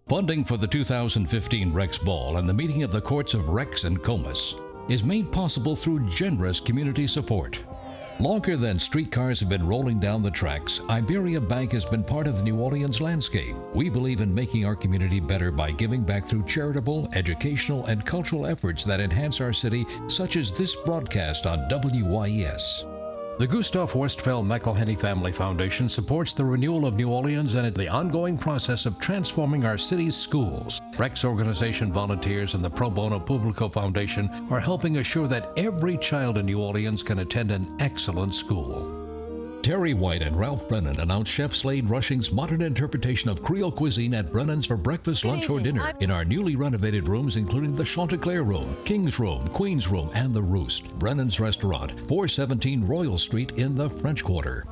Funding for the 2015 Rex Ball and the meeting of the courts of Rex and Comus is made possible through generous community support. Longer than streetcars have been rolling down the tracks, Iberia Bank has been part of the New Orleans landscape. We believe in making our community better by giving back through charitable, educational, and cultural efforts that enhance our city, such as this broadcast on WYES. The Gustav Westphal McElhenney Family Foundation supports the renewal of New Orleans and the ongoing process of transforming our city's schools. Rex organization volunteers and the Pro Bono Publico Foundation are helping assure that every child in New Orleans can attend an excellent school. Terry White and Ralph Brennan announced Chef Slade Rushing's modern interpretation of Creole cuisine at Brennan's for breakfast, lunch, or dinner in our newly renovated rooms, including the Chanticleer Room, King's Room, Queen's Room, and the Roost. Brennan's Restaurant, 417 Royal Street in the French Quarter.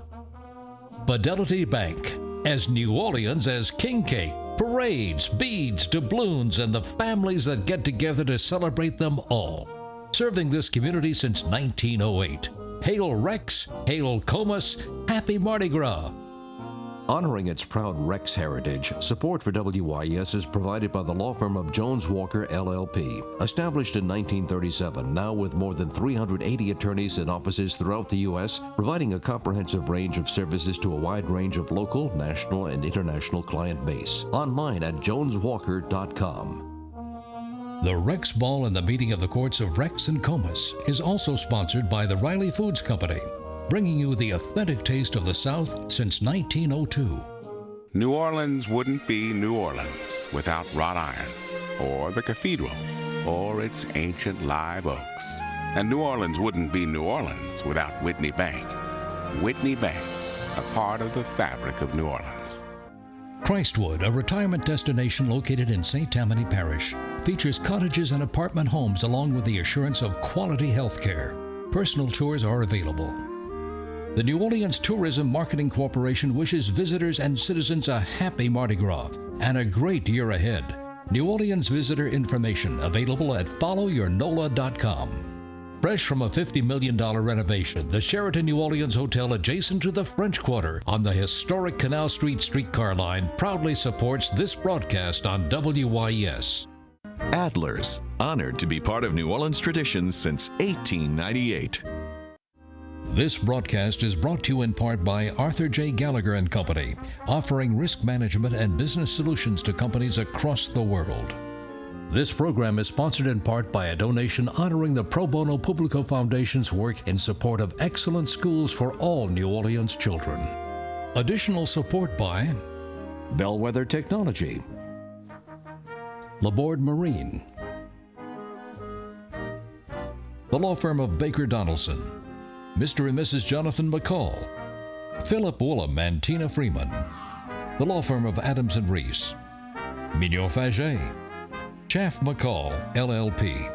Fidelity Bank. As New Orleans as king cake, parades, beads, doubloons, and the families that get together to celebrate them all. Serving this community since 1908. Hail Rex, hail Comus, happy Mardi Gras. Honoring its proud Rex heritage, support for WYES is provided by the law firm of Jones Walker LLP. Established in 1937, now with more than 380 attorneys and offices throughout the U.S., providing a comprehensive range of services to a wide range of local, national, and international client base. Online at joneswalker.com. The Rex Ball and the meeting of the courts of Rex and Comus is also sponsored by the Riley Foods Company, bringing you the authentic taste of the South since 1902. New Orleans wouldn't be New Orleans without wrought iron, or the cathedral, or its ancient live oaks. And New Orleans wouldn't be New Orleans without Whitney Bank. Whitney Bank, a part of the fabric of New Orleans. Christwood, a retirement destination located in St. Tammany Parish, features cottages and apartment homes along with the assurance of quality health care. Personal tours are available. The New Orleans Tourism Marketing Corporation wishes visitors and citizens a happy Mardi Gras and a great year ahead. New Orleans visitor information available at followyournola.com. Fresh from a $50 million renovation, the Sheraton New Orleans Hotel adjacent to the French Quarter on the historic Canal Street streetcar line proudly supports this broadcast on WYES. Adler's, honored to be part of New Orleans traditions since 1898. This broadcast is brought to you in part by Arthur J. Gallagher and Company, offering risk management and business solutions to companies across the world. This program is sponsored in part by a donation honoring the Pro Bono Publico Foundation's work in support of excellent schools for all New Orleans children. Additional support by Bellwether Technology, Laborde Marine, the law firm of Baker Donaldson, Mr. and Mrs. Jonathan McCall, Philip Woolham and Tina Freeman, the law firm of Adams and Reese, Mignon Faget, Chaff McCall, LLP.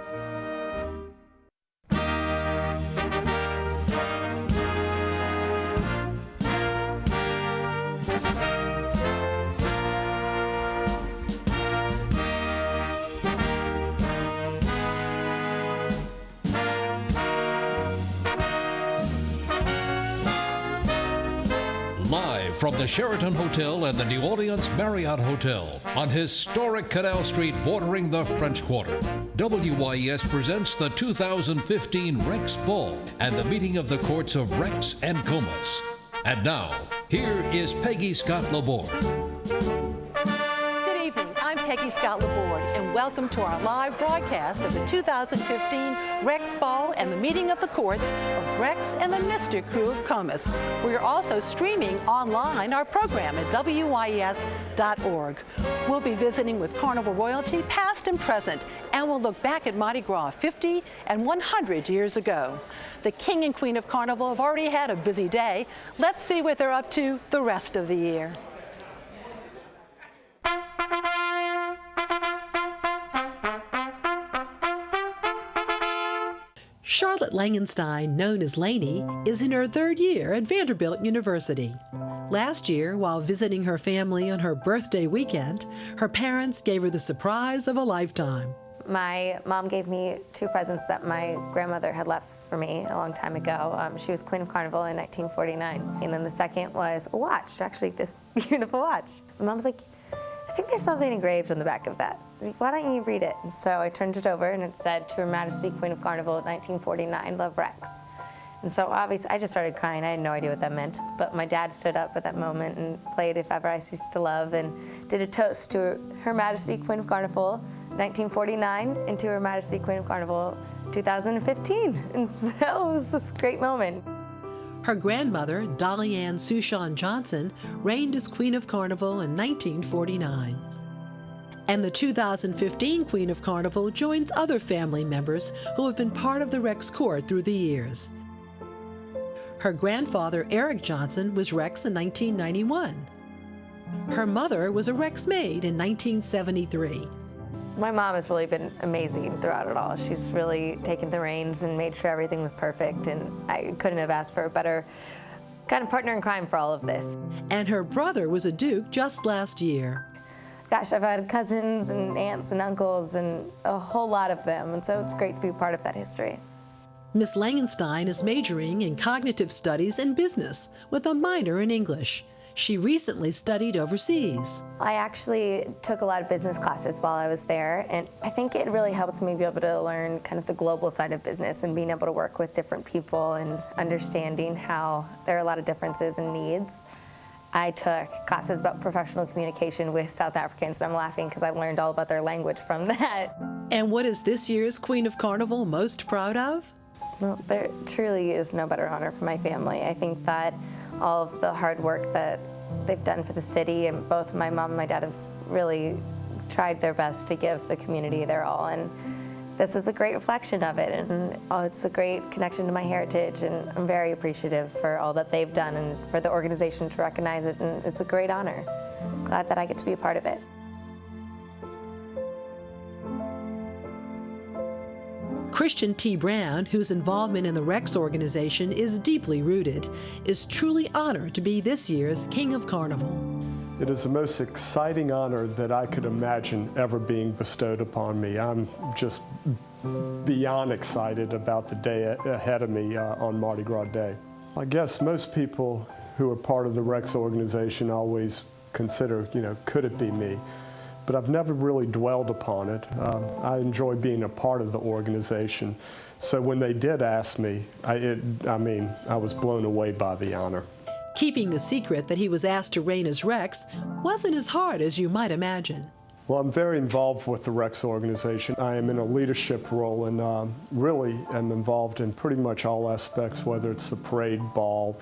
Live from the Sheraton Hotel and the New Orleans Marriott Hotel on historic Canal Street bordering the French Quarter, WYES presents the 2015 Rex Ball and the meeting of the courts of Rex and Comus. And now, here is Peggy Scott Laborde. Good evening, I'm Peggy Scott Laborde, and welcome to our live broadcast of the 2015 Rex Ball and the meeting of the courts of Rex and the Mystic Crew of Comus. We are also streaming online our program at WYES.org. We'll be visiting with Carnival royalty, past and present, and we'll look back at Mardi Gras 50 and 100 years ago. The King and Queen of Carnival have already had a busy day. Let's see what they're up to the rest of the year. Charlotte Langenstein, known as Lainey, is in her third year at Vanderbilt University. Last year, while visiting her family on her birthday weekend, her parents gave her the surprise of a lifetime. My mom gave me two presents that my grandmother had left for me a long time ago. She was Queen of Carnival in 1949. And then the second was a watch, actually this beautiful watch. My mom's like, I think there's something engraved on the back of that. Why don't you read it? And so I turned it over, and it said, "To Her Majesty Queen of Carnival, 1949, Love Rex." And so obviously, I just started crying. I had no idea what that meant. But my dad stood up at that moment and played "If Ever I Cease to Love" and did a toast to Her Majesty Queen of Carnival, 1949, and to Her Majesty Queen of Carnival, 2015. And so it was this great moment. Her grandmother, Dolly Ann Sushon Johnson, reigned as Queen of Carnival in 1949. And the 2015 Queen of Carnival joins other family members who have been part of the Rex court through the years. Her grandfather, Eric Johnson, was Rex in 1991. Her mother was a Rex maid in 1973. My mom has really been amazing throughout it all. She's really taken the reins and made sure everything was perfect, and I couldn't have asked for a better kind of partner in crime for all of this. And her brother was a Duke just last year. Gosh, I've had cousins and aunts and uncles and a whole lot of them, and so it's great to be part of that history. Miss Langenstein is majoring in cognitive studies and business with a minor in English. She recently studied overseas. I actually took a lot of business classes while I was there, and I think it really helped me be able to learn kind of the global side of business and being able to work with different people and understanding how there are a lot of differences and needs. I took classes about professional communication with South Africans, and I'm laughing because I learned all about their language from that. And what is this year's Queen of Carnival most proud of? Well, there truly is no better honor for my family. I think that all of the hard work that they've done for the city, and both my mom and my dad have really tried their best to give the community their all, and this is a great reflection of it, and it's a great connection to my heritage, and I'm very appreciative for all that they've done and for the organization to recognize it, and it's a great honor. I'm glad that I get to be a part of it. Christian T. Brown, whose involvement in the Rex organization is deeply rooted, is truly honored to be this year's King of Carnival. It is the most exciting honor that I could imagine ever being bestowed upon me. I'm just beyond excited about the day ahead of me on Mardi Gras Day. I guess most people who are part of the Rex organization always consider, could it be me? But I've never really dwelled upon it. I enjoy being a part of the organization. So when they did ask me, I was blown away by the honor. Keeping the secret that he was asked to reign as Rex wasn't as hard as you might imagine. Well, I'm very involved with the Rex organization. I am in a leadership role and really am involved in pretty much all aspects, whether it's the parade, ball,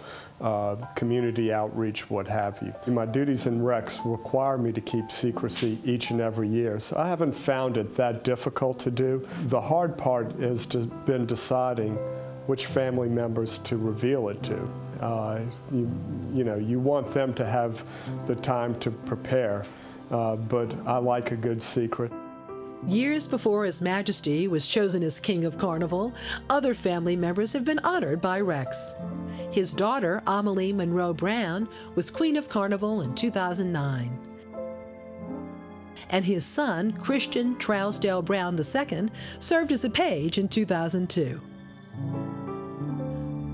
community outreach, what have you. My duties in Rex require me to keep secrecy each and every year, so I haven't found it that difficult to do. The hard part has been deciding which family members to reveal it to. You want them to have the time to prepare. But I like a good secret. Years before His Majesty was chosen as King of Carnival, other family members have been honored by Rex. His daughter, Amelie Monroe Brown, was Queen of Carnival in 2009. And his son, Christian Trousdale Brown II, served as a page in 2002.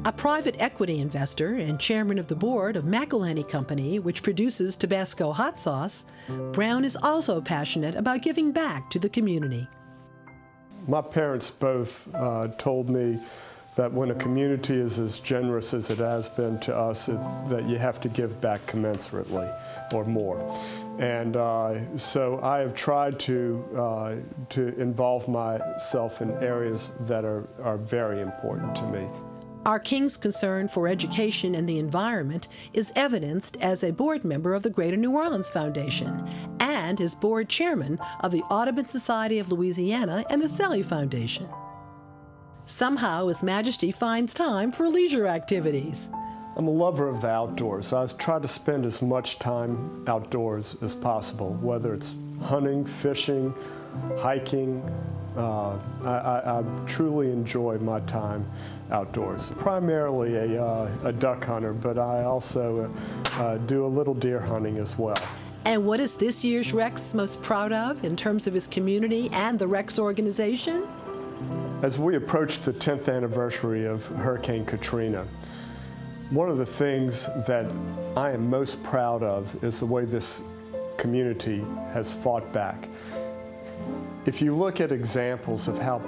A private equity investor and chairman of the board of McElhenney Company, which produces Tabasco hot sauce, Brown is also passionate about giving back to the community. My parents both told me that when a community is as generous as it has been to us, that you have to give back commensurately or more. And so I have tried to involve myself in areas that are very important to me. Our King's concern for education and the environment is evidenced as a board member of the Greater New Orleans Foundation and as board chairman of the Audubon Society of Louisiana and the Selly Foundation. Somehow, His Majesty finds time for leisure activities. I'm a lover of the outdoors. I try to spend as much time outdoors as possible, whether it's hunting, fishing, hiking. I truly enjoy my time outdoors. Primarily a duck hunter, but I also do a little deer hunting as well. And what is this year's Rex most proud of in terms of his community and the Rex organization? As we approach the 10th anniversary of Hurricane Katrina, one of the things that I am most proud of is the way this community has fought back. If you look at examples of how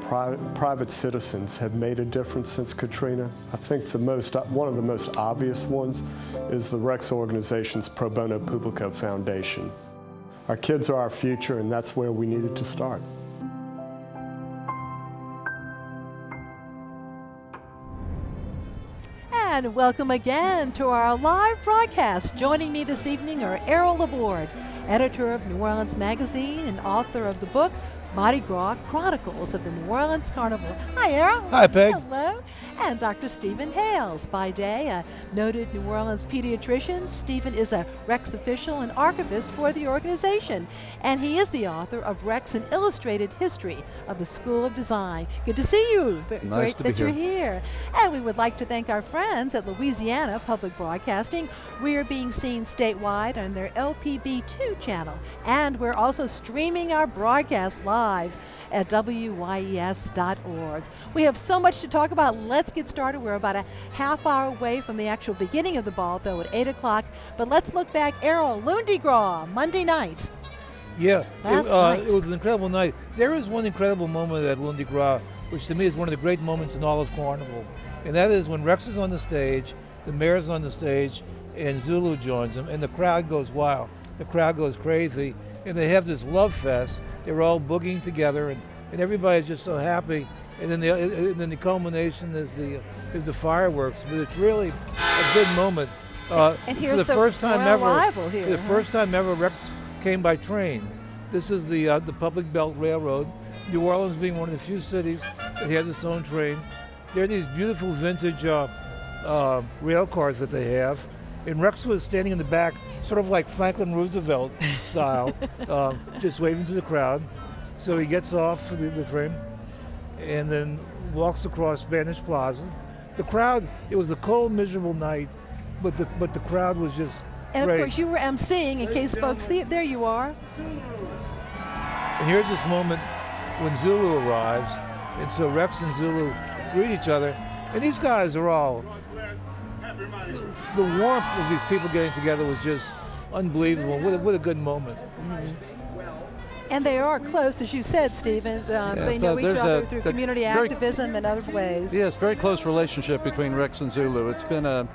private citizens have made a difference since Katrina, I think one of the most obvious ones is the Rex organization's Pro Bono Publico Foundation. Our kids are our future, and that's where we needed to start. And welcome again to our live broadcast. Joining me this evening are Carol Gelderman, editor of New Orleans Magazine and author of the book Mardi Gras Chronicles of the New Orleans Carnival. Hi, Errol. Hi, Peg. Hello. And Dr. Stephen Hales, by day a noted New Orleans pediatrician. Stephen is a Rex official and archivist for the organization, and he is the author of Rex: An Illustrated History of the School of Design. Good to see you. Nice Great to be that you're here. here. And we would like to thank our friends at Louisiana Public Broadcasting. We are being seen statewide on their LPB2 channel, and we're also streaming our broadcast live at wyes.org. We have so much to talk about. Let's get started. We're about a half hour away from the actual beginning of the ball, though, at 8 o'clock. But let's look back. Errol, Lundi Gras, Monday night. Yeah, Last night. it was an incredible night. There is one incredible moment at Lundi Gras, which to me is one of the great moments in all of Carnival. And that is when Rex is on the stage, the mayor's on the stage, and Zulu joins them, and the crowd goes wild. The crowd goes crazy, and they have this love fest. They're all boogieing together, and everybody's just so happy. And then the culmination is the fireworks. But it's really a good moment. And here's for the first time ever, rival here, for the first time ever, Rex came by train. This is the Public Belt Railroad. New Orleans being one of the few cities that has its own train. There are these beautiful vintage rail cars that they have. And Rex was standing in the back, sort of like Franklin Roosevelt style, just waving to the crowd. So he gets off the train and then walks across Spanish Plaza. The crowd, it was a cold, miserable night, but the crowd was just And great. of course, you were emceeing in case folks see it. There you are. And here's this moment when Zulu arrives, and so Rex and Zulu greet each other. And these guys are all, the warmth of these people getting together was just unbelievable. What a good moment. And they are close, as you said, Stephen. They know each other through community activism and other ways. Yes, very close relationship between Rex and Zulu. It's been a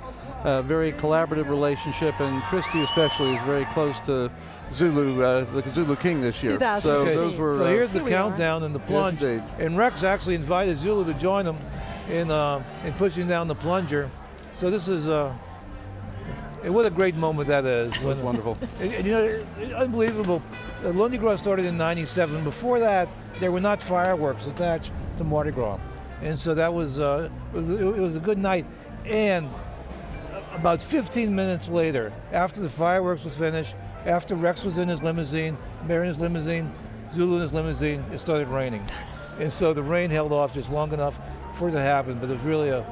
very collaborative relationship, and Christy especially is very close to Zulu, the Zulu King this year. 2015. Okay. those were. So here's the Here we countdown and the plunge. Yes, indeed. And Rex actually invited Zulu to join him in pushing down the plunger. So this is and what a great moment that is. It was wonderful. And, you know, unbelievable. Lundi Gras started in '97. Before that, there were not fireworks attached to Mardi Gras, and so that was it was a good night. And about 15 minutes later, after the fireworks were finished, after Rex was in his limousine, Mayor in his limousine, Zulu in his limousine, it started raining, and so the rain held off just long enough for it to happen. But it was really a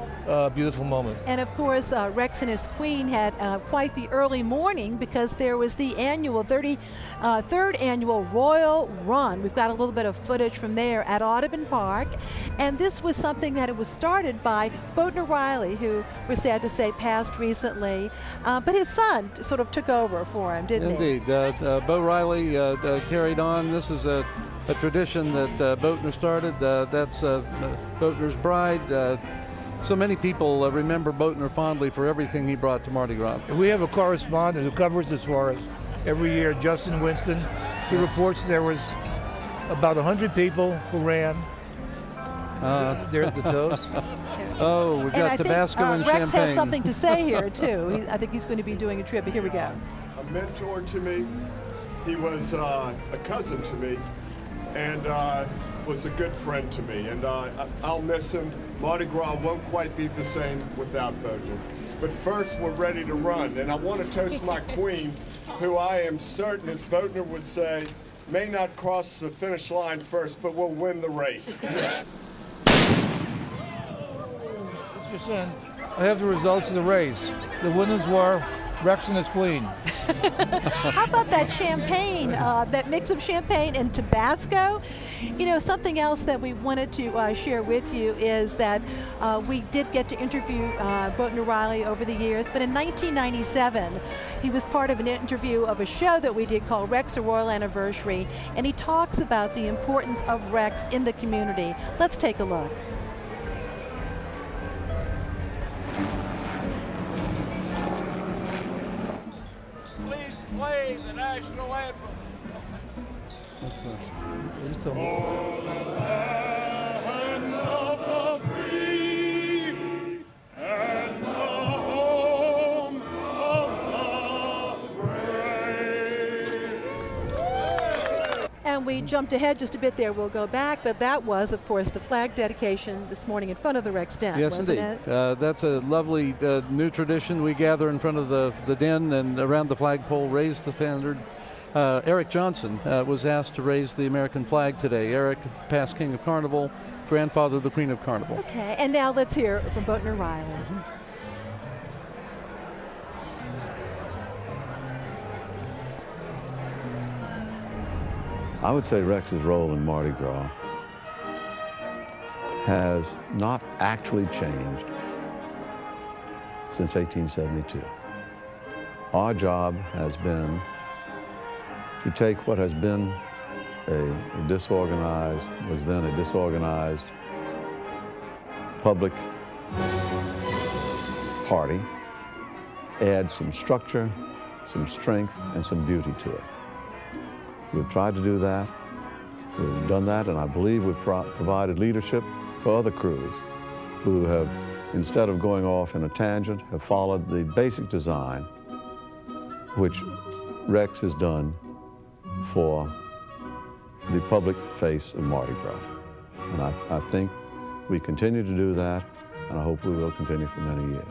beautiful moment. And of course, Rex and his queen had quite the early morning because there was the annual 33rd annual Royal Run. We've got a little bit of footage from there at Audubon Park. And this was something that it was started by Boatner Riley, who we're sad to say passed recently. But his son sort of took over for him, didn't he? Indeed. Bo Riley carried on. This is a tradition that Boatner started. That's Boatner's bride. So many people remember Boatner fondly for everything he brought to Mardi Gras. And we have a correspondent who covers this for us every year, Justin Winston. He reports there was about 100 people who ran. There's the toast. Oh, we've got Tabasco and Rex champagne. has something to say here, too. I think he's going to be doing a tribute. Here we go. A mentor to me. He was a cousin to me, and was a good friend to me. And I'll miss him. Mardi Gras won't quite be the same without Boatner. But first, we're ready to run. And I want to toast my queen, who I am certain, as Boatner would say, may not cross the finish line first, but will win the race. Mr. Sen, I have the results of the race. The winners were Rex and his queen. How about that champagne, that mix of champagne and Tabasco? You know, something else that we wanted to share with you is that we did get to interview Boatner Riley over the years, but in 1997, he was part of an interview of a show that we did called Rex: A Royal Anniversary, and he talks about the importance of Rex in the community. Let's take a look. Please play the national anthem. Just tell me. For the land of the free and the home of the brave. And we jumped ahead just a bit there. We'll go back, but that was, of course, the flag dedication this morning in front of the Rex Den, Yes, wasn't indeed. it? That's a lovely new tradition. We gather in front of the den and around the flagpole, raise the standard. Eric Johnson was asked to raise the American flag today. Eric, past King of Carnival, grandfather of the Queen of Carnival. Okay, and now let's hear from Boatner Riley. I would say Rex's role in Mardi Gras has not actually changed since 1872. Our job has been to take what has been a disorganized public party, add some structure, some strength, and some beauty to it. We've tried to do that. We've done that, and I believe we've provided leadership for other crews who have, instead of going off in a tangent, have followed the basic design which Rex has done for the public face of Mardi Gras. And I think we continue to do that, and I hope we will continue for many years.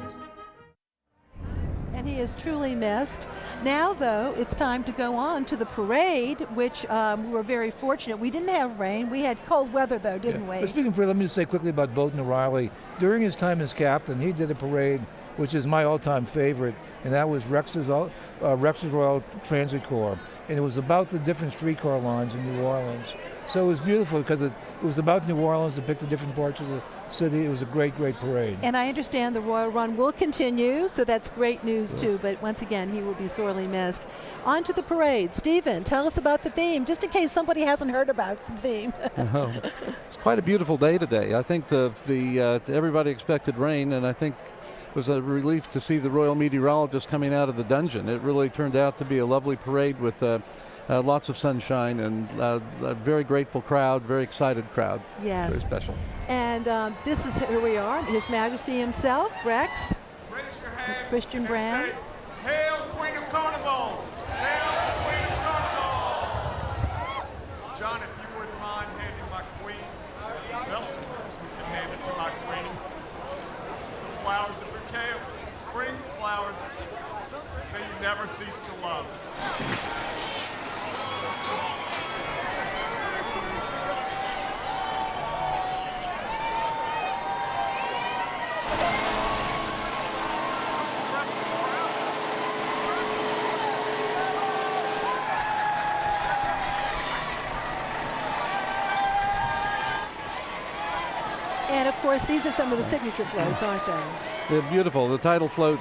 And he is truly missed. Now, though, it's time to go on to the parade, which we were very fortunate. We didn't have rain. We had cold weather, though, didn't we? But speaking of parade, let me just say quickly about Boatner Riley. During his time as captain, he did a parade which is my all-time favorite, and that was Rex's Royal Transit Corps. And it was about the different streetcar lines in New Orleans. So it was beautiful because it was about New Orleans, depicted different parts of the city. It was a great, great parade. And I understand the Royal Run will continue, so that's great news, Yes. too. But once again, he will be sorely missed. On to the parade. Stephen, tell us about the theme, just in case somebody hasn't heard about the theme. It's quite a beautiful day today. I think everybody expected rain, and I think it was a relief to see the Royal Meteorologist coming out of the dungeon. It really turned out to be a lovely parade with lots of sunshine and a very grateful crowd, very excited crowd. Yes. Very special. And here we are, His Majesty himself, Rex, Raise your hand Christian and Brand. say, "Hail, Queen of Carnival! Hail, Queen of Carnival!" John, if you wouldn't mind handing my queen Felton, you can hand it to my queen. The flowers, a bouquet of spring flowers, may you never cease to love. And, of course, these are some of the signature floats, aren't they? They're beautiful. The title float,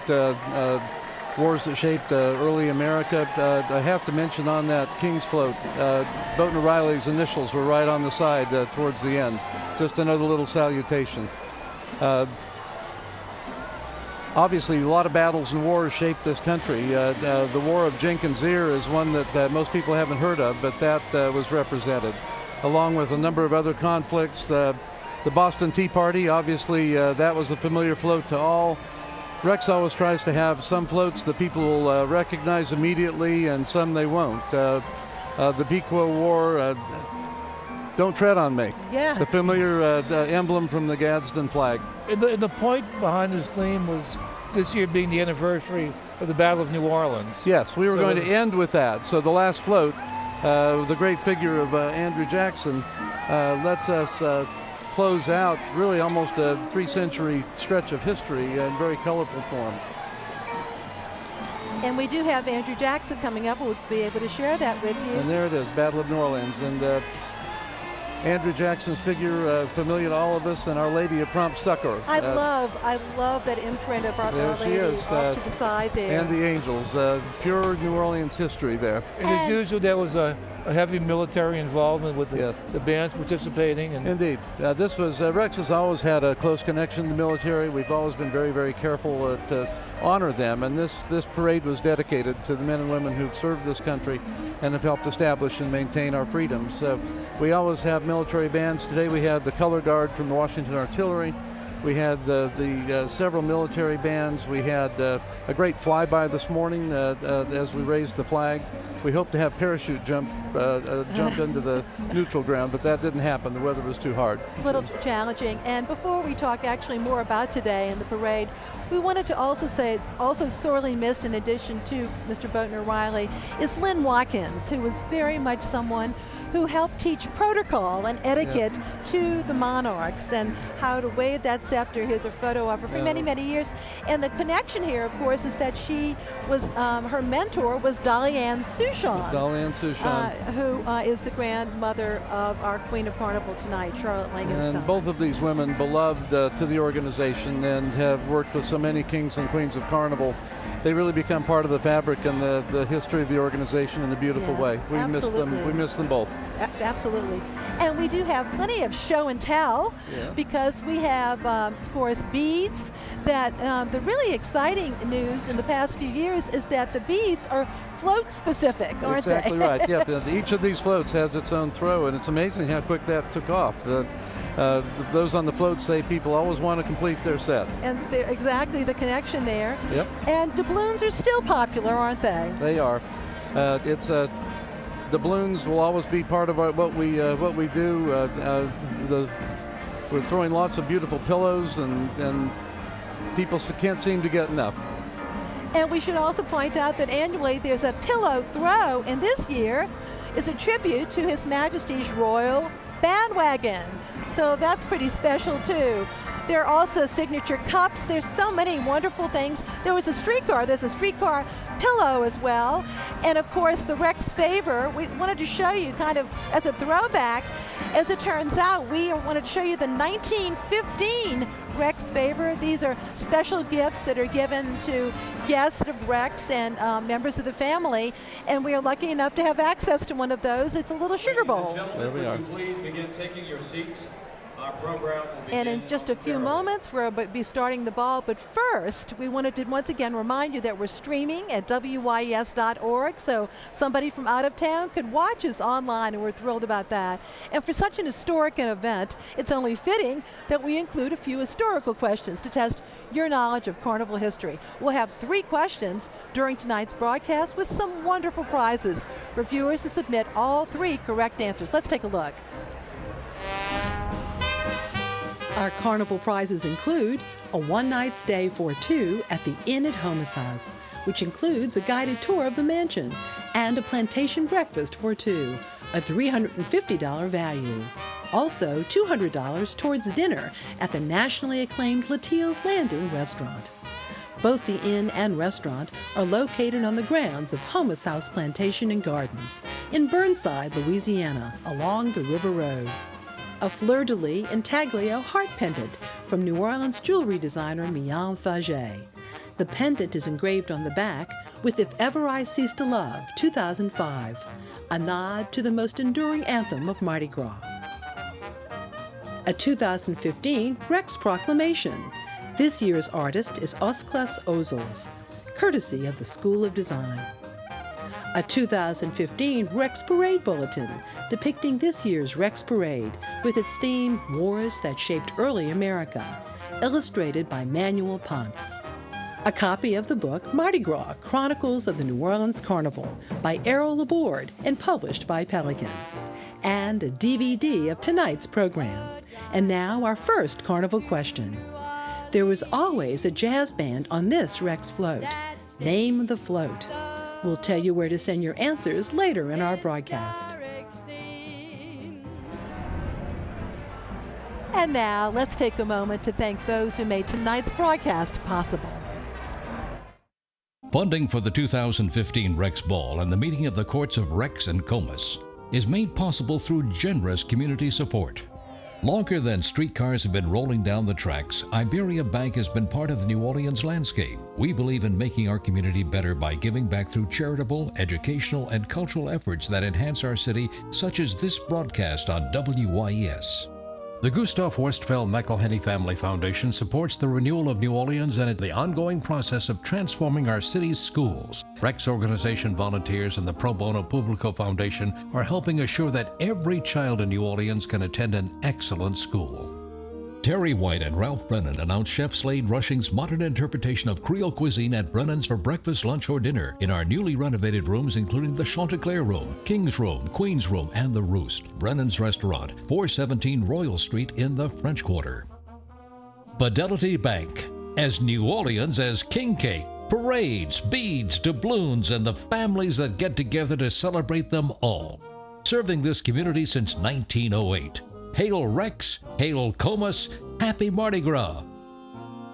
Wars that Shaped Early America. I have to mention on that King's float, Boatner Riley's initials were right on the side towards the end. Just another little salutation. Obviously, a lot of battles and wars shaped this country. The War of Jenkins' Ear is one that most people haven't heard of, but that was represented, along with a number of other conflicts. The Boston Tea Party, obviously, that was a familiar float to all. Rex always tries to have some floats that people will recognize immediately and some they won't. The Pequot War, Don't Tread on Me. Yes. The familiar emblem from the Gadsden flag. And the point behind this theme was this year being the anniversary of the Battle of New Orleans. Yes, we were going to end with that. So the last float, the great figure of Andrew Jackson, lets us close out really almost a 3-century stretch of history in very colorful form. And we do have Andrew Jackson coming up. We'll be able to share that with you. And there it is, Battle of New Orleans. And Andrew Jackson's figure, familiar to all of us, and Our Lady of Prompt Succor. I love that imprint of Our Lady off to the side there. And the angels, pure New Orleans history there. And as usual, there was a heavy military involvement with the bands participating. And indeed. This was, Rex has always had a close connection to the military. We've always been very, very careful to honor them, and this parade was dedicated to the men and women who've served this country and have helped establish and maintain our freedoms. So we always have military bands. Today we had the Color Guard from the Washington Artillery. We had the several military bands. We had a great flyby this morning as we raised the flag. We hoped to have parachute jump into the neutral ground, but that didn't happen. The weather was too hard. A little challenging. And before we talk actually more about today and the parade, we wanted to also say it's also sorely missed, in addition to Mr. Boatner Riley, is Lynn Watkins, who was very much someone who helped teach protocol and etiquette to the monarchs and how to wave that scepter. Here's a photo of her for many, many years. And the connection here, of course, is that she was, her mentor was Dolly Ann Souchon. Dolly Ann Souchon. Who is the grandmother of our Queen of Carnival tonight, Charlotte Langenstein. And both of these women beloved to the organization and have worked with so many kings and queens of Carnival. They really become part of the fabric and the history of the organization in a beautiful way. We miss them. We miss them both. Absolutely. And we do have plenty of show and tell because we have, of course, beads. That the really exciting news in the past few years is that the beads are float specific, aren't they? Exactly right. Yeah. Each of these floats has its own throw, and it's amazing how quick that took off. Those on the float say people always want to complete their set. And exactly the connection there. Yep. And doubloons are still popular, aren't they? They are. Doubloons will always be part of what we do. We're throwing lots of beautiful pillows, and people can't seem to get enough. And we should also point out that annually there's a pillow throw, and this year is a tribute to His Majesty's Royal Bandwagon. So that's pretty special too. There are also signature cups. There's so many wonderful things. There's a streetcar pillow as well. And of course the Rex Favor, we wanted to show you kind of as a throwback. As it turns out, we wanted to show you the 1915 Rex Favor. These are special gifts that are given to guests of Rex and members of the family, and we are lucky enough to have access to one of those. It's a little sugar bowl. There we are. Please begin taking your seats. Our program will begin. And in just a few moments, we'll be starting the ball. But first, we wanted to once again remind you that we're streaming at WYS.org, so somebody from out of town could watch us online, and we're thrilled about that. And for such an historic event, it's only fitting that we include a few historical questions to test your knowledge of Carnival history. We'll have 3 questions during tonight's broadcast with some wonderful prizes for viewers to submit all 3 correct answers. Let's take a look. Our Carnival prizes include a one-night stay for 2 at the Inn at Comus House, which includes a guided tour of the mansion, and a plantation breakfast for 2, a $350 value. Also, $200 towards dinner at the nationally acclaimed Latille's Landing restaurant. Both the inn and restaurant are located on the grounds of Comus House Plantation and Gardens in Burnside, Louisiana, along the River Road. A fleur-de-lis intaglio heart pendant from New Orleans jewelry designer Mian Faget. The pendant is engraved on the back with If Ever I Cease to Love, 2005, a nod to the most enduring anthem of Mardi Gras. A 2015 Rex Proclamation. This year's artist is Oskles Ozels, courtesy of the School of Design. A 2015 Rex Parade Bulletin depicting this year's Rex Parade with its theme Wars That Shaped Early America, illustrated by Manuel Ponce. A copy of the book Mardi Gras, Chronicles of the New Orleans Carnival by Carol Gelderman and published by Pelican. And a DVD of tonight's program. And now our first Carnival question. There was always a jazz band on this Rex float. Name the float. We'll tell you where to send your answers later in our broadcast. And now, let's take a moment to thank those who made tonight's broadcast possible. Funding for the 2015 Rex Ball and the meeting of the courts of Rex and Comus is made possible through generous community support. Longer than streetcars have been rolling down the tracks, Iberia Bank has been part of the New Orleans landscape. We believe in making our community better by giving back through charitable, educational, and cultural efforts that enhance our city, such as this broadcast on WYES. The Gustav Westphal McElhenney Family Foundation supports the renewal of New Orleans and the ongoing process of transforming our city's schools. Rex organization volunteers and the Pro Bono Publico Foundation are helping assure that every child in New Orleans can attend an excellent school. Terry White and Ralph Brennan announced Chef Slade Rushing's modern interpretation of Creole cuisine at Brennan's for breakfast, lunch, or dinner in our newly renovated rooms, including the Chanticleer Room, King's Room, Queen's Room, and the Roost. Brennan's Restaurant, 417 Royal Street in the French Quarter. Fidelity Bank, as New Orleans as king cake, parades, beads, doubloons, and the families that get together to celebrate them all. Serving this community since 1908. Hail Rex, hail Comus, happy Mardi Gras.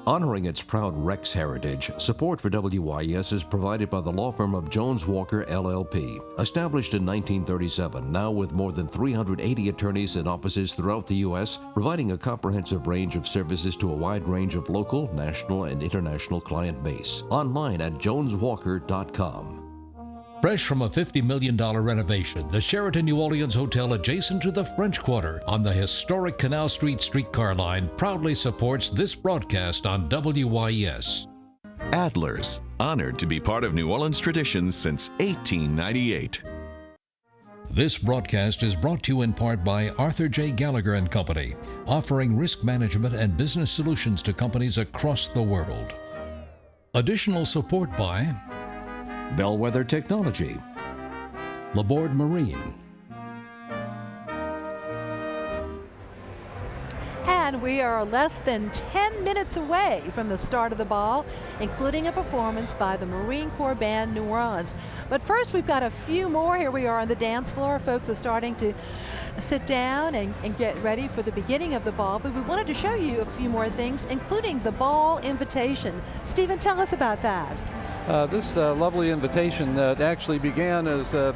Honoring its proud Rex heritage, support for WYES is provided by the law firm of Jones Walker LLP. Established in 1937, now with more than 380 attorneys and offices throughout the U.S., providing a comprehensive range of services to a wide range of local, national, and international client base. Online at joneswalker.com. Fresh from a $50 million renovation, the Sheraton New Orleans Hotel adjacent to the French Quarter on the historic Canal Street streetcar line proudly supports this broadcast on WYES. Adler's, honored to be part of New Orleans traditions since 1898. This broadcast is brought to you in part by Arthur J. Gallagher and Company, offering risk management and business solutions to companies across the world. Additional support by Bellwether Technology, Laborde Marine. And we are less than 10 minutes away from the start of the ball, including a performance by the Marine Corps Band New Orleans. But first, we've got a few more. Here we are on the dance floor. Folks are starting to sit down and get ready for the beginning of the ball. But we wanted to show you a few more things, including the ball invitation. Stephen, tell us about that. This lovely invitation actually began as an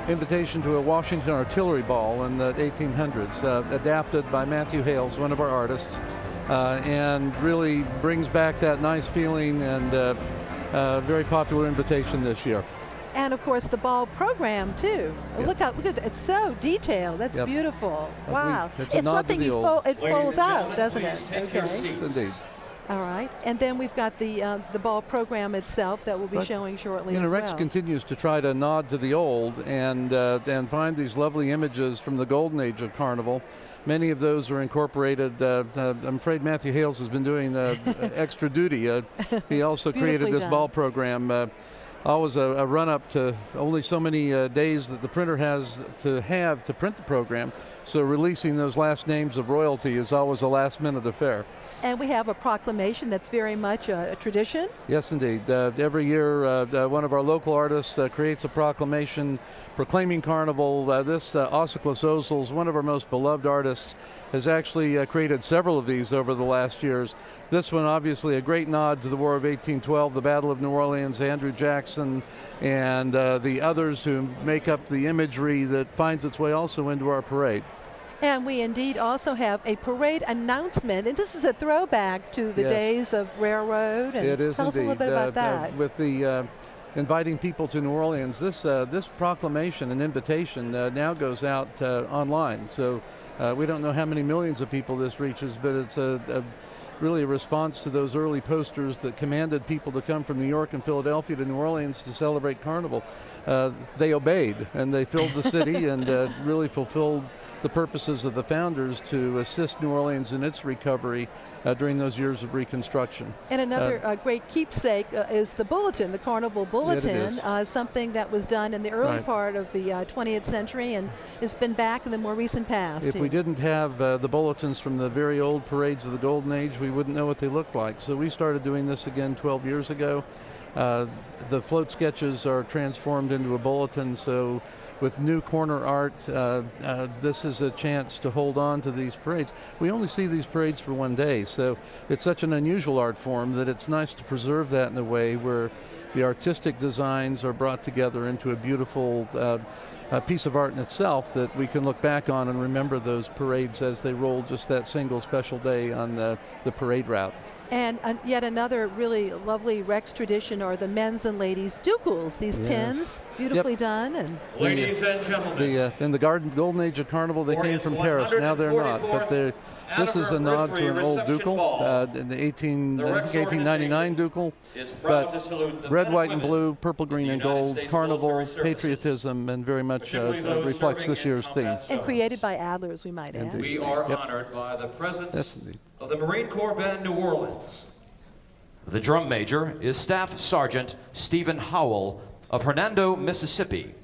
invitation to a Washington artillery ball in the 1800s, adapted by Matthew Hales, one of our artists, and really brings back that nice feeling, and very popular invitation this year. And of course the ball program too. Yep. Look at that, it's so detailed. That's Yep. beautiful. Wow. It's a It's nod one to thing the you old. it folds out, doesn't it? please take your Okay. seats. Yes, indeed. All right, and then we've got the ball program itself that we'll be Right. showing shortly You know, as Rex well. continues to try to nod to the old and find these lovely images from the golden age of Carnival. Many of those are incorporated. I'm afraid Matthew Hales has been doing extra duty. He also created Beautifully this done. ball program. Always a run-up to only so many days that the printer has to print the program. So releasing those last names of royalty is always a last-minute affair. And we have a proclamation that's very much a tradition. Yes, indeed. Every year, one of our local artists creates a proclamation proclaiming Carnival. This Ossiclas Ozels, one of our most beloved artists, has actually created several of these over the last years. This one, obviously, a great nod to the War of 1812, the Battle of New Orleans, Andrew Jackson, and the others who make up the imagery that finds its way also into our parade. And we indeed also have a parade announcement, and this is a throwback to the Yes. days of railroad. And It is tell us a indeed. little bit about that. With the inviting people to New Orleans, this proclamation and invitation now goes out online. So we don't know how many millions of people this reaches, but it's really a response to those early posters that commanded people to come from New York and Philadelphia to New Orleans to celebrate Carnival. They obeyed, and they filled the city and really fulfilled the purposes of the founders to assist New Orleans in its recovery during those years of Reconstruction. And another great keepsake is the bulletin, the Carnival Bulletin, is. Something that was done in the early Right. part of the 20th century and it's been back in the more recent past. If too. we didn't have the bulletins from the very old parades of the Golden Age, we wouldn't know what they looked like. So we started doing this again 12 years ago. The float sketches are transformed into a bulletin, so with new corner art. This is a chance to hold on to these parades. We only see these parades for one day, so it's such an unusual art form that it's nice to preserve that in a way where the artistic designs are brought together into a beautiful piece of art in itself that we can look back on and remember those parades as they roll just that single special day on the parade route. And yet another really lovely Rex tradition are the men's and ladies' ducals. These pins, beautifully done. And Ladies and gentlemen, in the golden age of Carnival, they came from Paris. Now they're not, but this is a nod to an old ducal, in the 1899 ducal. But red, white, and blue, purple, green, and gold, Carnival, patriotism, and very much reflects this year's theme. And created by Adler, as we might add. we are honored by the presence of the Marine Corps Band New Orleans. The drum major is Staff Sergeant Stephen Howell of Hernando, Mississippi.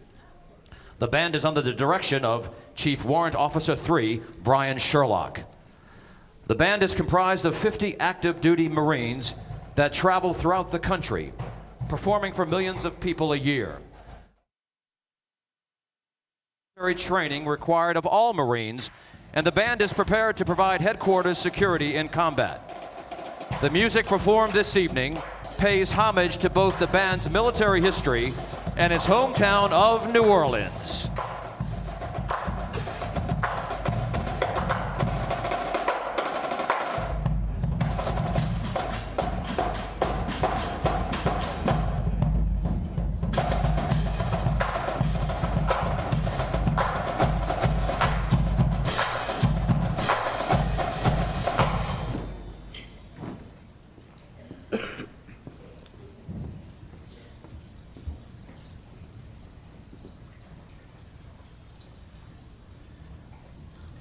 The band is under the direction of Chief Warrant Officer 3, Brian Sherlock. The band is comprised of 50 active duty Marines that travel throughout the country, performing for millions of people a year. Training required of all Marines, and the band is prepared to provide headquarters security in combat. The music performed this evening pays homage to both the band's military history and its hometown of New Orleans.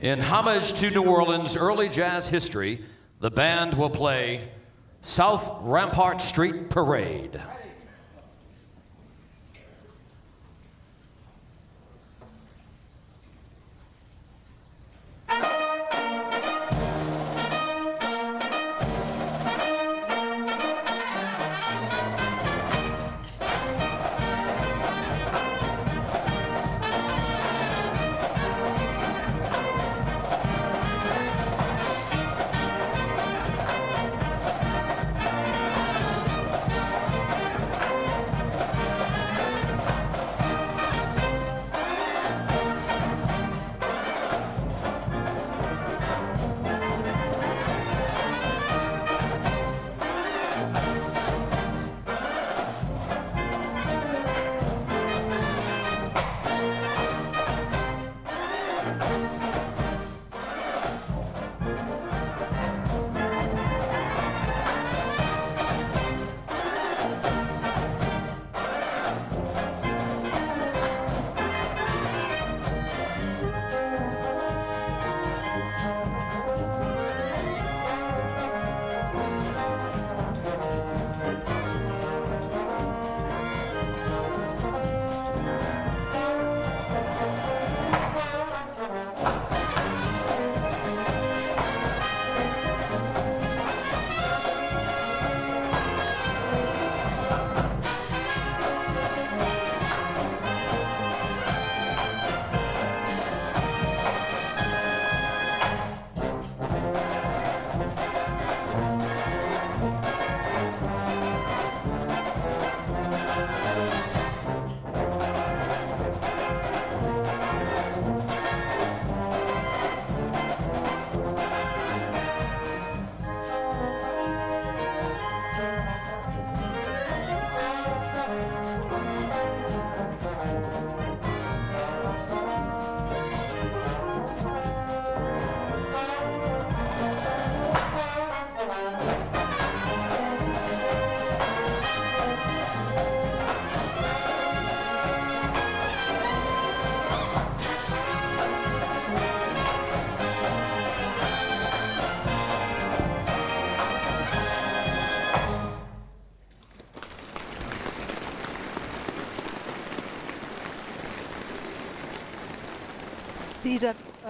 In homage to New Orleans' early jazz history, the band will play South Rampart Street Parade.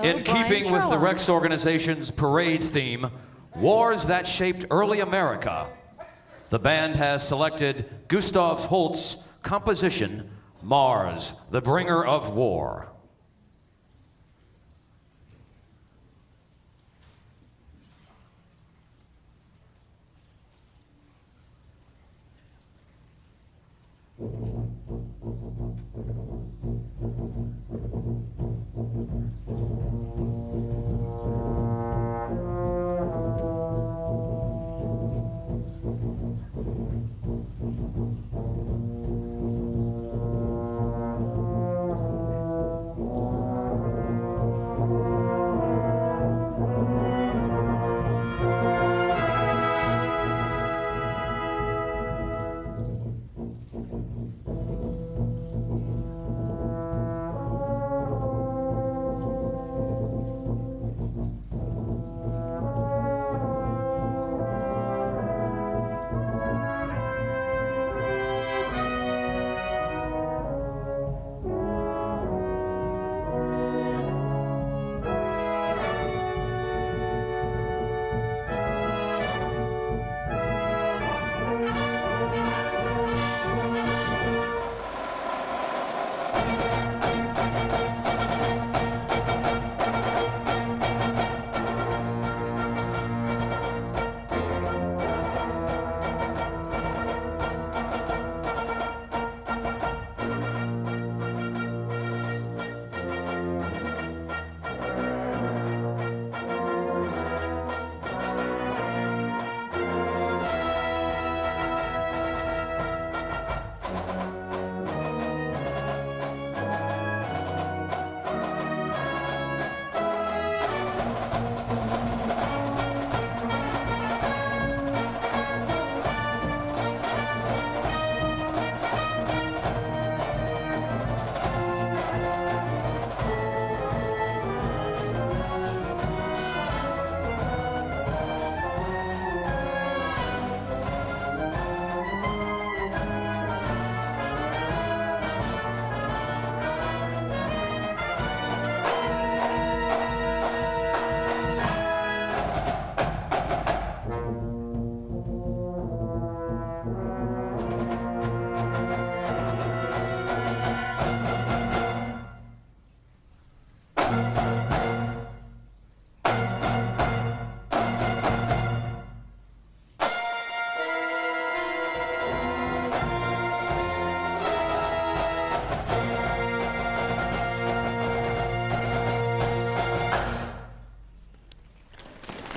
In keeping with the Rex organization's parade theme, Wars That Shaped Early America, the band has selected Gustav Holst's composition, Mars, the bringer of war.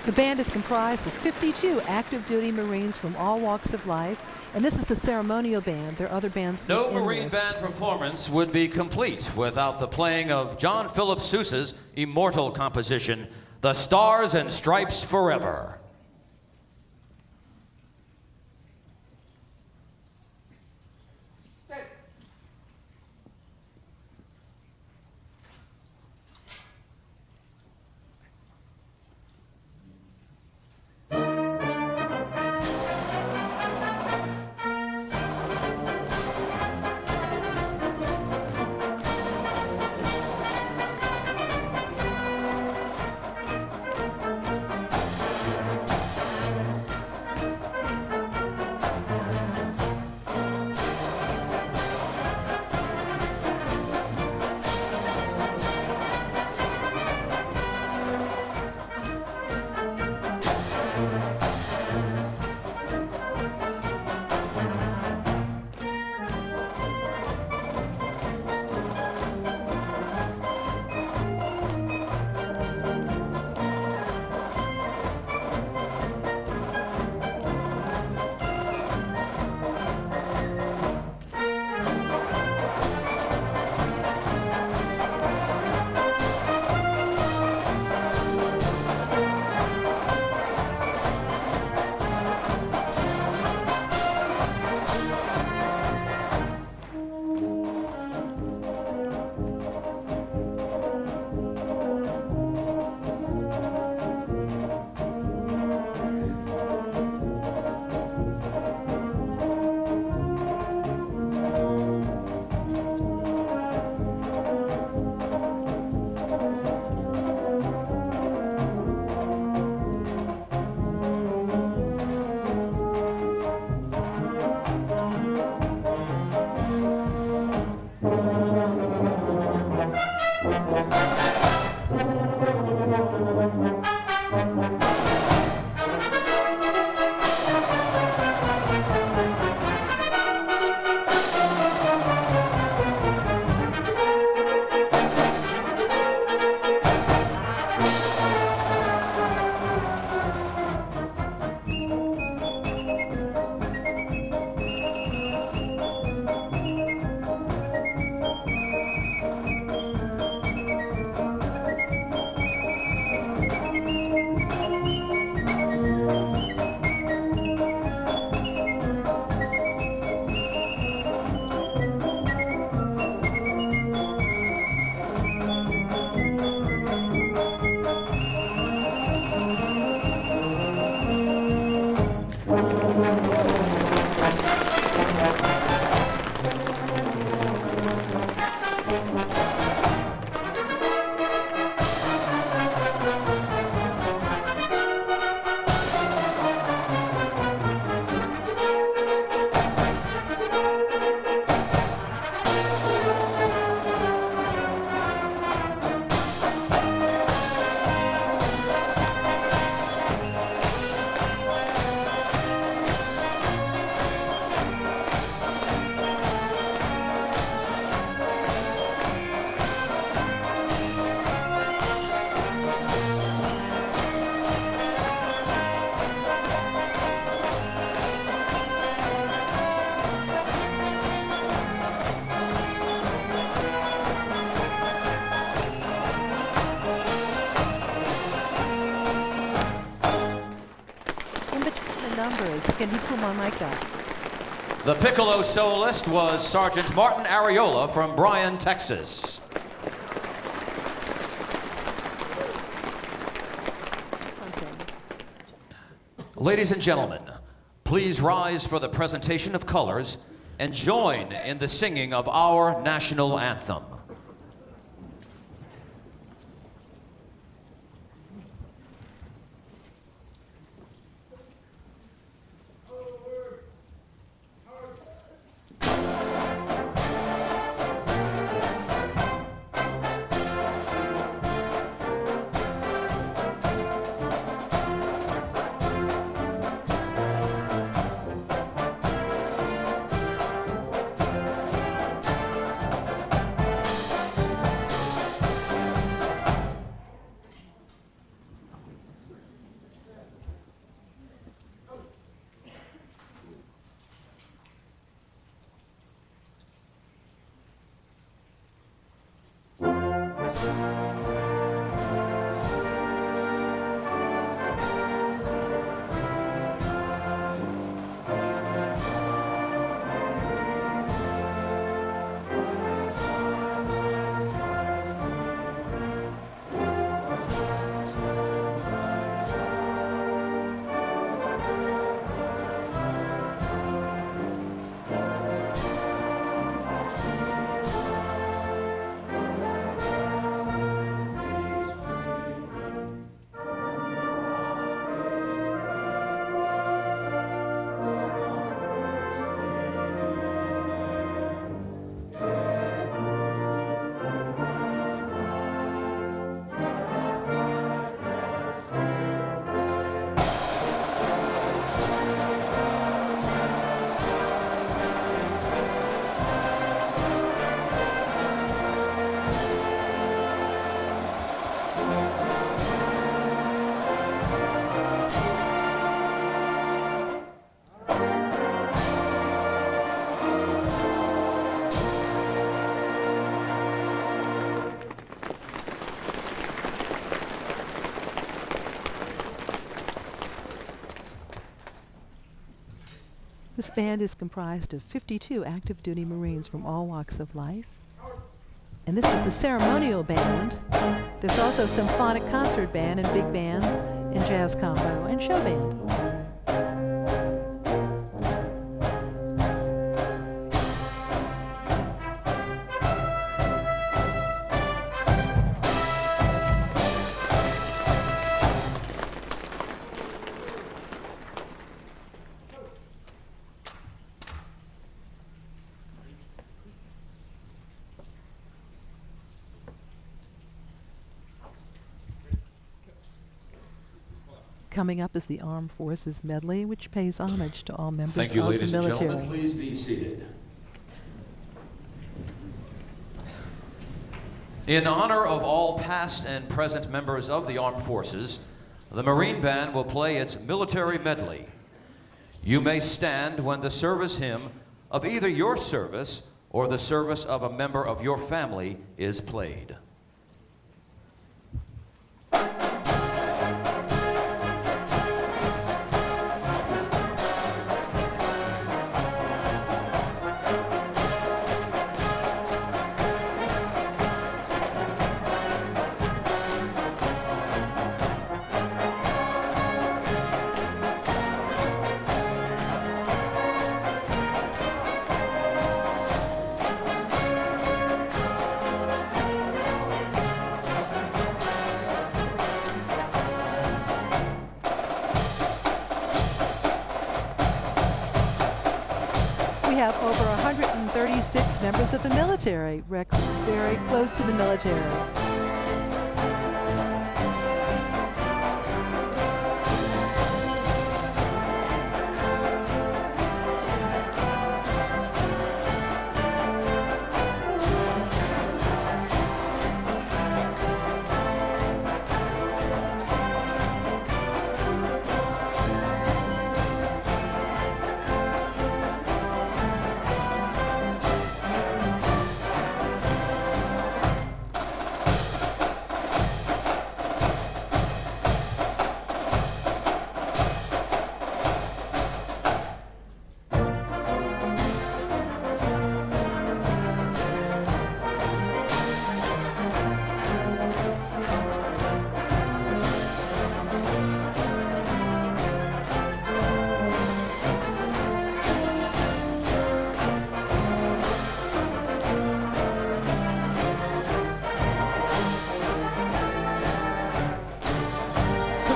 The band is comprised of 52 active duty Marines from all walks of life, and this is the ceremonial band. There are other bands No within Marine this. band performance would be complete without the playing of John Philip Sousa's immortal composition, The Stars and Stripes Forever. numbers. Can you pull my mic up? The piccolo soloist was Sergeant Martin Areola from Bryan, Texas. Ladies and gentlemen, please rise for the presentation of colors and join in the singing of our national anthem. This band is comprised of 52 active duty Marines from all walks of life. And this is the ceremonial band. There's also a symphonic concert band and big band and jazz combo and show band. Coming up is the Armed Forces Medley, which pays homage to all members of the military. Thank you, ladies and gentlemen. Please be seated. In honor of all past and present members of the Armed Forces, the Marine Band will play its military medley. You may stand when the service hymn of either your service or the service of a member of your family is played. We have over 136 members of the military. Rex is very close to the military.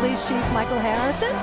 Police Chief Michael Harrison.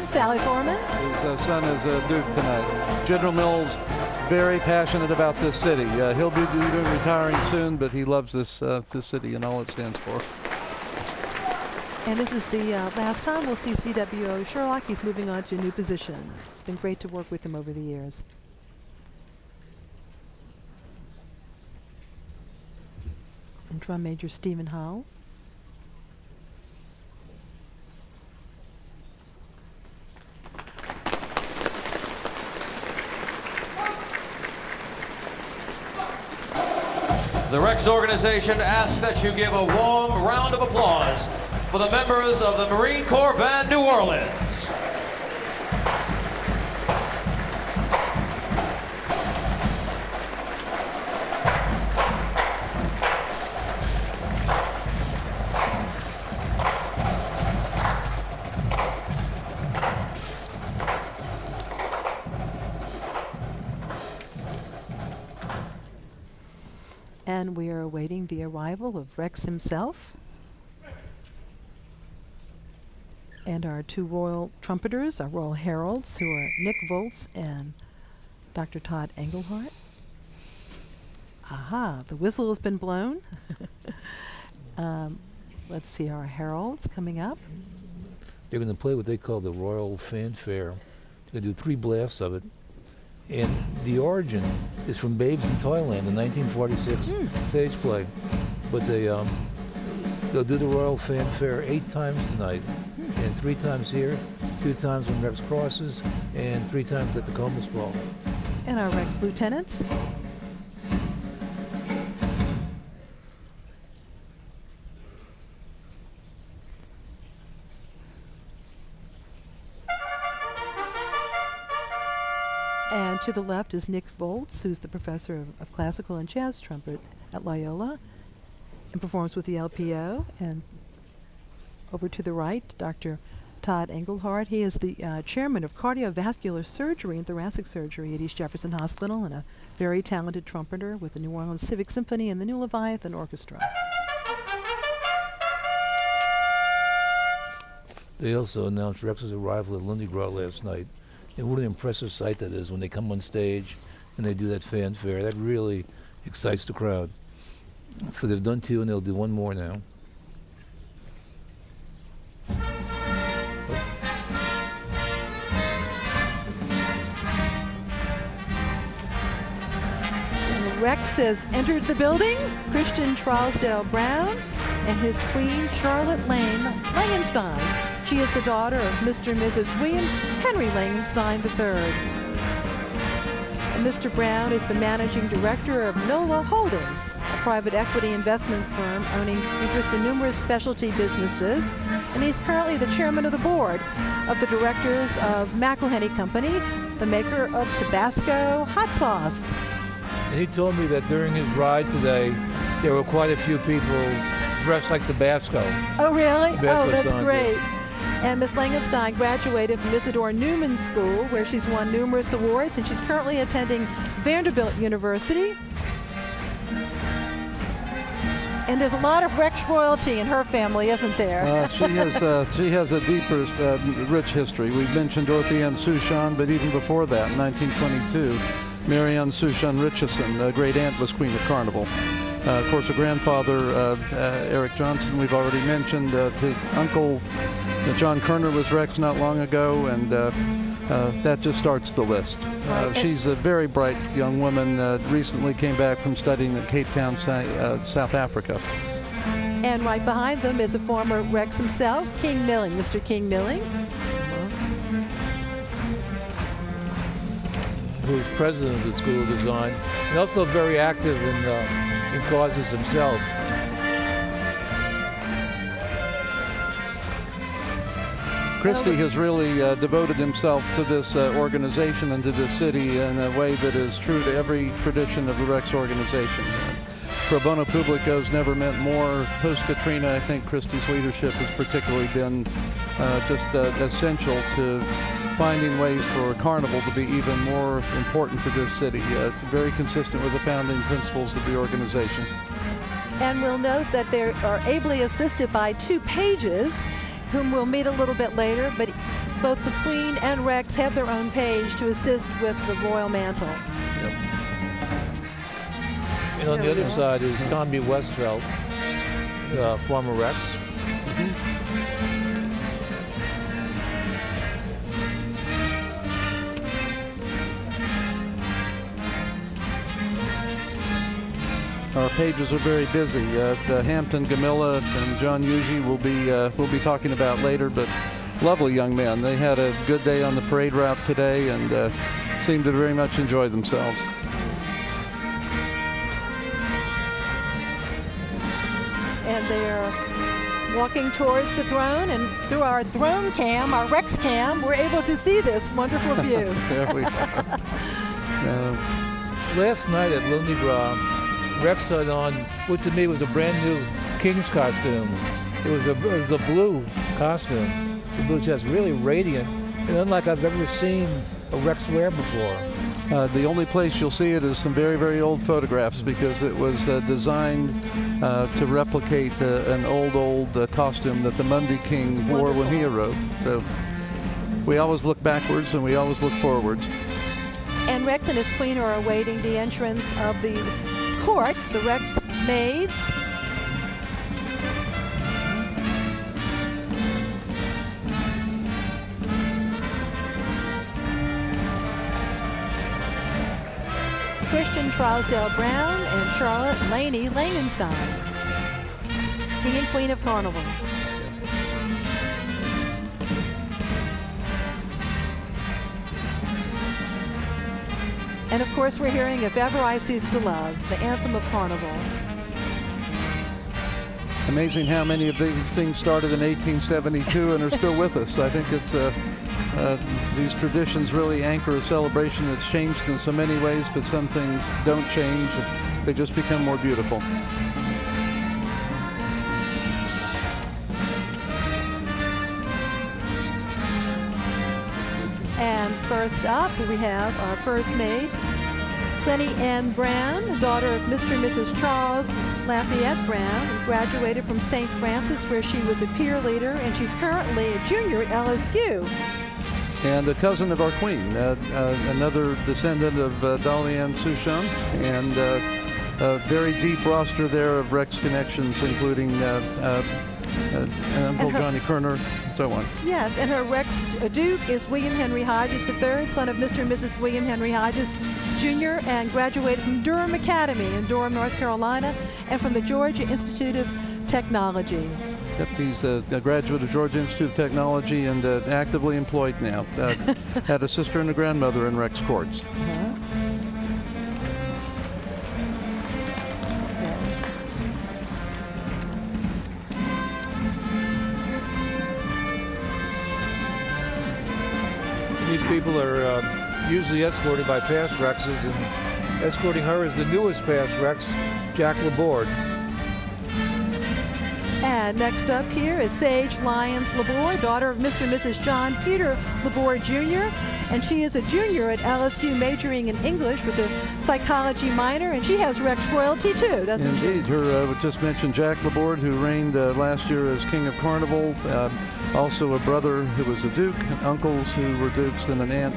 Sally Foreman. His son is a Duke tonight. General Mills, very passionate about this city. He'll be retiring soon, but he loves this city and all it stands for. And this is the last time we'll see CWO Sherlock. He's moving on to a new position. It's been great to work with him over the years. And Drum Major Stephen Howell. The Rex organization asks that you give a warm round of applause for the members of the Marine Corps Band New Orleans. And we are awaiting the arrival of Rex himself. And our two royal trumpeters, our royal heralds, who are Nick Volz and Dr. Todd Engelhardt. Aha, the whistle has been blown. Let's see our heralds coming up. They're going to play what they call the Royal Fanfare. They do 3 blasts of it. And the origin is from Babes in Toyland, the 1946 stage play. But they'll do the Royal Fanfare 8 times tonight, and 3 times here, 2 times when Rex crosses, and 3 times at the Comus Ball. And our Rex lieutenants. And to the left is Nick Volz, who's the professor of classical and jazz trumpet at Loyola and performs with the LPO. And over to the right, Dr. Todd Engelhardt. He is the chairman of cardiovascular surgery and thoracic surgery at East Jefferson Hospital, and a very talented trumpeter with the New Orleans Civic Symphony and the New Leviathan Orchestra. They also announced Rex's arrival at Lundi Gras last night. And what an impressive sight that is when they come on stage and they do that fanfare. That really excites the crowd. So they've done 2 and they'll do 1 more now. Rex has entered the building. Christian Trousdale Brown and his queen, Charlotte Lane Langenstein. She is the daughter of Mr. and Mrs. William Henry Langenstein III. And Mr. Brown is the managing director of NOLA Holdings, a private equity investment firm owning interest in numerous specialty businesses. And he's currently the chairman of the board of the directors of McElhenney Company, the maker of Tabasco hot sauce. And he told me that during his ride today, there were quite a few people dressed like Tabasco. Oh, really? Tabasco Oh, that's Santa. great. And Miss Langenstein graduated from Isidore Newman School, where she's won numerous awards, and she's currently attending Vanderbilt University. And there's a lot of Rex royalty in her family, isn't there? She has a deeper, rich history. We've mentioned Dorothy Ann Suchon, but even before that, in 1922, Mary Ann Suchon Richardson, great aunt, was Queen of Carnival. Of course, her grandfather, Eric Johnson, we've already mentioned. His uncle, John Kerner, was Rex not long ago, and that just starts the list. She's a very bright young woman, recently came back from studying at Cape Town, South Africa. And right behind them is a former Rex himself, King Milling, Mr. King Milling. Who is president of the School of Design, and also very active in causes himself. Christie has really devoted himself to this organization and to this city in a way that is true to every tradition of the Rex organization. Pro bono publico's never meant more. Post-Katrina, I think Christie's leadership has particularly been just essential to finding ways for Carnival to be even more important to this city, very consistent with the founding principles of the organization. And we'll note that they are ably assisted by two pages, whom we'll meet a little bit later, but both the Queen and Rex have their own page to assist with the royal mantle. Yep. And on the other side is Tommy Westfeld, former Rex. Our pages are very busy. Hampton Gamilla and John Yuji will be talking about later, but lovely young men. They had a good day on the parade route today and seemed to very much enjoy themselves. And they are walking towards the throne, and through our throne cam, our Rex cam, we're able to see this wonderful view. There we are. Last night at Lundi Gras, Rex had on what to me was a brand new King's costume. It was a blue costume. The blue just really radiant and unlike I've ever seen a Rex wear before. The only place you'll see it is some very, very old photographs because it was designed to replicate an old costume that the Monday King wore when he arose. So we always look backwards and we always look forwards. And Rex and his queen are awaiting the entrance of the court, the Rex maids. Christian Trousdale Brown and Charlotte Laney Langenstein, King and Queen of Carnival. And of course we're hearing If Ever I Cease to Love, the anthem of Carnival. Amazing how many of these things started in 1872 and are still with us. I think it's these traditions really anchor a celebration that's changed in so many ways, but some things don't change. They just become more beautiful. And first up, we have our first maid, Glennie Ann Brown, daughter of Mr. and Mrs. Charles Lafayette Brown, who graduated from St. Francis, where she was a peer leader, and she's currently a junior at LSU. And a cousin of our queen, another descendant of Dolly Ann Suchon, and a very deep roster there of Rex connections, including Uncle Johnny Kerner, so on. Yes, and her Rex Duke is William Henry Hodges III, son of Mr. and Mrs. William Henry Hodges Jr., and graduated from Durham Academy in Durham, North Carolina, and from the Georgia Institute of Technology. Yep, he's a graduate of Georgia Institute of Technology and actively employed now. Had a sister and a grandmother in Rex Courts. These people are usually escorted by past Rexes, and escorting her is the newest past Rex, Jack Laborde. And next up here is Sage Lyons Laborde, daughter of Mr. and Mrs. John Peter Laborde Jr., and she is a junior at LSU majoring in English with a psychology minor, and she has Rex royalty too, doesn't she? Indeed. Her, just mentioned Jack Laborde, who reigned last year as King of Carnival, also a brother who was a duke, uncles who were dukes, and an aunt,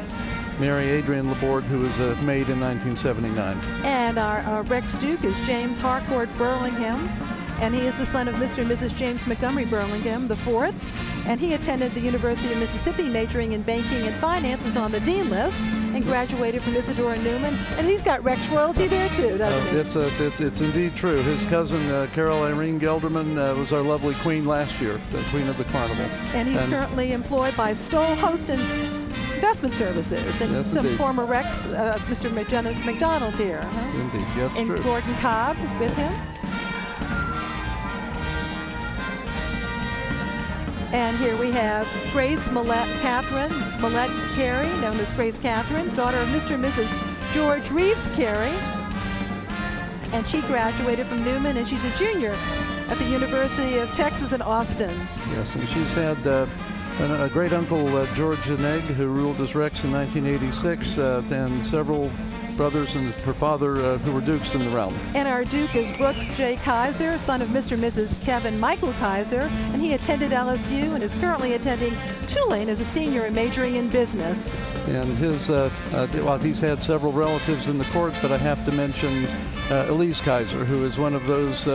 Mary Adrian Laborde, who was a maid in 1979. And our Rex Duke is James Harcourt Burlingham, and he is the son of Mr. and Mrs. James Montgomery Burlingham IV, and he attended the University of Mississippi majoring in banking and finance, was on the dean list, and graduated from Isadora Newman, and he's got Rex royalty there too, doesn't he? It's indeed true. His cousin, Carol Gelderman, was our lovely queen last year, the queen of the carnival. And he's currently employed by Stoll Host and Investment Services, and yes, some indeed. former Rex, Mr. McDonald here. Huh? Indeed, that's and true. Gordon Cobb with him. And here we have Grace Catherine Millette Carey, known as Grace Catherine, daughter of Mr. and Mrs. George Reeves Carey. And she graduated from Newman, and she's a junior at the University of Texas in Austin. Yes, and she's had a great uncle, George Negg, who ruled as Rex in 1986, and several brothers and her father who were dukes in the realm. And our duke is Brooks J. Kaiser, son of Mr. and Mrs. Kevin Michael Kaiser, and he attended LSU and is currently attending Tulane as a senior and majoring in business. And his, well, he's had several relatives in the courts, but I have to mention Elise Kaiser, who is one of those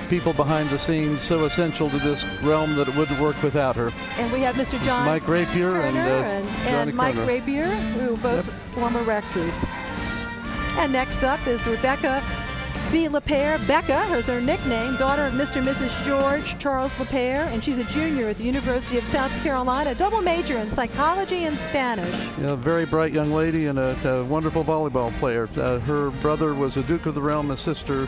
people behind the scenes so essential to this realm that it wouldn't work without her. And we have Mr. John Mike Rapier Kerner and Mike Kerner. Rapier, who are both former Rexes. And next up is Rebecca B. LaPere. Becca is her nickname, daughter of Mr. and Mrs. George Charles LaPere, and she's a junior at the University of South Carolina, double major in psychology and Spanish. Yeah, very bright young lady and a wonderful volleyball player. Her brother was a Duke of the Realm, his sister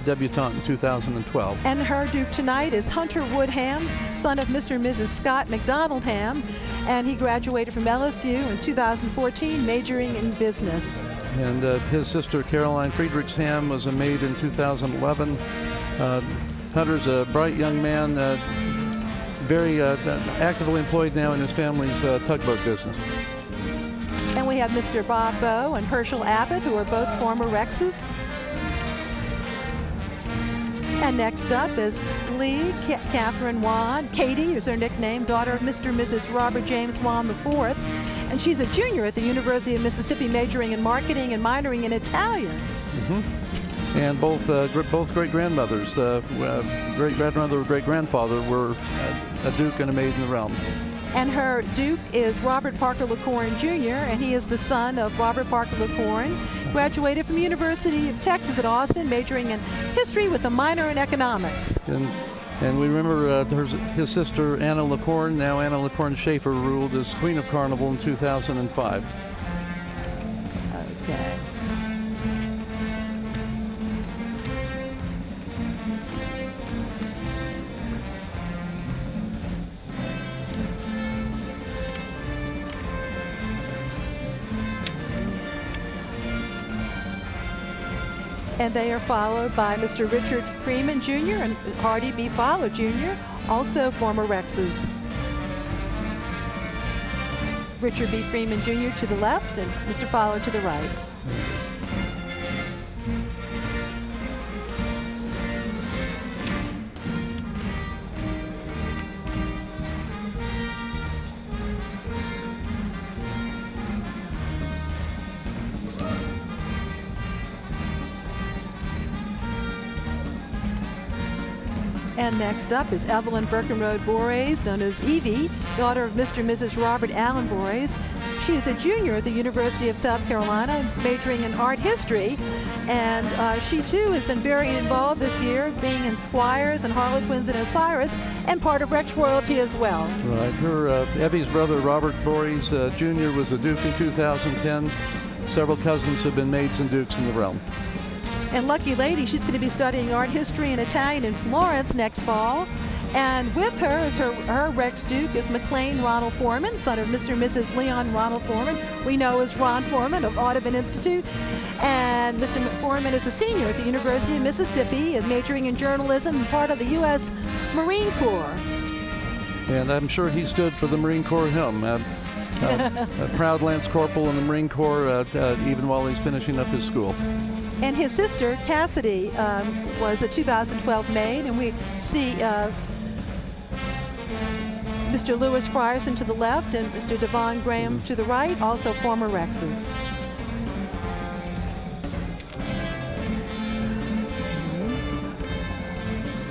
Debutante in 2012. And her Duke tonight is Hunter Woodham, son of Mr. and Mrs. Scott McDonald Ham, and he graduated from LSU in 2014, majoring in business. And his sister Caroline Friedrichsham was a maid in 2011. Hunter's a bright young man, very actively employed now in his family's tugboat business. And we have Mr. Bob Bowe and Herschel Abbott, who are both former Rexes. And next up is Lee Catherine Wan. Katie is her nickname, daughter of Mr. and Mrs. Robert James Wan IV. And she's a junior at the University of Mississippi, majoring in marketing and minoring in Italian. Mm-hmm. And both great-grandmothers, great-grandmother, great-grandfather were a duke and a maid in the realm. And her duke is Robert Parker LaCorn Jr., and he is the son of Robert Parker LaCorn. Graduated from the University of Texas at Austin, majoring in history with a minor in economics. And we remember his sister Anna LaCorn, now Anna LaCorn Schaefer, ruled as Queen of Carnival in 2005. Okay. And they are followed by Mr. Richard Freeman Jr. and Hardy B. Fowler Jr., also former Rexes. Richard B. Freeman Jr. to the left and Mr. Fowler to the right. And next up is Evelyn Birkenrode Borres, known as Evie, daughter of Mr. and Mrs. Robert Allen Borres. She is a junior at the University of South Carolina, majoring in art history. And she, too, has been very involved this year, being in Squires and Harlequins and Osiris, and part of Rex royalty as well. Right. Her Evie's brother, Robert Borres Jr., was a duke in 2010. Several cousins have been maids and dukes in the realm. And lucky lady, she's going to be studying art history and Italian in Florence next fall. And with her is her Rex Duke is McLean Ronald Foreman, son of Mr. and Mrs. Leon Ronald Foreman, we know as Ron Foreman of Audubon Institute. And Mr. Foreman is a senior at the University of Mississippi, is majoring in journalism and part of the U.S. Marine Corps. And I'm sure he stood for the Marine Corps hymn. A proud Lance Corporal in the Marine Corps, even while he's finishing up his school. And his sister, Cassidy, was a 2012 maid, and we see Mr. Lewis Frierson to the left and Mr. Devon Graham to the right, also former Rexes.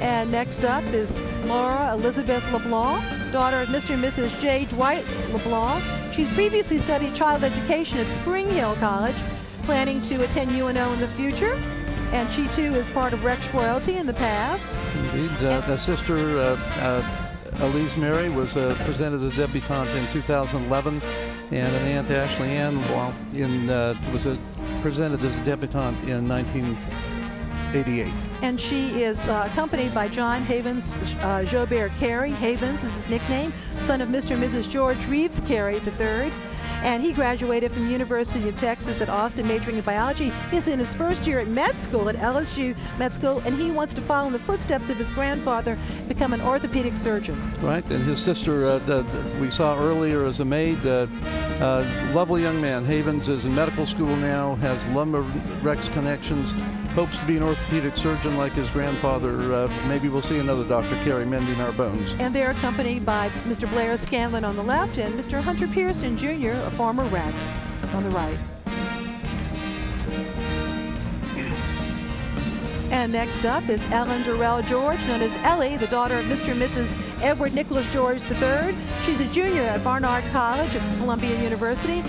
And next up is Laura Elizabeth LeBlanc, daughter of Mr. and Mrs. J. Dwight LeBlanc. She's previously studied child education at Spring Hill College, planning to attend UNO in the future. And she too is part of Rex royalty in the past. Indeed. The sister, Elise Mary, was presented as debutante in 2011, and an aunt, Ashley Ann, was presented as a debutante in 1988. And she is accompanied by John Havens Jobert Carey. Havens is his nickname, son of Mr. and Mrs. George Reeves Carey III. And he graduated from the University of Texas at Austin, majoring in biology. He's in his first year at med school at LSU Med School, and he wants to follow in the footsteps of his grandfather, become an orthopedic surgeon. Right, and his sister we saw earlier as a maid, lovely young man. Havens is in medical school now, has lumbar Rex connections, hopes to be an orthopedic surgeon like his grandfather. Maybe we'll see another Dr. Carey mending our bones. And they're accompanied by Mr. Blair Scanlon on the left and Mr. Hunter Pearson Jr., a former Rex, on the right. And next up is Ellen Durrell George, known as Ellie, the daughter of Mr. and Mrs. Edward Nicholas George III. She's a junior at Barnard College at Columbia University,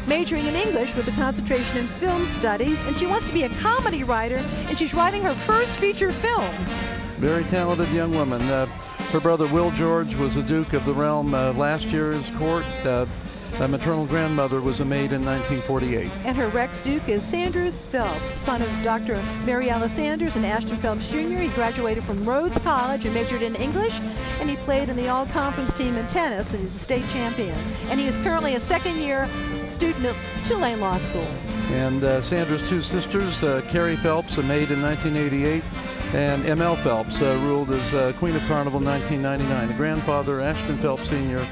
majoring in English with a concentration in film studies, and she wants to be a comedy writer, and she's writing her first feature film. Very talented young woman. Her brother Will George was a Duke of the Realm last year's court. Maternal grandmother was a maid in 1948. And her Rex Duke is Sanders Phelps, son of Dr. Mary Alice Sanders and Ashton Phelps Jr. He graduated from Rhodes College and majored in English, and he played in the all-conference team in tennis, and he's a state champion. And he is currently a second-year student at Tulane Law School. And Sandra's two sisters, Carrie Phelps, a maid in 1988, and M.L. Phelps ruled as Queen of Carnival in 1999. The grandfather, Ashton Phelps Sr.,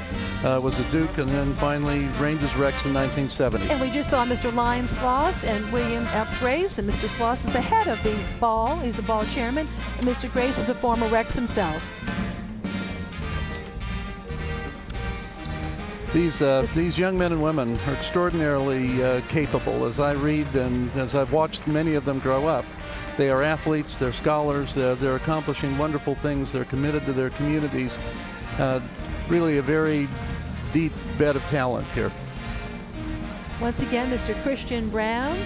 was a Duke, and then finally reigned as Rex in 1970. And we just saw Mr. Lyon Sloss and William F. Grace, and Mr. Sloss is the head of the ball. He's the ball chairman, and Mr. Grace is a former Rex himself. These young men and women are extraordinarily capable. As I read and as I've watched many of them grow up, they are athletes, they're scholars, they're accomplishing wonderful things, they're committed to their communities. Really a very deep bed of talent here. Once again, Mr. Christian Brown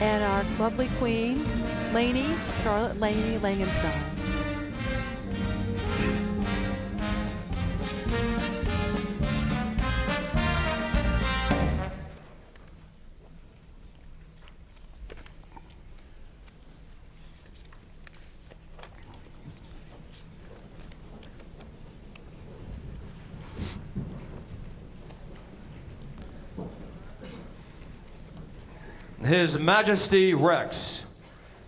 and our lovely queen, Charlotte Laney Langenstein. His Majesty Rex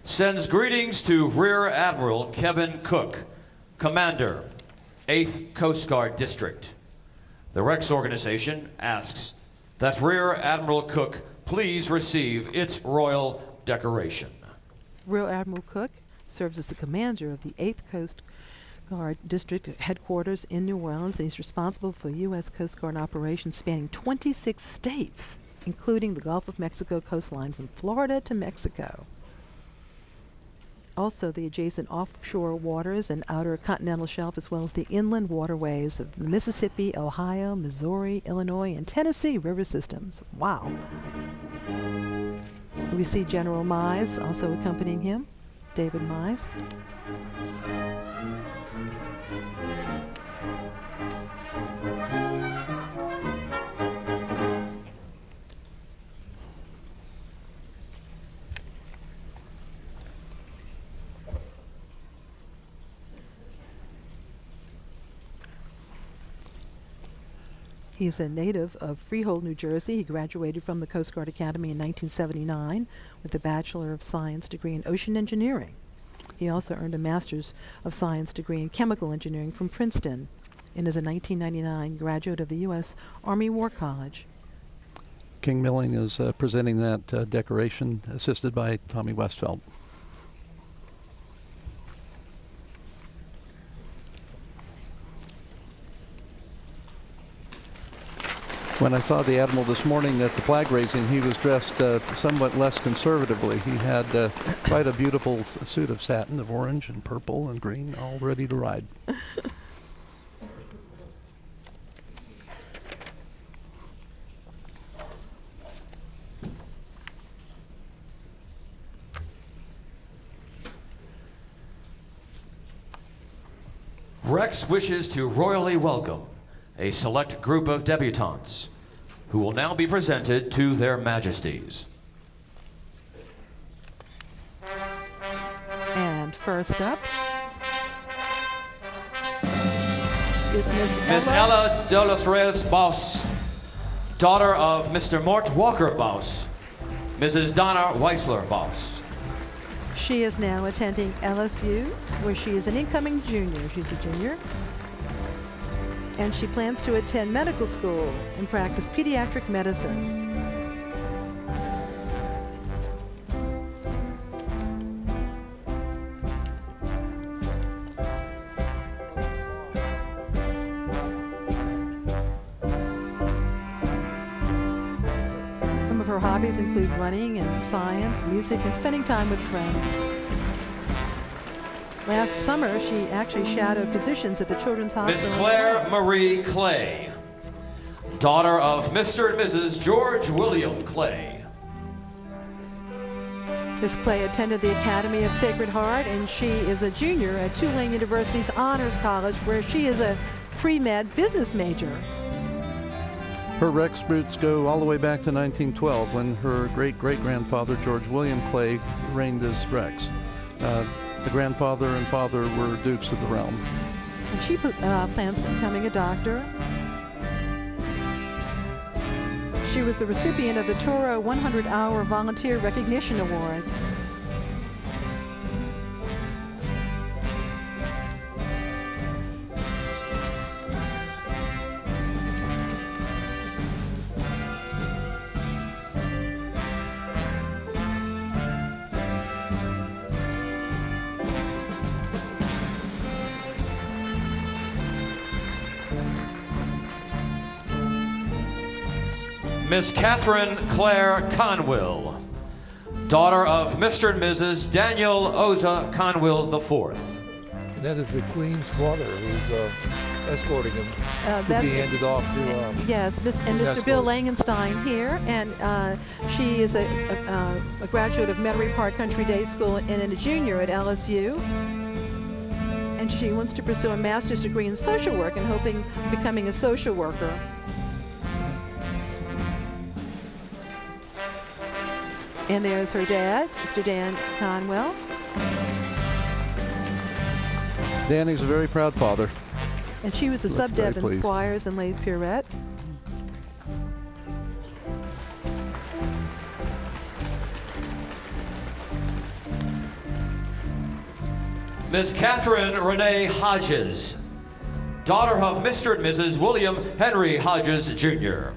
sends greetings to Rear Admiral Kevin Cook, Commander, 8th Coast Guard District. The Rex organization asks that Rear Admiral Cook please receive its royal decoration. Rear Admiral Cook serves as the commander of the 8th Coast Guard District headquarters in New Orleans, and he's responsible for U.S. Coast Guard operations spanning 26 states, including the Gulf of Mexico coastline from Florida to Mexico. Also the adjacent offshore waters and outer continental shelf, as well as the inland waterways of the Mississippi, Ohio, Missouri, Illinois, and Tennessee river systems. Wow. We see General Mize also accompanying him, David Mize. He's a native of Freehold, New Jersey. He graduated from the Coast Guard Academy in 1979 with a Bachelor of Science degree in Ocean Engineering. He also earned a Master's of Science degree in Chemical Engineering from Princeton and is a 1999 graduate of the U.S. Army War College. King Milling is presenting that decoration, assisted by Tommy Westfeld. When I saw the Admiral this morning at the flag raising, he was dressed somewhat less conservatively. He had quite a beautiful suit of satin of orange and purple and green, all ready to ride. Rex wishes to royally welcome a select group of debutantes who will now be presented to their majesties. And first up is Miss Ella de los Reyes Baus, daughter of Mr. Mort Walker Baus, Mrs. Donna Weisler Baus. She is now attending LSU, where she is an incoming junior. She's a junior. And she plans to attend medical school and practice pediatric medicine. Some of her hobbies include running and science, music, and spending time with friends. Last summer, she actually shadowed physicians at the Children's Hospital. Miss Claire Marie Clay, daughter of Mr. and Mrs. George William Clay. Miss Clay attended the Academy of Sacred Heart, and she is a junior at Tulane University's Honors College, where she is a pre-med business major. Her Rex roots go all the way back to 1912, when her great-great-grandfather, George William Clay, reigned as Rex. The grandfather and father were dukes of the realm. And she plans to becoming a doctor. She was the recipient of the Toro 100-Hour Volunteer Recognition Award. Miss Catherine Claire Conwill, daughter of Mr. and Mrs. Daniel Oza Conwill IV. And that is the Queen's father who's escorting him to be handed off to... yes, Mr. Bill Langenstein here, and she is a graduate of Metairie Park Country Day School and a junior at LSU. And she wants to pursue a master's degree in social work and hoping becoming a social worker. And there's her dad, Mr. Dan Conwell. Danny's a very proud father. And she was a sub-deb in Squires and Lathe Pierrette. Miss Catherine Renee Hodges, daughter of Mr. and Mrs. William Henry Hodges, Jr.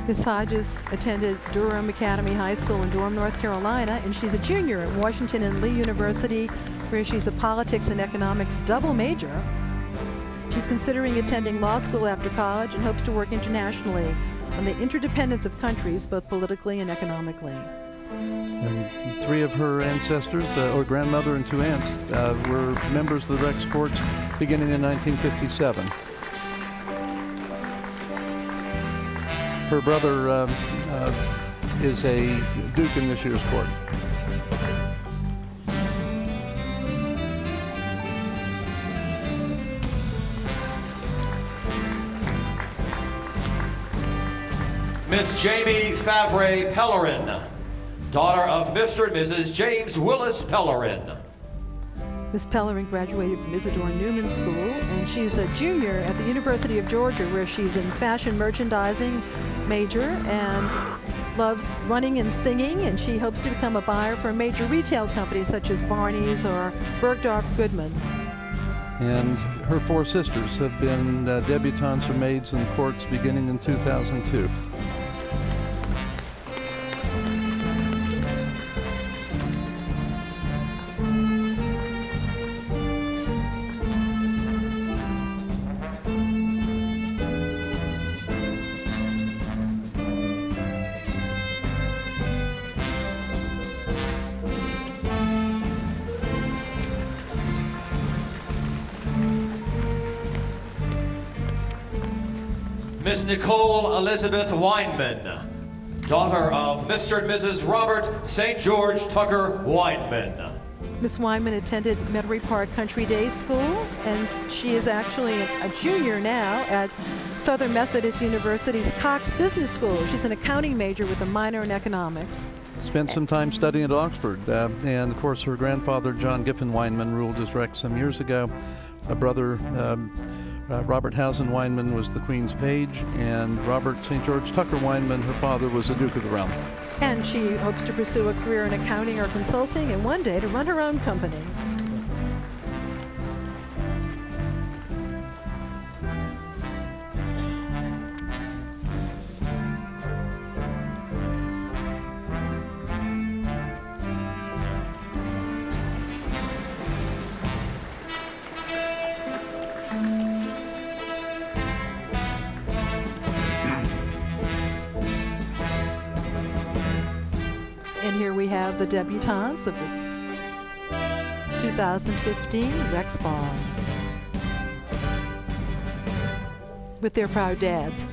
Miss Hodges attended Durham Academy High School in Durham, North Carolina, and she's a junior at Washington and Lee University, where she's a politics and economics double major. She's considering attending law school after college and hopes to work internationally on the interdependence of countries, both politically and economically. And three of her ancestors, or grandmother and two aunts, were members of the Rex Courts beginning in 1957. Her brother is a Duke in this year's court. Miss Jamie Favre Pellerin, daughter of Mr. and Mrs. James Willis Pellerin. Ms. Pellerin graduated from Isidore Newman School, and she's a junior at the University of Georgia, where she's in fashion merchandising major and loves running and singing, and she hopes to become a buyer for major retail companies such as Barney's or Bergdorf Goodman. And her 4 sisters have been debutantes or maids in the courts beginning in 2002. Miss Nicole Elizabeth Weinman, daughter of Mr. and Mrs. Robert St. George Tucker Weinman. Miss Weinman attended Metairie Park Country Day School, and she is actually a junior now at Southern Methodist University's Cox Business School. She's an accounting major with a minor in economics. Spent some time studying at Oxford, and of course her grandfather, John Giffen Weinman, ruled as Rex some years ago. A brother, Robert Housen Weinman, was the Queen's page, and Robert St. George Tucker Weinman, her father, was the Duke of the Realm. And she hopes to pursue a career in accounting or consulting, and one day to run her own company. And here we have the debutantes of the 2015 Rex Ball with their proud dads.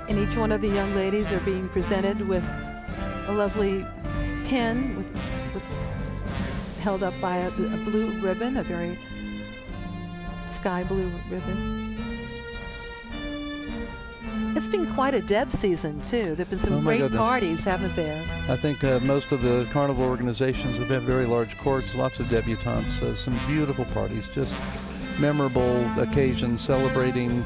And each one of the young ladies are being presented with a lovely pin with held up by a blue ribbon, a very sky blue ribbon. It's been quite a Deb season, too. There have been some great parties, haven't there? I think most of the carnival organizations have had very large courts, lots of debutantes, some beautiful parties, just memorable occasions celebrating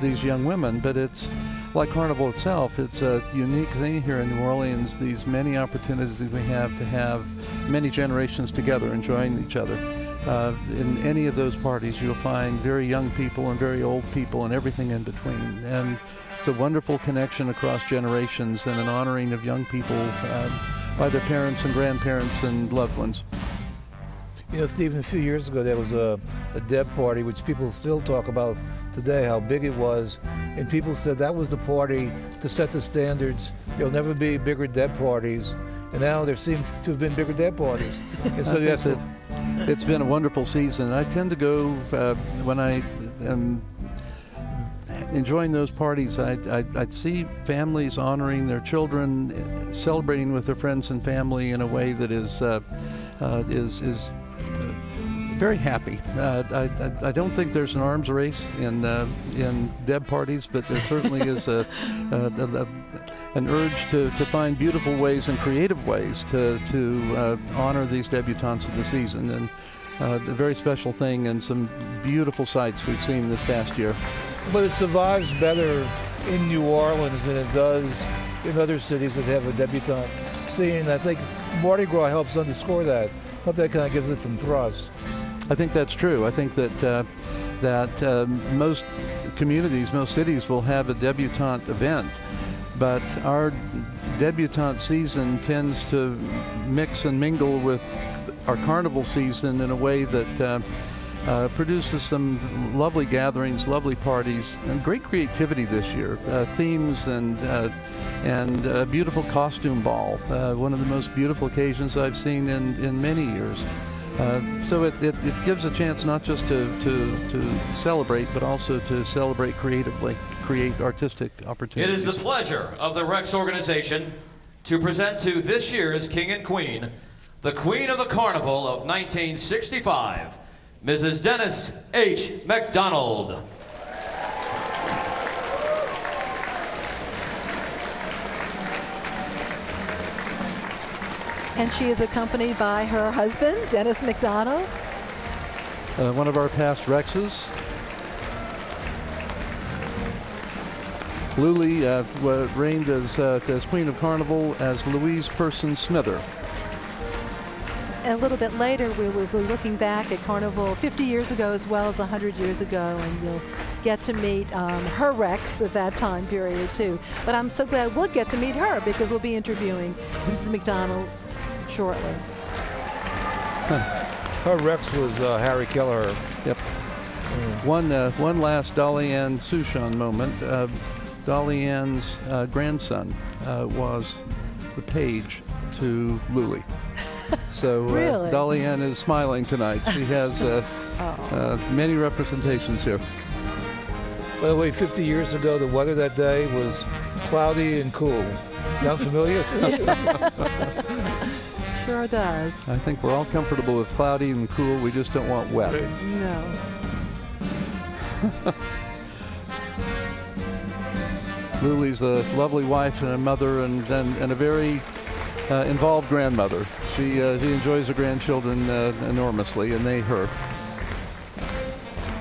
these young women. But it's like Carnival itself, it's a unique thing here in New Orleans, these many opportunities we have to have many generations together enjoying each other. In any of those parties, you'll find very young people and very old people and everything in between. And it's a wonderful connection across generations and an honoring of young people by their parents and grandparents and loved ones. You know, Stephen, a few years ago there was a Deb party, which people still talk about today, how big it was. And people said that was the party to set the standards. There'll never be bigger Deb parties. And now there seem to have been bigger Deb parties. And so that's it. It's been a wonderful season. I tend to go when I am enjoying those parties. I see families honoring their children, celebrating with their friends and family in a way that is very happy. I don't think there's an arms race in Deb parties, but there certainly is an urge to find beautiful ways and creative ways to honor these debutantes of the season. And a very special thing and some beautiful sights we've seen this past year. But it survives better in New Orleans than it does in other cities that have a debutante scene. I think Mardi Gras helps underscore that. I hope that kind of gives it some thrust. I think that's true. I think that most communities, most cities will have a debutante event, but our debutante season tends to mix and mingle with our carnival season in a way that produces some lovely gatherings, lovely parties, and great creativity this year. Themes and a beautiful costume ball, one of the most beautiful occasions I've seen in many years. So it gives a chance not just to celebrate, but also to celebrate creatively, create artistic opportunities. It is the pleasure of the Rex organization to present to this year's King and Queen, the Queen of the Carnival of 1965, Mrs. Dennis H. McDonald. And she is accompanied by her husband, Dennis McDonald. One of our past Rexes. Luli reigned as Queen of Carnival as Louise Person Smither. A little bit later, we will be looking back at Carnival 50 years ago as well as 100 years ago, and you'll get to meet her Rex at that time period too. But I'm so glad we'll get to meet her because we'll be interviewing Mrs. McDonald shortly. Her Rex was Harry Kelleher. Yep. One last Dolly Ann Souchon moment. Dolly Ann's grandson was the page to Luli. So really? Dolly Ann is smiling tonight. She has many representations here. By the way, 50 years ago, the weather that day was cloudy and cool. Sound familiar? Sure does. I think we're all comfortable with cloudy and cool. We just don't want wet. No. Luli's a lovely wife and a mother and a very involved grandmother. She enjoys her grandchildren enormously, and they her.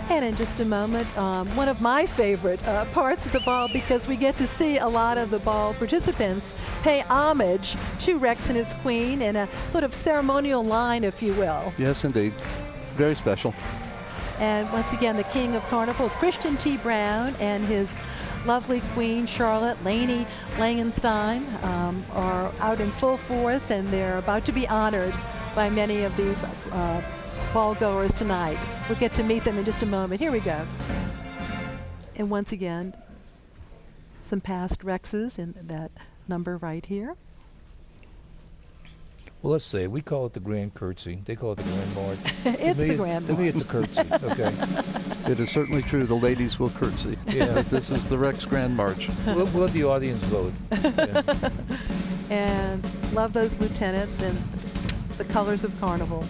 And in just a moment, one of my favorite parts of the ball, because we get to see a lot of the ball participants pay homage to Rex and his queen in a sort of ceremonial line, if you will. Yes, indeed. Very special. And once again, the King of Carnival, Christian T. Brown, and his lovely queen, Charlotte Laney Langenstein, are out in full force, and they're about to be honored by many of the ball goers tonight. We'll get to meet them in just a moment. Here we go. And once again, some past Rexes in that number right here. Well, let's say we call it the Grand Curtsy. They call it the Grand March. It's the Grand March. To me, it's a curtsy. Okay. It is certainly true. The ladies will curtsy. Yeah. This is the Rex Grand March. We'll let the audience vote. Yeah. And love those lieutenants and the colors of Carnival.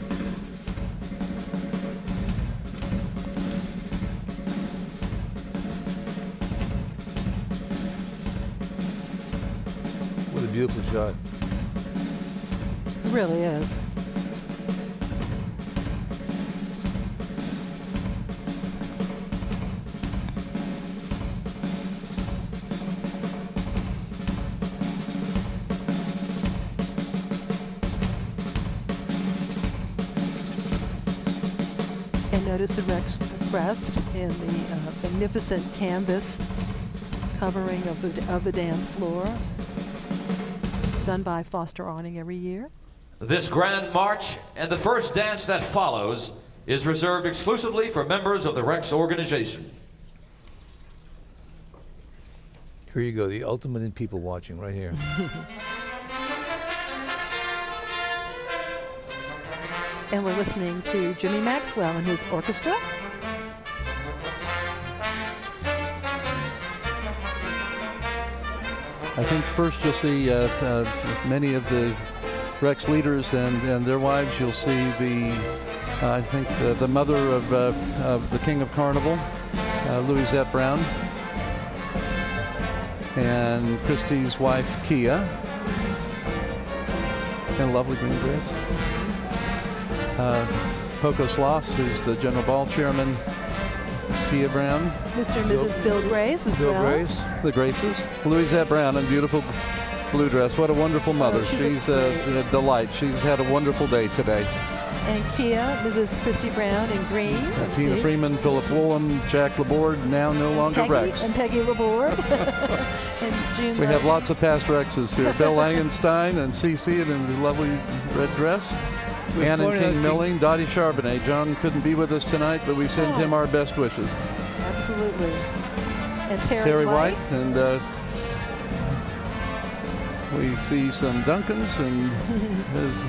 What a beautiful shot. It really is. And notice the Rex crest in the magnificent canvas covering of the dance floor, done by Foster Awning every year. This Grand March and the first dance that follows is reserved exclusively for members of the Rex organization. Here you go, the ultimate in people watching right here. And we're listening to Jimmy Maxwell and his orchestra. I think first you'll see many of the Rex leaders and their wives. You'll see I think the mother of the King of Carnival, Louisette Brown, and Christie's wife, Kia, in a lovely green dress. Poco Schloss, who's the General Ball Chairman, Kia Brown. Mr. and Mrs. Bill Grace as well. Grace. The Graces. Louisette Brown in beautiful blue dress. What a wonderful mother. She's a delight. She's had a wonderful day today. And Kia, Mrs. Christy Brown in green. Tina Freeman, Philip Woolham, Jack Laborde, now no longer Rex. And Peggy Laborde. And June we have lots of past Rexes here. Bill Langenstein and Cece in the lovely red dress. We're Ann and King Milling, Dottie Charbonnet. John couldn't be with us tonight, but we send him our best wishes. Absolutely. And Terry White, and we see some Duncans and his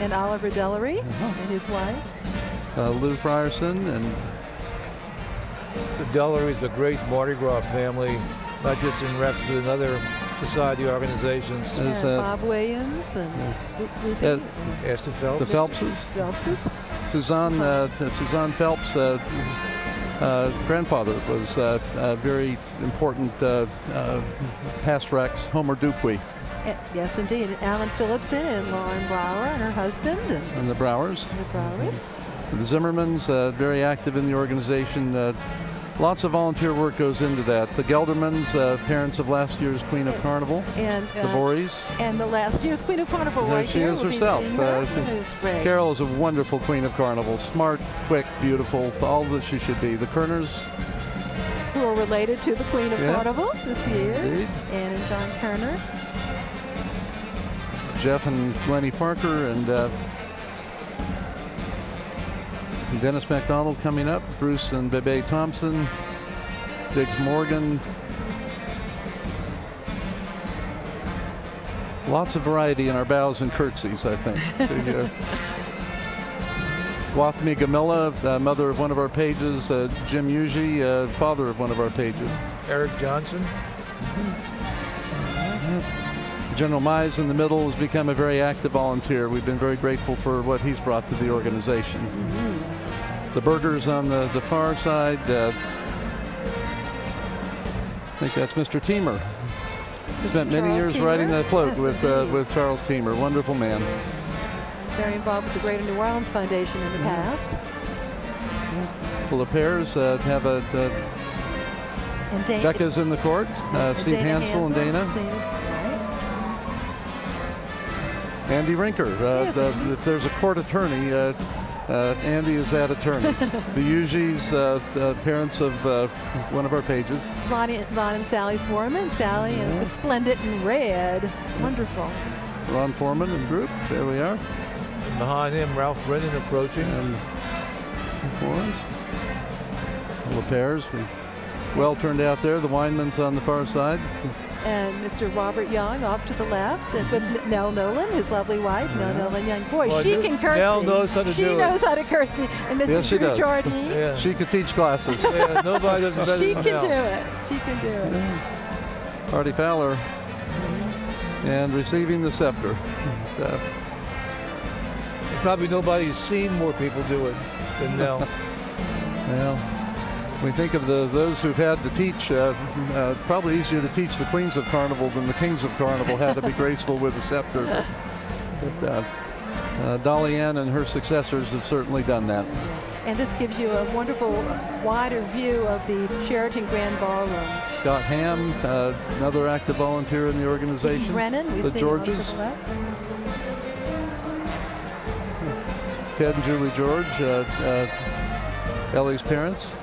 and Oliver Dellery and his wife. Lou Frierson, and the Dellery's a great Mardi Gras family, not just in Rex, but in other society organizations. And Bob Williams and Ashton Phelps. The Phelpses. Suzanne Phelps' grandfather was a very important past Rex, Homer Dupuy. Yes, indeed. And Alan Phillipson and Lauren Brower and her husband. And the Browers. The Zimmermans, very active in the organization. Lots of volunteer work goes into that. The Geldermans, parents of last year's Queen of Carnival. And the Boreys. And the last year's Queen of Carnival there right she here. is herself. Carol is a wonderful Queen of Carnival. Smart, quick, beautiful, all that she should be. The Kerners. Who are related to the Queen of Carnival this year. Indeed. Ann and John Kerner. Jeff and Lenny Parker, and Dennis McDonald coming up. Bruce and Bebe Thompson. Diggs Morgan. Lots of variety in our bows and curtsies, I think. Wathmi Gamilla, mother of one of our pages. Jim Ugie, father of one of our pages. Eric Johnson. General Mize in the middle has become a very active volunteer. We've been very grateful for what he's brought to the organization. The Burgers on the far side. I think that's Mr. Teamer. Spent many years riding that float with Charles Teamer. Wonderful man. Very involved with the Greater New Orleans Foundation in the past. Well, the pairs have a... Becca's in the court. Steve Hansel and Dana. Andy Rinker. If there's a court attorney, Andy is that attorney. The Ugies, parents of one of our pages. Ron and Sally Foreman. Sally resplendent in red. Wonderful. Ron Foreman and group. There we are. Behind him, Ralph Brennan approaching. And Florence. All the pairs. Well turned out there. The Weinmans on the far side. And Mr. Robert Young off to the left, and with Nell Nolan, his lovely wife, Nell Nolan Young. Boy, she can curtsy. Nell knows how to do it. She knows how to curtsy. And Mr. Drew Jardine. Yeah. She could teach classes. Yeah, nobody does it better than Nell. She can do it. She can do it. Artie Fowler. And receiving the scepter. Probably nobody's seen more people do it than Nell. Well, we think of those who've had to teach, probably easier to teach the Queens of Carnival than the Kings of Carnival had to be graceful with the scepter. But Dolly Ann and her successors have certainly done that. And this gives you a wonderful, wider view of the Sheraton Grand Ballroom. Scott Ham, another active volunteer in the organization. Dickie Brennan, the Georges. Ted and Julie George, Ellie's parents.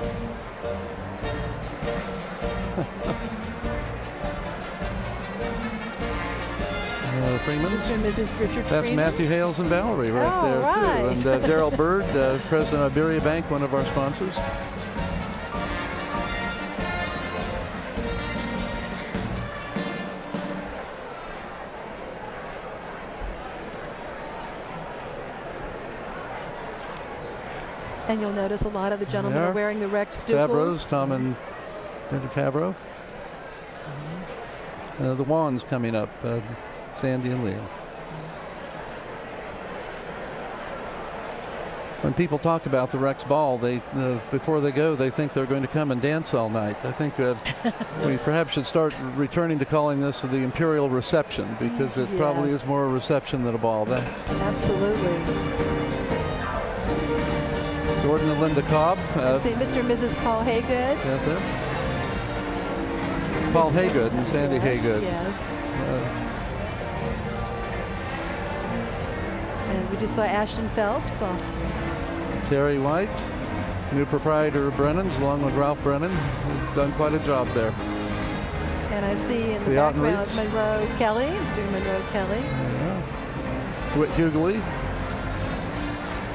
Freemans. Mr. and Mrs. Richard That's Freeman. Matthew Hales and Valerie right there right. too. And Darrell Bird, president of Iberia Bank, one of our sponsors. And you'll notice a lot of the gentlemen are wearing the Rex Favreau's, Stugels. Tom and Peter Favreau. The Wands coming up, Sandy and Leo. When people talk about the Rex Ball, they before they go, they think they're going to come and dance all night. I think we perhaps should start returning to calling this the Imperial Reception, because it probably is more a reception than a ball. Absolutely. Gordon and Linda Cobb. See Mr. and Mrs. Paul Haygood. That's it. Paul Haygood and Sandy Haygood. Yes. And we just saw Ashton Phelps. Terry White, new proprietor of Brennan's, along with Ralph Brennan. He's done quite a job there. And I see in the background Monroe Kelly, Mr. Monroe Kelly. Whit Hughley.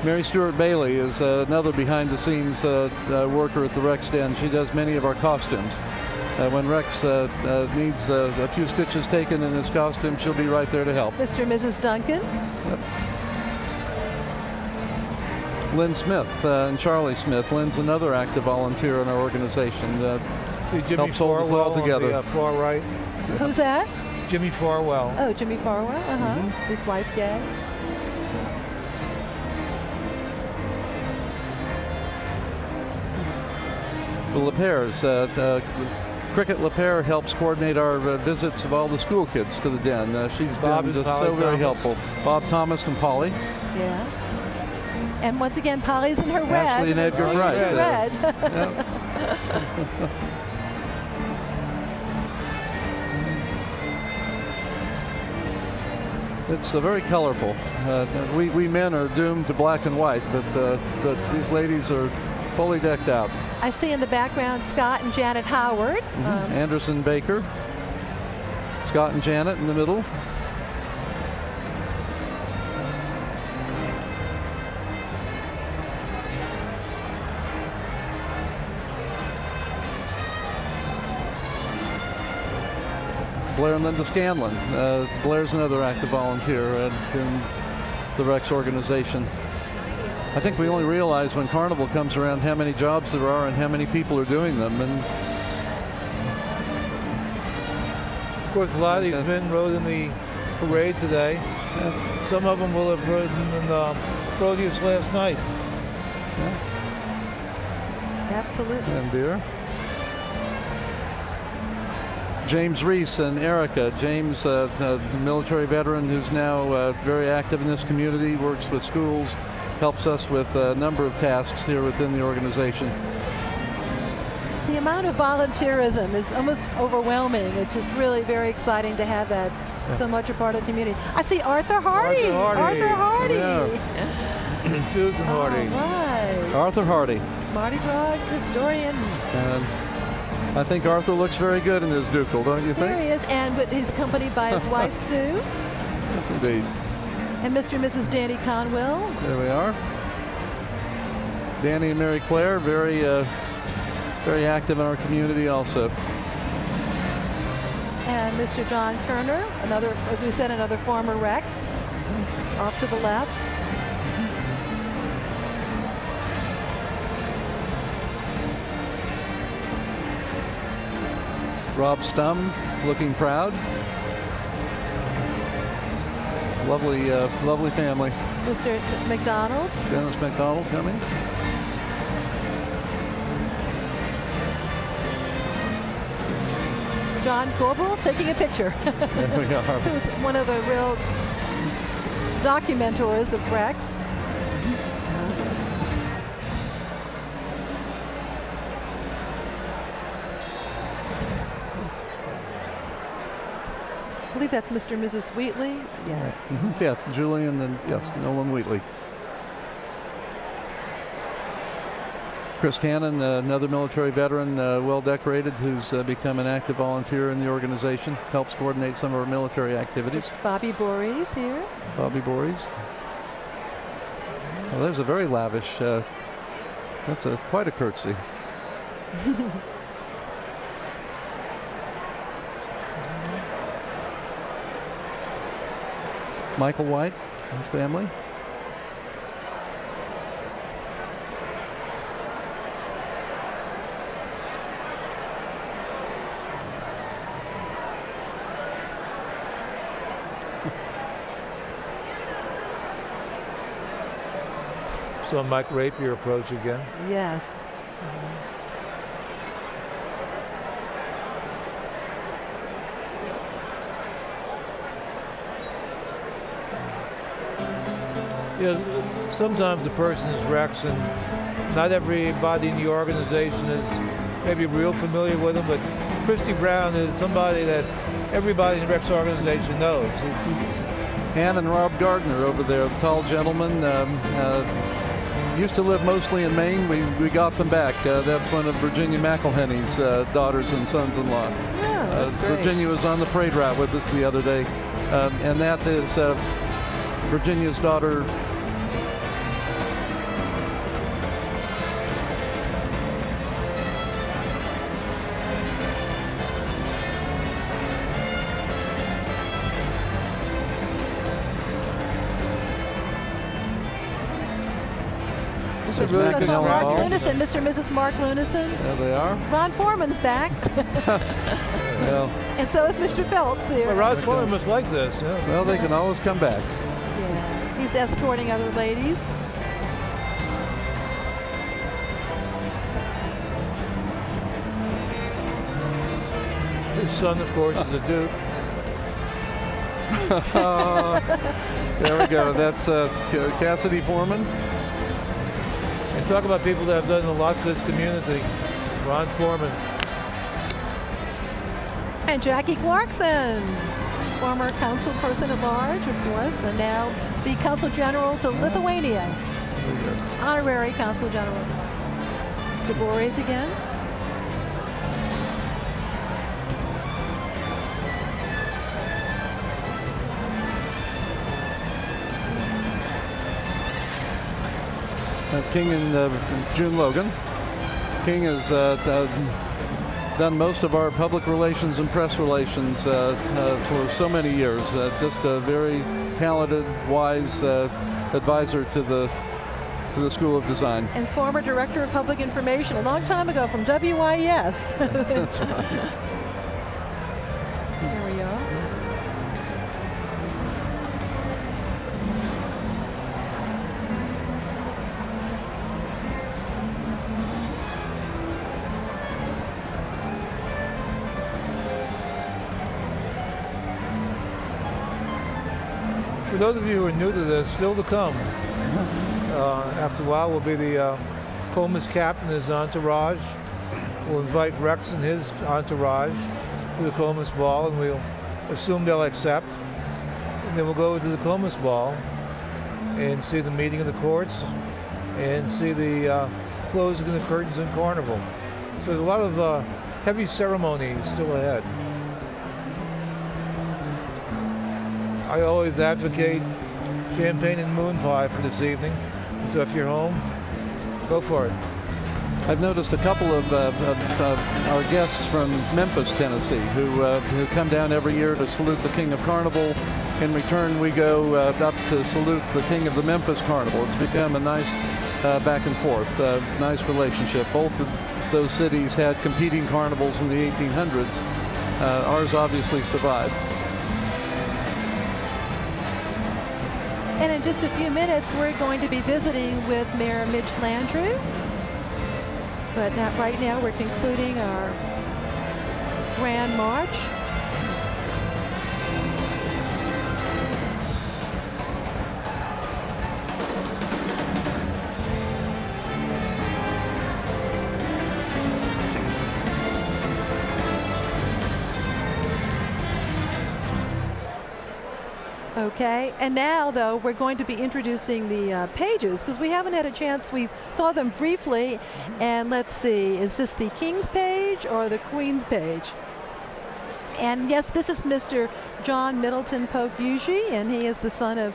Mary Stewart Bailey is another behind-the-scenes worker at the Rex Den. She does many of our costumes. When Rex needs a few stitches taken in his costume, she'll be right there to help. Mr. and Mrs. Duncan. Yep. Lynn Smith and Charlie Smith. Lynn's another active volunteer in our organization. See Jimmy helps hold us Farwell all together. on the far right. Who's that? Jimmy Farwell. Oh, Jimmy Farwell. His wife, Gay. The LePairs. Cricket LePair helps coordinate our visits of all the school kids to the den. She's been just so very helpful. Bob Thomas and Polly. Yeah. And once again, Polly's in her red. Ashley and Edgar Wright. Red. It's very colorful. We men are doomed to black and white, but these ladies are fully decked out. I see in the background Scott and Janet Howard. Anderson Baker. Scott and Janet in the middle. Blair and Linda Scanlon. Blair's another active volunteer in the Rex organization. I think we only realize when Carnival comes around how many jobs there are and how many people are doing them. And of course, a lot of these men rode in the parade today. Some of them will have ridden in the Proteus last night. Absolutely. And beer. James Reese and Erica. James, a military veteran who's now very active in this community, works with schools, helps us with a number of tasks here within the organization. The amount of volunteerism is almost overwhelming. It's just really very exciting to have that so much a part of the community. I see Arthur Hardy. Arthur Hardy. Yeah. Susan Hardy. Right. Arthur Hardy. Mardi Gras historian. And I think Arthur looks very good in his ducal, don't you think? There he is, and he's accompanied by his wife, Sue. Yes, indeed. And Mr. and Mrs. Danny Conwell. There we are. Danny and Mary Claire, very active in our community also. And Mr. John Kerner, another, as we said, another former Rex, off to the left. Rob Stum, looking proud. Lovely family. Mr. McDonald. Dennis McDonald coming. John Corporal taking a picture. There we are. Who's one of the real documentors of Rex. I believe that's Mr. and Mrs. Wheatley. Yeah. Yeah, Julian and yes, Nolan Wheatley. Chris Cannon, another military veteran, well decorated, who's become an active volunteer in the organization, helps coordinate some of our military activities. Bobby Borries here. Bobby Borries. Well, there's a very lavish, that's quite a curtsy. Michael White, his family. So Mike Rapier approach again. Yes. Yeah, sometimes the person is Rex, and not everybody in the organization is maybe real familiar with him, but Christy Brown is somebody that everybody in the Rex organization knows. Ann and Rob Gardner over there, the tall gentleman, used to live mostly in Maine. We got them back. That's one of Virginia McElhenney's daughters and sons-in-law. Yeah, that's great. Virginia was on the parade route with us the other day, and that is Virginia's daughter. Mark Lunison, Mr. and Mrs. Mark Lunison. There they are. Ron Foreman's back. Well, and so is Mr. Phillips here. Well, Ron Foreman must like this. Yeah. Well, they can always come back. Yeah, he's escorting other ladies. His son, of course, is a Duke. There we go. That's Cassidy Foreman. And talk about people that have done a lot for this community. Ron Foreman. And Jackie Clarkson, former council person at large, of course, and now the Consul General to Lithuania. Honorary Consul General. Mr. Boris again. King and June Logan. King has done most of our public relations and press relations for so many years. Just a very talented, wise advisor to the School of Design. And former Director of Public Information a long time ago from WIS. That's right. Here we are. For those of you who are new to this, still to come, after a while will be the Comus captain and his entourage. We'll invite Rex and his entourage to the Comus Ball, and we'll assume they'll accept. And then we'll go to the Comus Ball and see the meeting of the courts and see the closing of the curtains in Carnival. So there's a lot of heavy ceremony still ahead. I always advocate champagne and moon pie for this evening. So if you're home, go for it. I've noticed a couple of our guests from Memphis, Tennessee, who come down every year to salute the King of Carnival. In return, we go up to salute the King of the Memphis Carnival. It's become a nice back and forth, nice relationship. Both of those cities had competing carnivals in the 1800s. Ours obviously survived. And in just a few minutes, we're going to be visiting with Mayor Landrieu. But not right now. We're concluding our Grand March. Okay, and now though we're going to be introducing the pages because we haven't had a chance. We saw them briefly, and let's see, is this the King's page or the Queen's page? And yes, this is Mr. John Middleton Pope Yushi, and he is the son of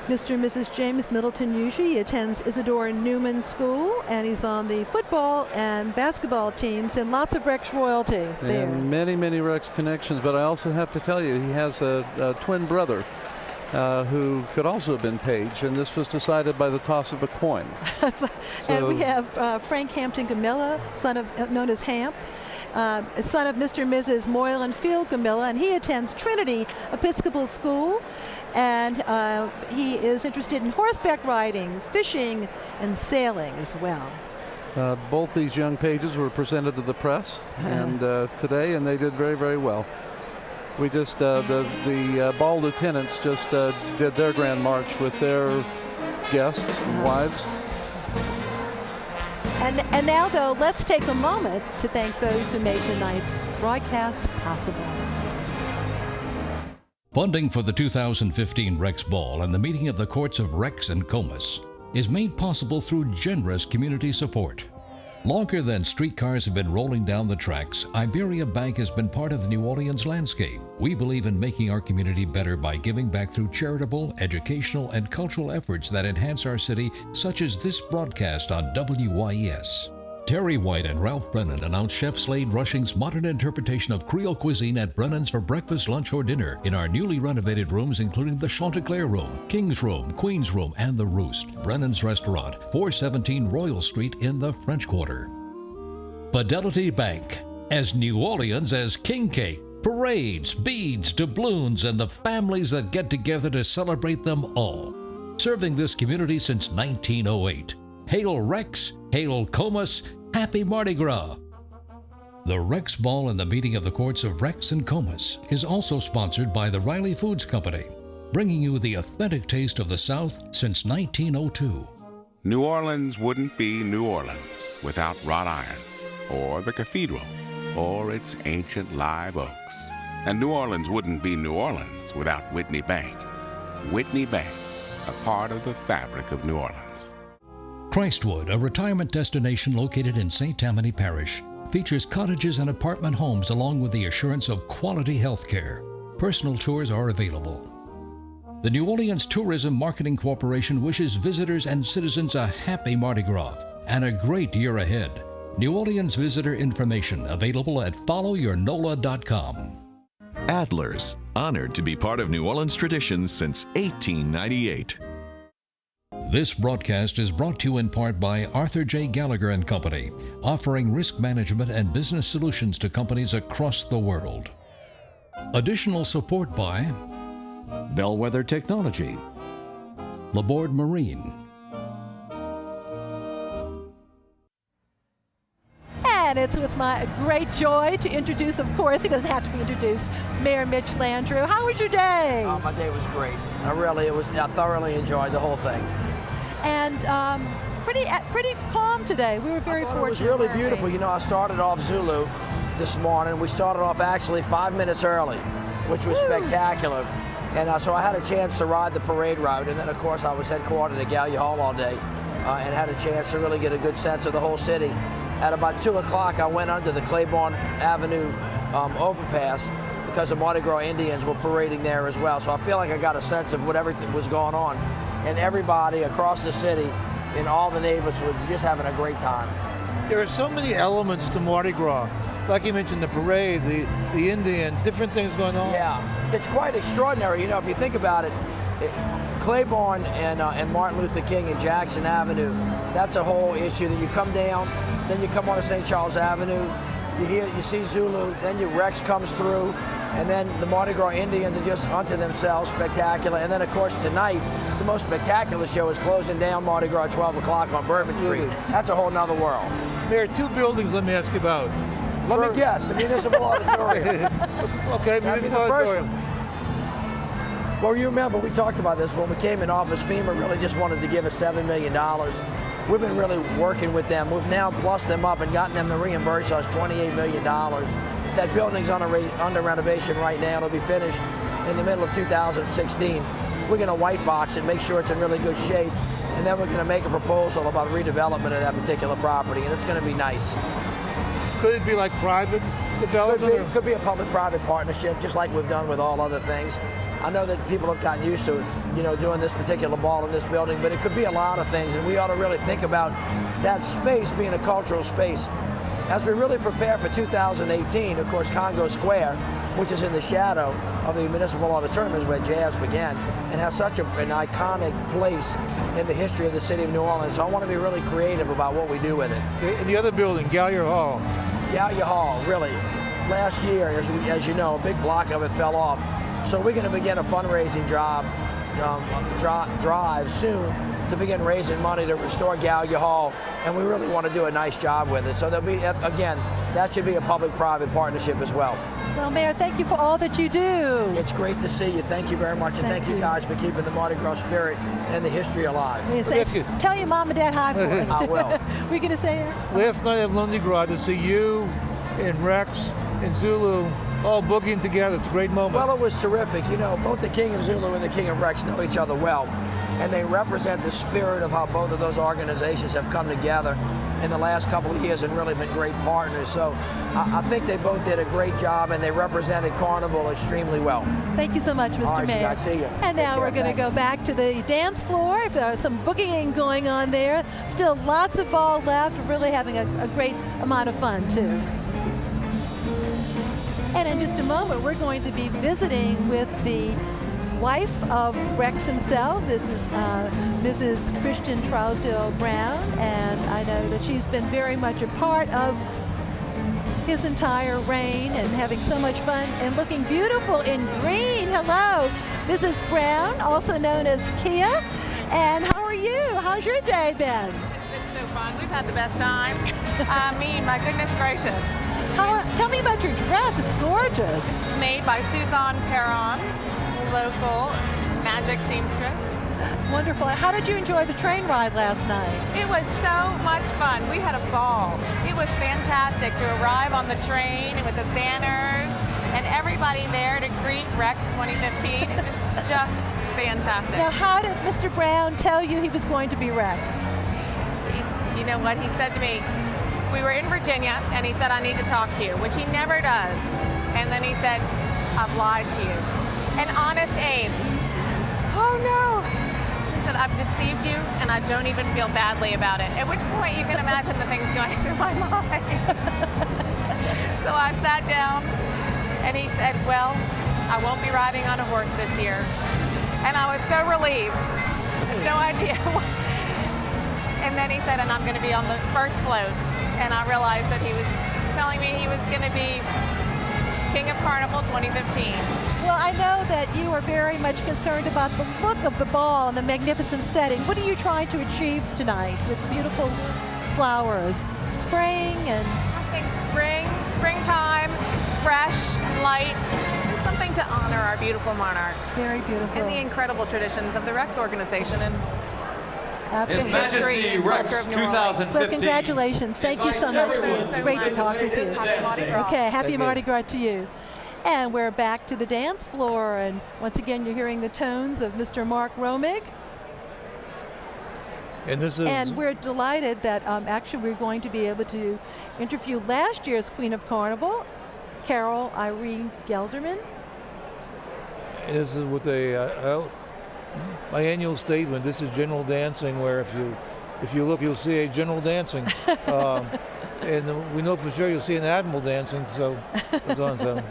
Mr. and Mrs. James Middleton Yushi. He attends Isidore Newman School, and he's on the football and basketball teams, and lots of Rex royalty there. And many Rex connections, but I also have to tell you, he has a twin brother who could also have been page, and this was decided by the toss of a coin. And we have Frank Hampton Gamilla, son of, known as Hamp, son of Mr. and Mrs. Moylan Field Gamilla, and he attends Trinity Episcopal School, and he is interested in horseback riding, fishing, and sailing as well. Both these young pages were presented to the press and today, and they did very well. We just the ball lieutenants just did their grand march with their guests and wives. And now, though, let's take a moment to thank those who made tonight's broadcast possible. Funding for the 2015 Rex Ball and the meeting of the courts of Rex and Comus is made possible through generous community support. Longer than streetcars have been rolling down the tracks, Iberia Bank has been part of the New Orleans landscape. We believe in making our community better by giving back through charitable, educational, and cultural efforts that enhance our city, such as this broadcast on WYES. Terry White and Ralph Brennan announced Chef Slade Rushing's modern interpretation of Creole cuisine at Brennan's for breakfast, lunch, or dinner in our newly renovated rooms, including the Chanticleer Room, King's Room, Queen's Room, and The Roost. Brennan's Restaurant, 417 Royal Street in the French Quarter. Fidelity Bank, as New Orleans as king cake, parades, beads, doubloons, and the families that get together to celebrate them all. Serving this community since 1908. Hail Rex, hail Comus, happy Mardi Gras. The Rex Ball and the Meeting of the Courts of Rex and Comus is also sponsored by the Riley Foods Company, bringing you the authentic taste of the South since 1902. New Orleans wouldn't be New Orleans without wrought iron, or the cathedral, or its ancient live oaks. And New Orleans wouldn't be New Orleans without Whitney Bank. Whitney Bank, a part of the fabric of New Orleans. Christwood, a retirement destination located in St. Tammany Parish, features cottages and apartment homes along with the assurance of quality health care. Personal tours are available. The New Orleans Tourism Marketing Corporation wishes visitors and citizens a happy Mardi Gras and a great year ahead. New Orleans visitor information available at followyournola.com. Adler's, honored to be part of New Orleans traditions since 1898. This broadcast is brought to you in part by Arthur J. Gallagher & Company, offering risk management and business solutions to companies across the world. Additional support by Bellwether Technology, Laborde Marine. And it's with my great joy to introduce, of course, he doesn't have to be introduced, Mayor Mitch Landrieu. How was your day? Oh, my day was great. I thoroughly enjoyed the whole thing. And pretty calm today. We were very fortunate. It was really beautiful. You know, I started off Zulu this morning. We started off actually 5 minutes early, which was spectacular. And so I had a chance to ride the parade route. And then, of course, I was headquartered at Gallia Hall all day and had a chance to really get a good sense of the whole city. At about 2 o'clock, I went under the Claiborne Avenue overpass because the Mardi Gras Indians were parading there as well. So I feel like I got a sense of what everything was going on. And everybody across the city in all the neighborhoods was just having a great time. There are so many elements to Mardi Gras. Like you mentioned, the parade, the Indians, different things going on. Yeah, it's quite extraordinary. You know, if you think about it, Claiborne and Martin Luther King and Jackson Avenue, that's a whole issue. That you come down, then you come onto St. Charles Avenue, you see Zulu, then your Rex comes through, and then the Mardi Gras Indians are just unto themselves, spectacular. And then, of course, tonight, the most spectacular show is closing down Mardi Gras at 12 o'clock on Bourbon Street. That's a whole nother world. There are two buildings, let me ask you about. Let me guess, the Municipal Auditorium. Okay, Municipal Auditorium. Well, you remember, we talked about this when we came in office. FEMA really just wanted to give us $7 million. We've been really working with them. We've now plussed them up and gotten them to reimburse us $28 million. That building's under renovation right now. It'll be finished in the middle of 2016. We're going to white box it, make sure it's in really good shape, and then we're going to make a proposal about redevelopment of that particular property, and it's going to be nice. Could it be like private development? Could be a public-private partnership, just like we've done with all other things. I know that people have gotten used to, you know, doing this particular ball in this building, but it could be a lot of things, and we ought to really think about that space being a cultural space. As we really prepare for 2018, of course, Congo Square, which is in the shadow of the Municipal Auditorium, is where jazz began, and has such an iconic place in the history of the city of New Orleans. So I want to be really creative about what we do with it. In the other building, Gallia Hall. Gallia Hall, really. Last year, as you know, a big block of it fell off. So we're going to begin a fundraising drive soon to begin raising money to restore Gallia Hall, and we really want to do a nice job with it. So there'll be, again, that should be a public-private partnership as well. Well, Mayor, thank you for all that you do. It's great to see you. Thank you very much, and thank you guys for keeping the Mardi Gras spirit and the history alive. Tell your mom and dad hi for us. I will. We're going to say it. Last night at Lundi Gras, to see you and Rex and Zulu all boogieing together, it's a great moment. Well, it was terrific. You know, both the King of Zulu and the King of Rex know each other well. and they represent the spirit of how both of those organizations have come together in the last couple of years and really been great partners. So I think they both did a great job, and they represented Carnival extremely well. Thank you so much, Mr. All right, Mayor. you guys, see you. And now we're going to go back to the dance floor. There's some boogieing going on there. Still lots of ball left. We're really having a great amount of fun, too. And in just a moment, we're going to be visiting with the wife of Rex himself. This is Mrs. Christian Trousdale Brown, and I know that she's been very much a part of his entire reign and having so much fun and looking beautiful in green. Hello, Mrs. Brown, also known as Kia. And how are you? How's your day been? It's been so fun. We've had the best time. My goodness gracious. Tell me about your dress. It's gorgeous. This is made by Suzanne Perron, local magic seamstress. Wonderful. How did you enjoy the train ride last night? It was so much fun. We had a ball. It was fantastic to arrive on the train with the banners and everybody there to greet Rex 2015. It was just fantastic. Now, how did Mr. Brown tell you he was going to be Rex? You know what he said to me? We were in Virginia, and he said, I need to talk to you, which he never does. And then he said, I've lied to you. And honest Abe, oh no. He said, I've deceived you, and I don't even feel badly about it. At which point you can imagine the things going through my mind. So I sat down, and he said, well, I won't be riding on a horse this year. And I was so relieved. I had no idea. And then he said, and I'm going to be on the first float. And I realized that he was telling me he was going to be King of Carnival 2015. Well, I know that you are very much concerned about the look of the ball and the magnificent setting. What are you trying to achieve tonight with beautiful flowers? Spring and... I think springtime, fresh, light, and something to honor our beautiful monarchs. Very beautiful. And the incredible traditions of the Rex organization and His Majesty Rex 2015. So congratulations. Thank you so much. It's great to talk with you. Happy Mardi Gras. Okay, happy Mardi Gras to you. And we're back to the dance floor, and once again you're hearing the tones of Mr. Mark Romig. And we're delighted that actually we're going to be able to interview last year's Queen of Carnival, Carol Gelderman. This is with my annual statement. This is general dancing, where if you look, you'll see a general dancing. And we know for sure you'll see an admiral dancing, so it's on. So.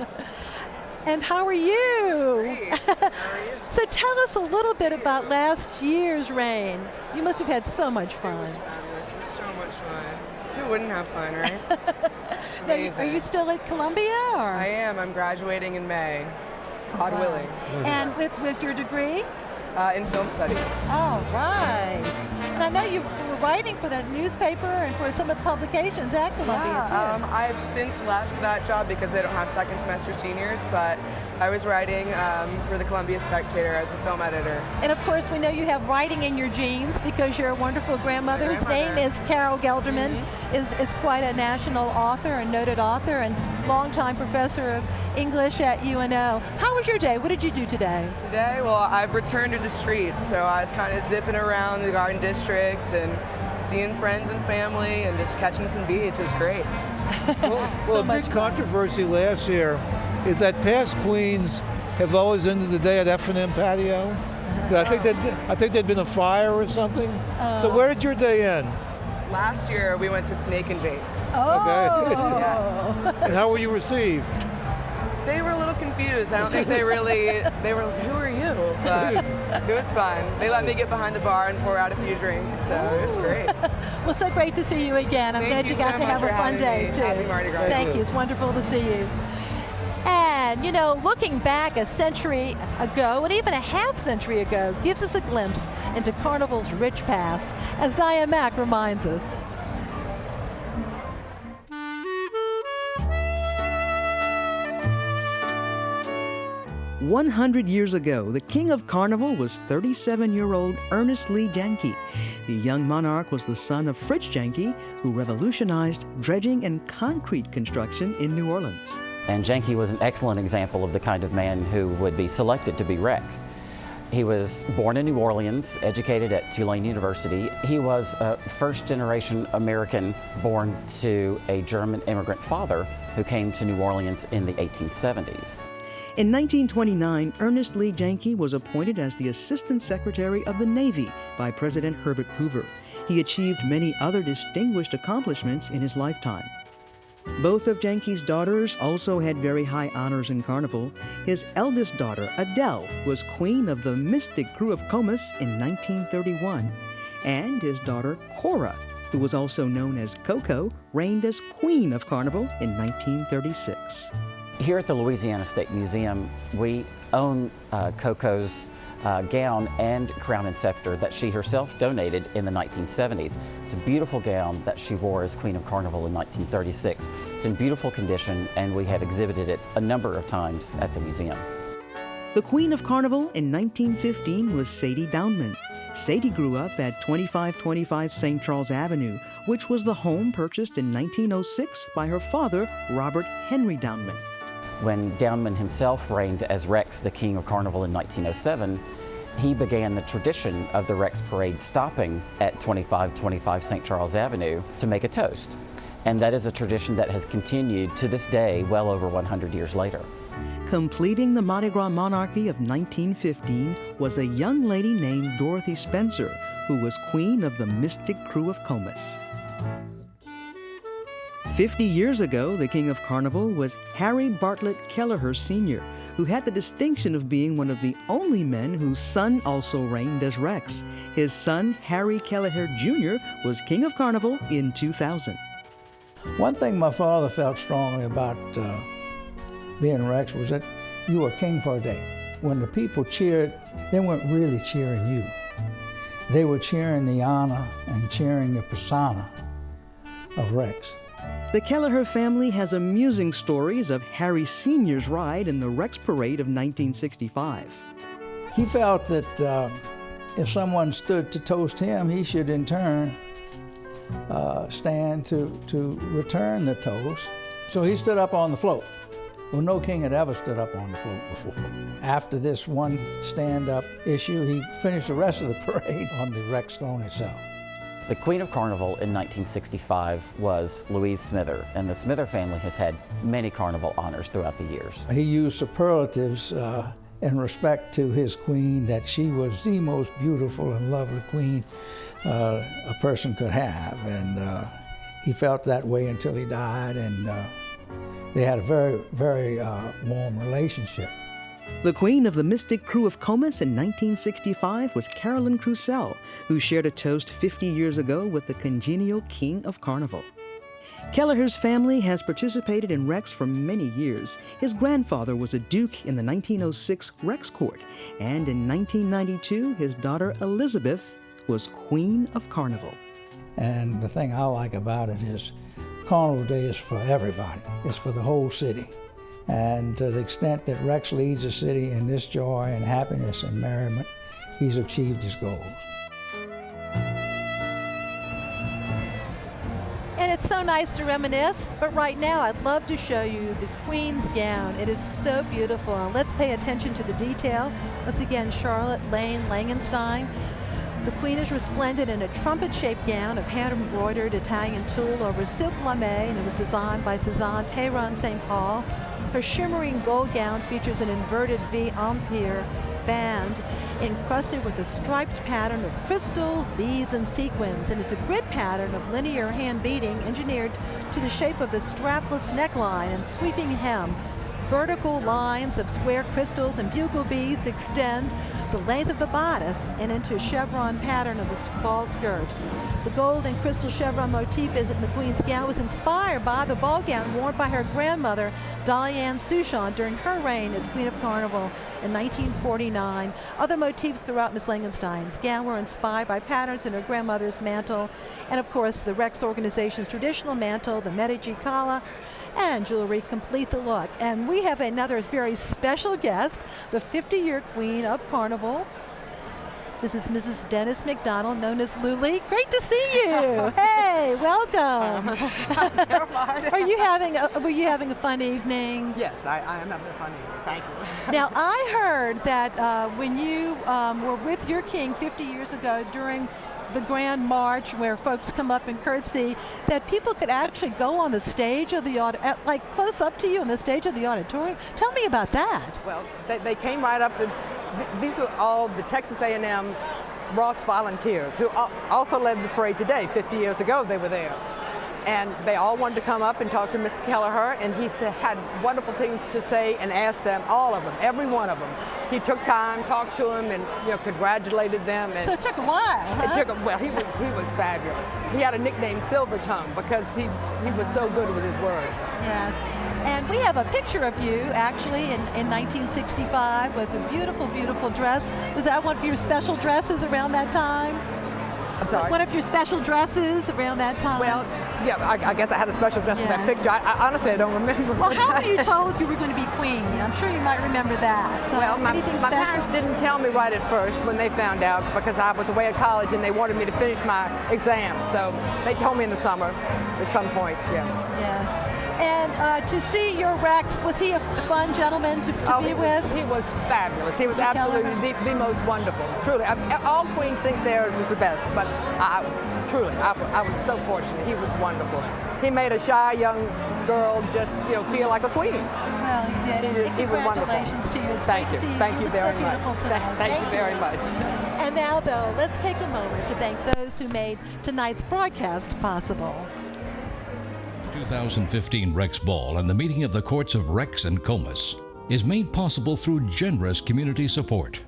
And how are you? Great. How are you? So tell us a little bit about last year's reign. You must have had so much fun. It was fabulous. It was so much fun. Who wouldn't have fun, right? Now, are you still at Columbia? Or? I am. I'm graduating in May, God willing. And with your degree? In film studies. Oh, right. And I know you were writing for the newspaper and for some of the publications at Columbia, too. I've since left that job because they don't have second semester seniors, but I was writing for the Columbia Spectator as a film editor. And of course, we know you have writing in your genes because your wonderful grandmother, whose name is Carol Gelderman, is quite a national author and noted author and longtime professor of English at UNO. How was your day? What did you do today? Today, well, I've returned to the streets, so I was kind of zipping around the Garden District and seeing friends and family and just catching some beats. It was great. Well, a big controversy last year is that past queens have always ended the day at F&M patio. I think there'd been a fire or something. So where did your day end? Last year we went to Snake and Jake's. Oh. Okay. Yes. And how were you received? They were a little confused. I don't think they were, who are you? But it was fun. They let me get behind the bar and pour out a few drinks, so it was great. Well, so great to see you again. I'm glad you got to have a fun day, too. Happy Mardi Gras. Thank you. It's wonderful to see you. And, you know, looking back a century ago, and even a half century ago, gives us a glimpse into Carnival's rich past, as Diane Mack reminds us. 100 years ago, the King of Carnival was 37-year-old Ernest Lee Janke. The young monarch was the son of Fritz Janke, who revolutionized dredging and concrete construction in New Orleans. And Janke was an excellent example of the kind of man who would be selected to be Rex. He was born in New Orleans, educated at Tulane University. He was a first-generation American born to a German immigrant father who came to New Orleans in the 1870s. In 1929, Ernest Lee Janke was appointed as the Assistant Secretary of the Navy by President Herbert Hoover. He achieved many other distinguished accomplishments in his lifetime. Both of Janke's daughters also had very high honors in Carnival. His eldest daughter, Adele, was Queen of the Mystic Crew of Comus in 1931. And his daughter, Cora, who was also known as Coco, reigned as Queen of Carnival in 1936. Here at the Louisiana State Museum, we own Coco's gown and crown and scepter that she herself donated in the 1970s. It's a beautiful gown that she wore as Queen of Carnival in 1936. It's in beautiful condition, and we have exhibited it a number of times at the museum. The Queen of Carnival in 1915 was Sadie Downman. Sadie grew up at 2525 St. Charles Avenue, which was the home purchased in 1906 by her father, Robert Henry Downman. When Downman himself reigned as Rex, the King of Carnival in 1907, he began the tradition of the Rex Parade stopping at 2525 St. Charles Avenue to make a toast. And that is a tradition that has continued to this day, well over 100 years later. Completing the Mardi Gras monarchy of 1915 was a young lady named Dorothy Spencer, who was Queen of the Mystic Crew of Comus. 50 years ago, the King of Carnival was Harry Bartlett Kelleher Sr., who had the distinction of being one of the only men whose son also reigned as Rex. His son, Harry Kelleher Jr., was King of Carnival in 2000. One thing my father felt strongly about being Rex was that you were king for a day. When the people cheered, they weren't really cheering you. They were cheering the honor and cheering the persona of Rex. The Kelleher family has amusing stories of Harry Sr.'s ride in the Rex Parade of 1965. He felt that if someone stood to toast him, he should in turn stand to return the toast. So he stood up on the float. Well, no king had ever stood up on the float before. After this one stand-up issue, he finished the rest of the parade on the Rex throne itself. The Queen of Carnival in 1965 was Louise Smither, and the Smither family has had many carnival honors throughout the years. He used superlatives in respect to his queen, that she was the most beautiful and lovely queen a person could have, and he felt that way until he died, and they had a very, very warm relationship. The Queen of the Mystic Crew of Comus in 1965 was Carolyn Crucell, who shared a toast 50 years ago with the congenial King of Carnival. Kelleher's family has participated in Rex for many years. His grandfather was a duke in the 1906 Rex Court, and in 1992, his daughter Elizabeth was Queen of Carnival. And the thing I like about it is Carnival Day is for everybody. It's for the whole city. And to the extent that Rex leads the city in this joy and happiness and merriment, he's achieved his goals. And it's so nice to reminisce, but right now I'd love to show you the Queen's gown. It is so beautiful, and let's pay attention to the detail. Once again, Charlotte Lane Langenstein. The Queen is resplendent in a trumpet-shaped gown of hand-embroidered Italian tulle over silk lame, and it was designed by Cezanne Perron St. Paul. Her shimmering gold gown features an inverted V empire band encrusted with a striped pattern of crystals, beads, and sequins, and it's a grid pattern of linear hand beading engineered to the shape of the strapless neckline and sweeping hem. Vertical lines of square crystals and bugle beads extend the length of the bodice and into a chevron pattern of the ball skirt. The gold and crystal chevron motif in the Queen's gown was inspired by the ball gown worn by her grandmother, Dolly Ann Souchon, during her reign as Queen of Carnival in 1949. Other motifs throughout Miss Langenstein's gown were inspired by patterns in her grandmother's mantle, and of course the Rex organization's traditional mantle, the Medici collar, and jewelry complete the look. And we have another very special guest, the 50-year Queen of Carnival, This is Mrs. Dennis McDonald, known as Luli. Great to see you. Hey, welcome. Were you having a fun evening? Yes, I am having a fun evening. Thank you. Now, I heard that when you were with your king 50 years ago during the Grand March, where folks come up and curtsy, that people could actually go on the stage of the like close up to you on the stage of the auditorium. Tell me about that. Well, they came right up. These were all the Texas A&M Ross volunteers who also led the parade today. 50 years ago, they were there. And they all wanted to come up and talk to Mr. Kelleher, and he had wonderful things to say and asked them, all of them, every one of them. He took time, talked to them, and congratulated them. And so it took a while, huh? Well, he was fabulous. He had a nickname, Silver Tongue, because he was so good with his words. Yes. And we have a picture of you, actually, in 1965 with a beautiful, beautiful dress. Was that one of your special dresses around that time? I'm sorry? One of your special dresses around that time? Well, yeah, I guess I had a special dress in that picture. I honestly, I don't remember. Well, how were you told you were going to be queen? I'm sure you might remember that. Well, my parents didn't tell me right at first when they found out, because I was away at college and they wanted me to finish my exam. So they told me in the summer at some point, yeah. Yes. And to see your Rex, was he a fun gentleman to be with? He was fabulous. He was absolutely the most wonderful. Truly, all queens think theirs is the best, but I was so fortunate. He was wonderful. He made a shy young girl just feel like a queen. Well, he did. He was wonderful. Congratulations to you. It's Thank great you. to see you. Thank you very so much. Thank you very much. And now, though, let's take a moment to thank those who made tonight's broadcast possible. 2015 Rex Ball and the meeting of the courts of Rex and Comus is made possible through generous community support.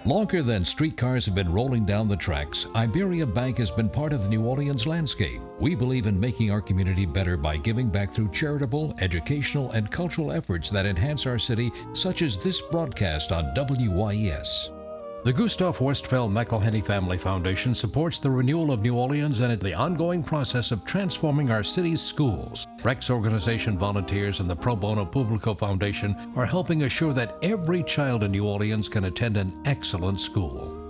Longer than streetcars have been rolling down the tracks, Iberia Bank has been part of the New Orleans landscape. We believe in making our community better by giving back through charitable, educational, and cultural efforts that enhance our city, such as this broadcast on WYES. The Gustav Westphal McElhenney Family Foundation supports the renewal of New Orleans and the ongoing process of transforming our city's schools. Rex organization volunteers and the Pro Bono Publico Foundation are helping assure that every child in New Orleans can attend an excellent school.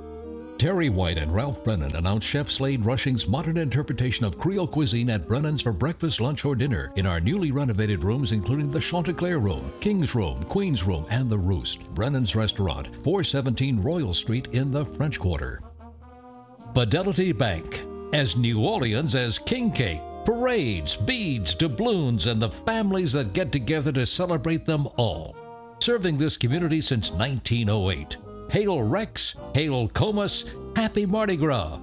Terry White and Ralph Brennan announced Chef Slade Rushing's modern interpretation of Creole cuisine at Brennan's for breakfast, lunch, or dinner in our newly renovated rooms, including the Chanticleer Room, King's Room, Queen's Room, and The Roost. Brennan's Restaurant, 417 Royal Street in the French Quarter. Fidelity Bank, as New Orleans as king cake, parades, beads, doubloons, and the families that get together to celebrate them all. Serving this community since 1908. Hail Rex, hail Comus, happy Mardi Gras.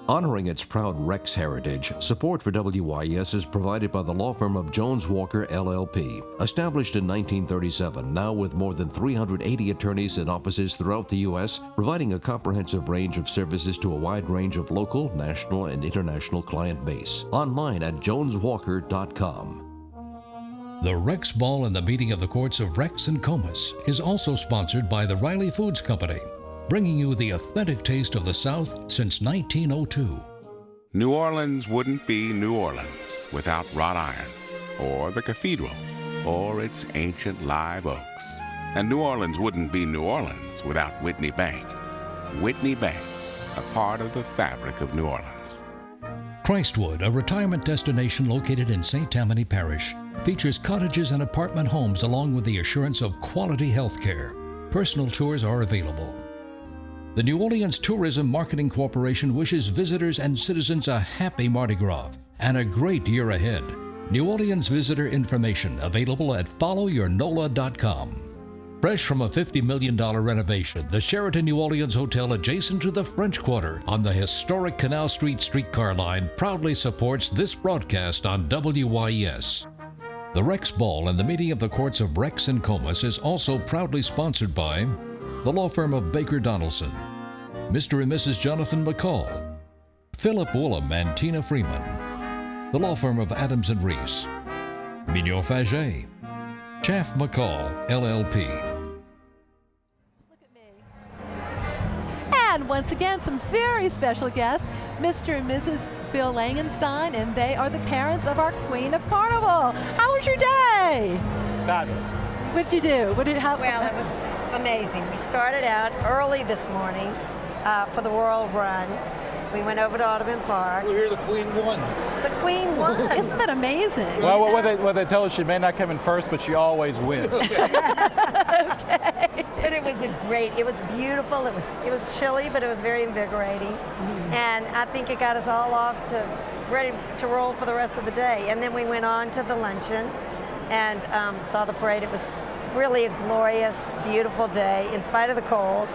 Honoring its proud Rex heritage, support for WYES is provided by the law firm of Jones Walker LLP. Established in 1937, now with more than 380 attorneys and offices throughout the U.S., providing a comprehensive range of services to a wide range of local, national, and international client base. Online at joneswalker.com. The Rex Ball and the meeting of the courts of Rex and Comus is also sponsored by the Riley Foods Company, bringing you the authentic taste of the South since 1902. New Orleans wouldn't be New Orleans without wrought iron, or the cathedral, or its ancient live oaks. And New Orleans wouldn't be New Orleans without Whitney Bank. Whitney Bank, a part of the fabric of New Orleans. Christwood, a retirement destination located in St. Tammany Parish, features cottages and apartment homes along with the assurance of quality health care. Personal tours are available. The New Orleans Tourism Marketing Corporation wishes visitors and citizens a happy Mardi Gras and a great year ahead. New Orleans visitor information available at followyournola.com. Fresh from a $50 million renovation, the Sheraton New Orleans Hotel adjacent to the French Quarter on the historic Canal Street streetcar line proudly supports this broadcast on WYES. The Rex Ball and the meeting of the courts of Rex and Comus is also proudly sponsored by the law firm of Baker Donaldson, Mr. and Mrs. Jonathan McCall, Philip Woolham and Tina Freeman, the law firm of Adams and Reese, Mignot Faget, Chaff McCall, LLP. And once again, some very special guests, Mr. and Mrs. Bill Langenstein, and they are the parents of our Queen of Carnival. How was your day? Fabulous. What did you do? Well, it was amazing. We started out early this morning for the World Run. We went over to Audubon Park. Well, here the Queen won. The Queen won. Isn't that amazing? Well, what they tell us, she may not come in first, but she always wins. But it was it was beautiful. It was chilly, but it was very invigorating. And I think it got us all off to ready to roll for the rest of the day. And then we went on to the luncheon and saw the parade. It was really a glorious, beautiful day in spite of the cold.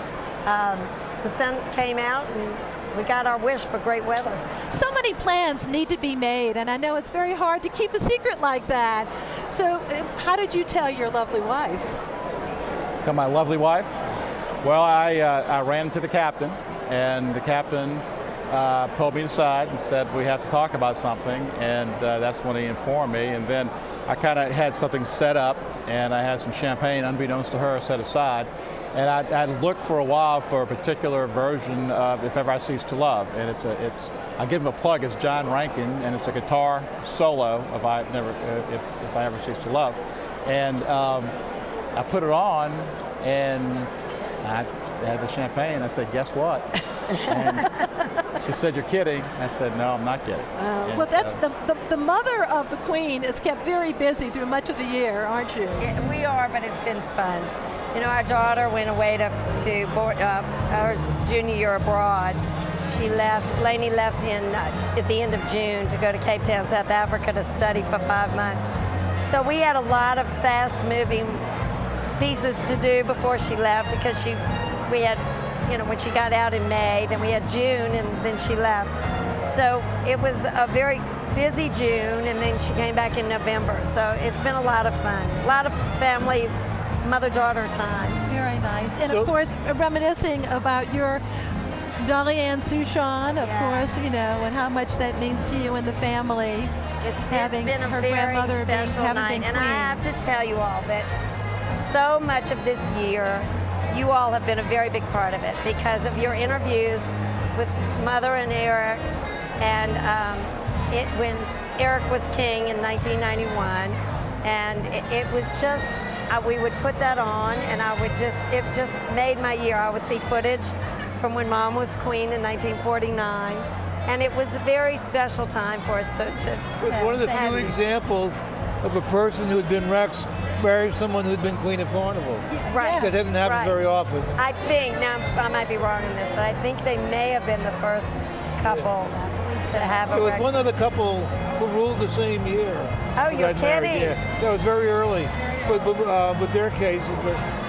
The sun came out and we got our wish for great weather. So many plans need to be made, and I know it's very hard to keep a secret like that. So how did you tell your lovely wife? Tell my lovely wife? Well, I ran into the captain, and the captain pulled me aside and said, we have to talk about something, and that's when he informed me. And then I kind of had something set up, and I had some champagne, unbeknownst to her, set aside. And I looked for a while for a particular version of If Ever I Cease to Love, and I give him a plug. It's John Rankin, and it's a guitar solo of If I Ever Cease to Love, and I put it on, and I had the champagne. I said, "Guess what?" And she said, "You're kidding." I said, "No, I'm not kidding." Well, that's the mother of the Queen is kept very busy through much of the year, aren't you? Yeah, we are, but it's been fun. You know, our daughter went away to her junior year abroad. Lainey left at the end of June to go to Cape Town, South Africa to study for 5 months. So we had a lot of fast-moving pieces to do before she left because we had, when she got out in May, then we had June, and then she left. So it was a very busy June, and then she came back in November. So it's been a lot of fun, a lot of family mother-daughter time. Very nice. And of course, reminiscing about your Dolly Ann Souchon, of course, and how much that means to you and the family. It's been a her very grandmother special night, and I have to tell you all that so much of this year, you all have been a very big part of it because of your interviews with Mother and Eric, and when Eric was king in 1991, and it was just, we would put that on, and it just made my year. I would see footage from when Mom was queen in 1949, and it was a very special time for us to It was one of the few examples of a person who had been Rex marrying someone who had been Queen of Carnival. Right. That hasn't happened very often. I think, now I might be wrong in this, but I think they may have been the first couple to have a There was Rex. one other couple who ruled the same year. Oh, you're kidding. Yeah, that was very early. But their case was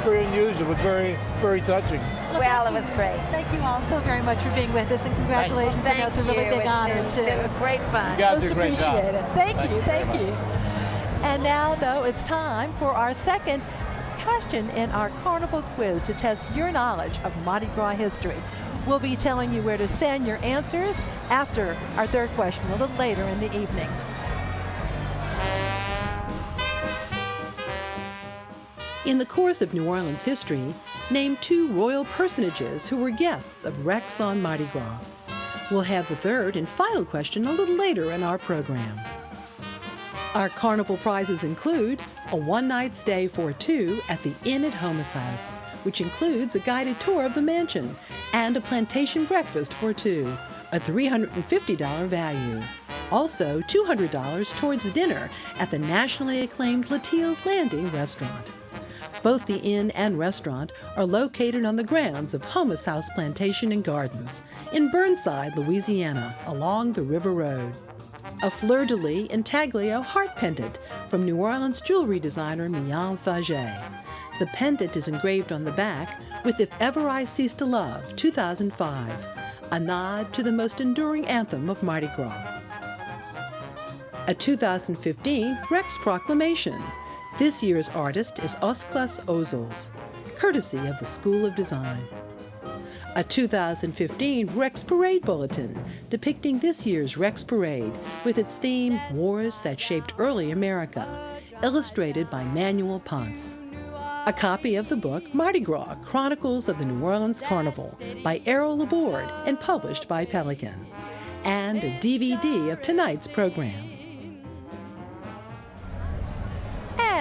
very unusual, but very, very touching. Well, it was great. Thank you all so very much for being with us, and congratulations. I know it's a really big honor, too. It's been great fun. You guys Most do a great job. appreciated. Thank you. And now, though, it's time for our second question in our Carnival quiz to test your knowledge of Mardi Gras history. We'll be telling you where to send your answers after our third question a little later in the evening. In the course of New Orleans history, name 2 royal personages who were guests of Rex on Mardi Gras. We'll have the third and final question a little later in our program. Our Carnival prizes include a one-night stay for 2 at the Inn at Comus House, which includes a guided tour of the mansion, and a plantation breakfast for 2, a $350 value. Also, $200 towards dinner at the nationally acclaimed Latil's Landing restaurant. Both the inn and restaurant are located on the grounds of Comus House Plantation and Gardens in Burnside, Louisiana, along the River Road. A fleur-de-lis intaglio heart pendant from New Orleans jewelry designer Mian Faget. The pendant is engraved on the back with If Ever I Cease to Love, 2005, a nod to the most enduring anthem of Mardi Gras. A 2015 Rex Proclamation. This year's artist is Osklas Ozels, courtesy of the School of Design. A 2015 Rex Parade Bulletin depicting this year's Rex Parade with its theme Wars That Shaped Early America, illustrated by Manuel Ponce. A copy of the book Mardi Gras, Chronicles of the New Orleans Carnival by Carol Gelderman and published by Pelican. And a DVD of tonight's program.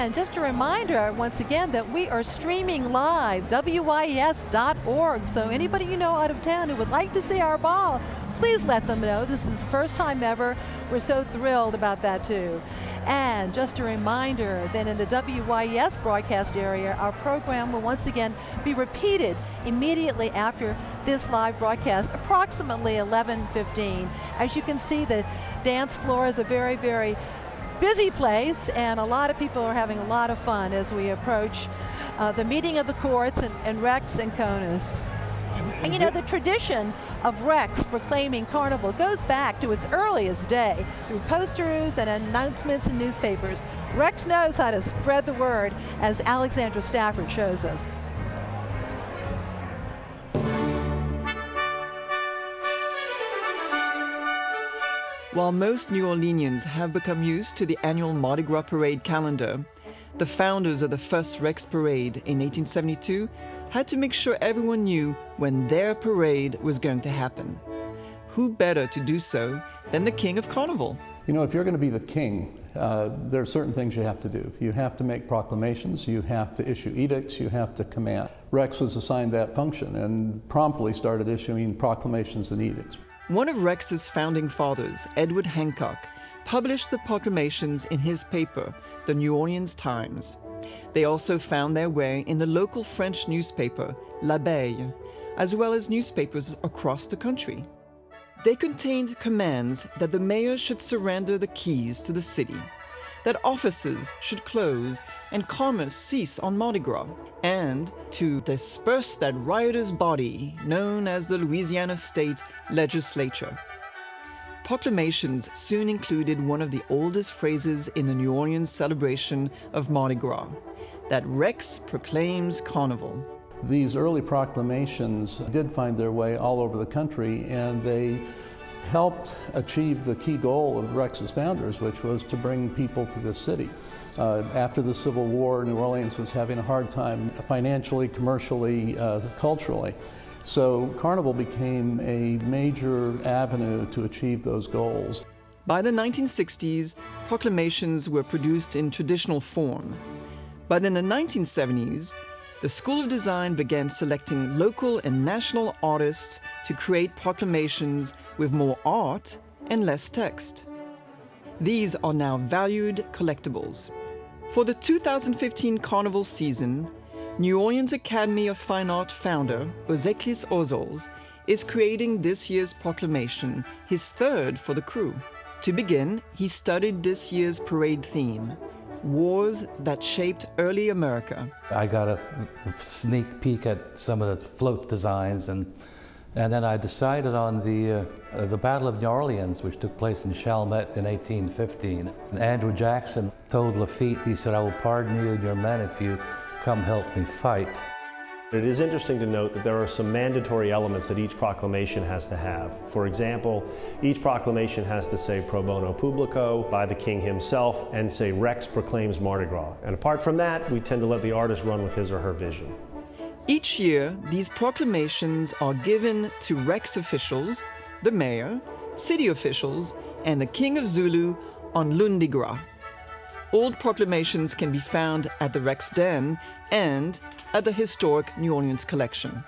And just a reminder, once again, that we are streaming live, WYS.org. So anybody you know out of town who would like to see our ball, please let them know. This is the first time ever. We're so thrilled about that too. And just a reminder that in the WYS broadcast area, our program will once again be repeated immediately after this live broadcast, approximately 11:15. As you can see, the dance floor is a very, very busy place, and a lot of people are having a lot of fun as we approach the meeting of the courts and Rex and Comus. And you know, the tradition of Rex proclaiming Carnival goes back to its earliest day through posters and announcements in newspapers. Rex knows how to spread the word, as Alexandra Stafford shows us. While most New Orleanians have become used to the annual Mardi Gras parade calendar, the founders of the first Rex parade in 1872 had to make sure everyone knew when their parade was going to happen. Who better to do so than the King of Carnival? You know, if you're going to be the king, there are certain things you have to do. You have to make proclamations, you have to issue edicts, you have to command. Rex was assigned that function and promptly started issuing proclamations and edicts. One of Rex's founding fathers, Edward Hancock, published the proclamations in his paper, the New Orleans Times. They also found their way in the local French newspaper, L'Abeille, as well as newspapers across the country. They contained commands that the mayor should surrender the keys to the city, that offices should close and commerce cease on Mardi Gras, and to disperse that riotous body known as the Louisiana State Legislature. Proclamations soon included one of the oldest phrases in the New Orleans celebration of Mardi Gras, that Rex proclaims Carnival. These early proclamations did find their way all over the country, and they helped achieve the key goal of Rex's founders, which was to bring people to the city. After the Civil War, New Orleans was having a hard time financially, commercially, culturally. So Carnival became a major avenue to achieve those goals. By the 1960s, proclamations were produced in traditional form. But in the 1970s, the School of Design began selecting local and national artists to create proclamations with more art and less text. These are now valued collectibles. For the 2015 Carnival season, New Orleans Academy of Fine Art founder Ozeklis Ozols is creating this year's proclamation, his third for the crew. To begin, he studied this year's parade theme, Wars that Shaped Early America. I got a sneak peek at some of the float designs, and then I decided on the Battle of New Orleans, which took place in Chalmette in 1815. And Andrew Jackson told Lafitte, he said, "I will pardon you and your men if you come help me fight." It is interesting to note that there are some mandatory elements that each proclamation has to have. For example, each proclamation has to say pro bono publico by the king himself and say Rex proclaims Mardi Gras. And apart from that, we tend to let the artist run with his or her vision. Each year, these proclamations are given to Rex officials, the mayor, city officials, and the King of Zulu on Lundi Gras. Old proclamations can be found at the Rex Den and at the historic New Orleans collection.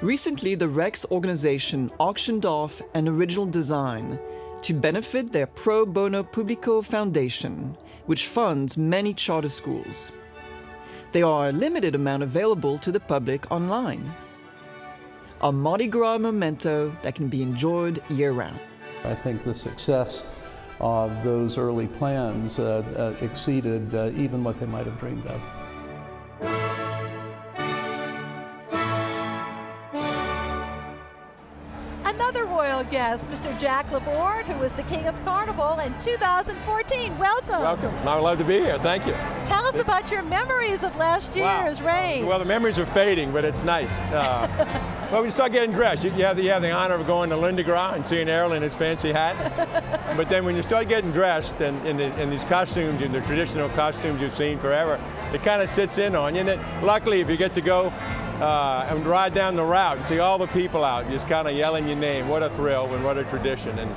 Recently, the Rex organization auctioned off an original design to benefit their Pro Bono Publico Foundation, which funds many charter schools. There are a limited amount available to the public online. A Mardi Gras memento that can be enjoyed year-round. I think the success of those early plans exceeded even what they might have dreamed of. Another royal guest, Mr. Jack Laborde, who was the King of Carnival in 2014. Welcome. Welcome. I'm glad to be here. Thank you. Tell us about your memories of last year's reign. Well, the memories are fading, but it's nice. Well, when you start getting dressed, you have the honor of going to Lundi Gras and seeing Errol in his fancy hat. But then when you start getting dressed in these costumes, in the traditional costumes you've seen forever, it kind of sits in on you. And then, luckily, if you get to go and ride down the route and see all the people out just kind of yelling your name, what a thrill and what a tradition. And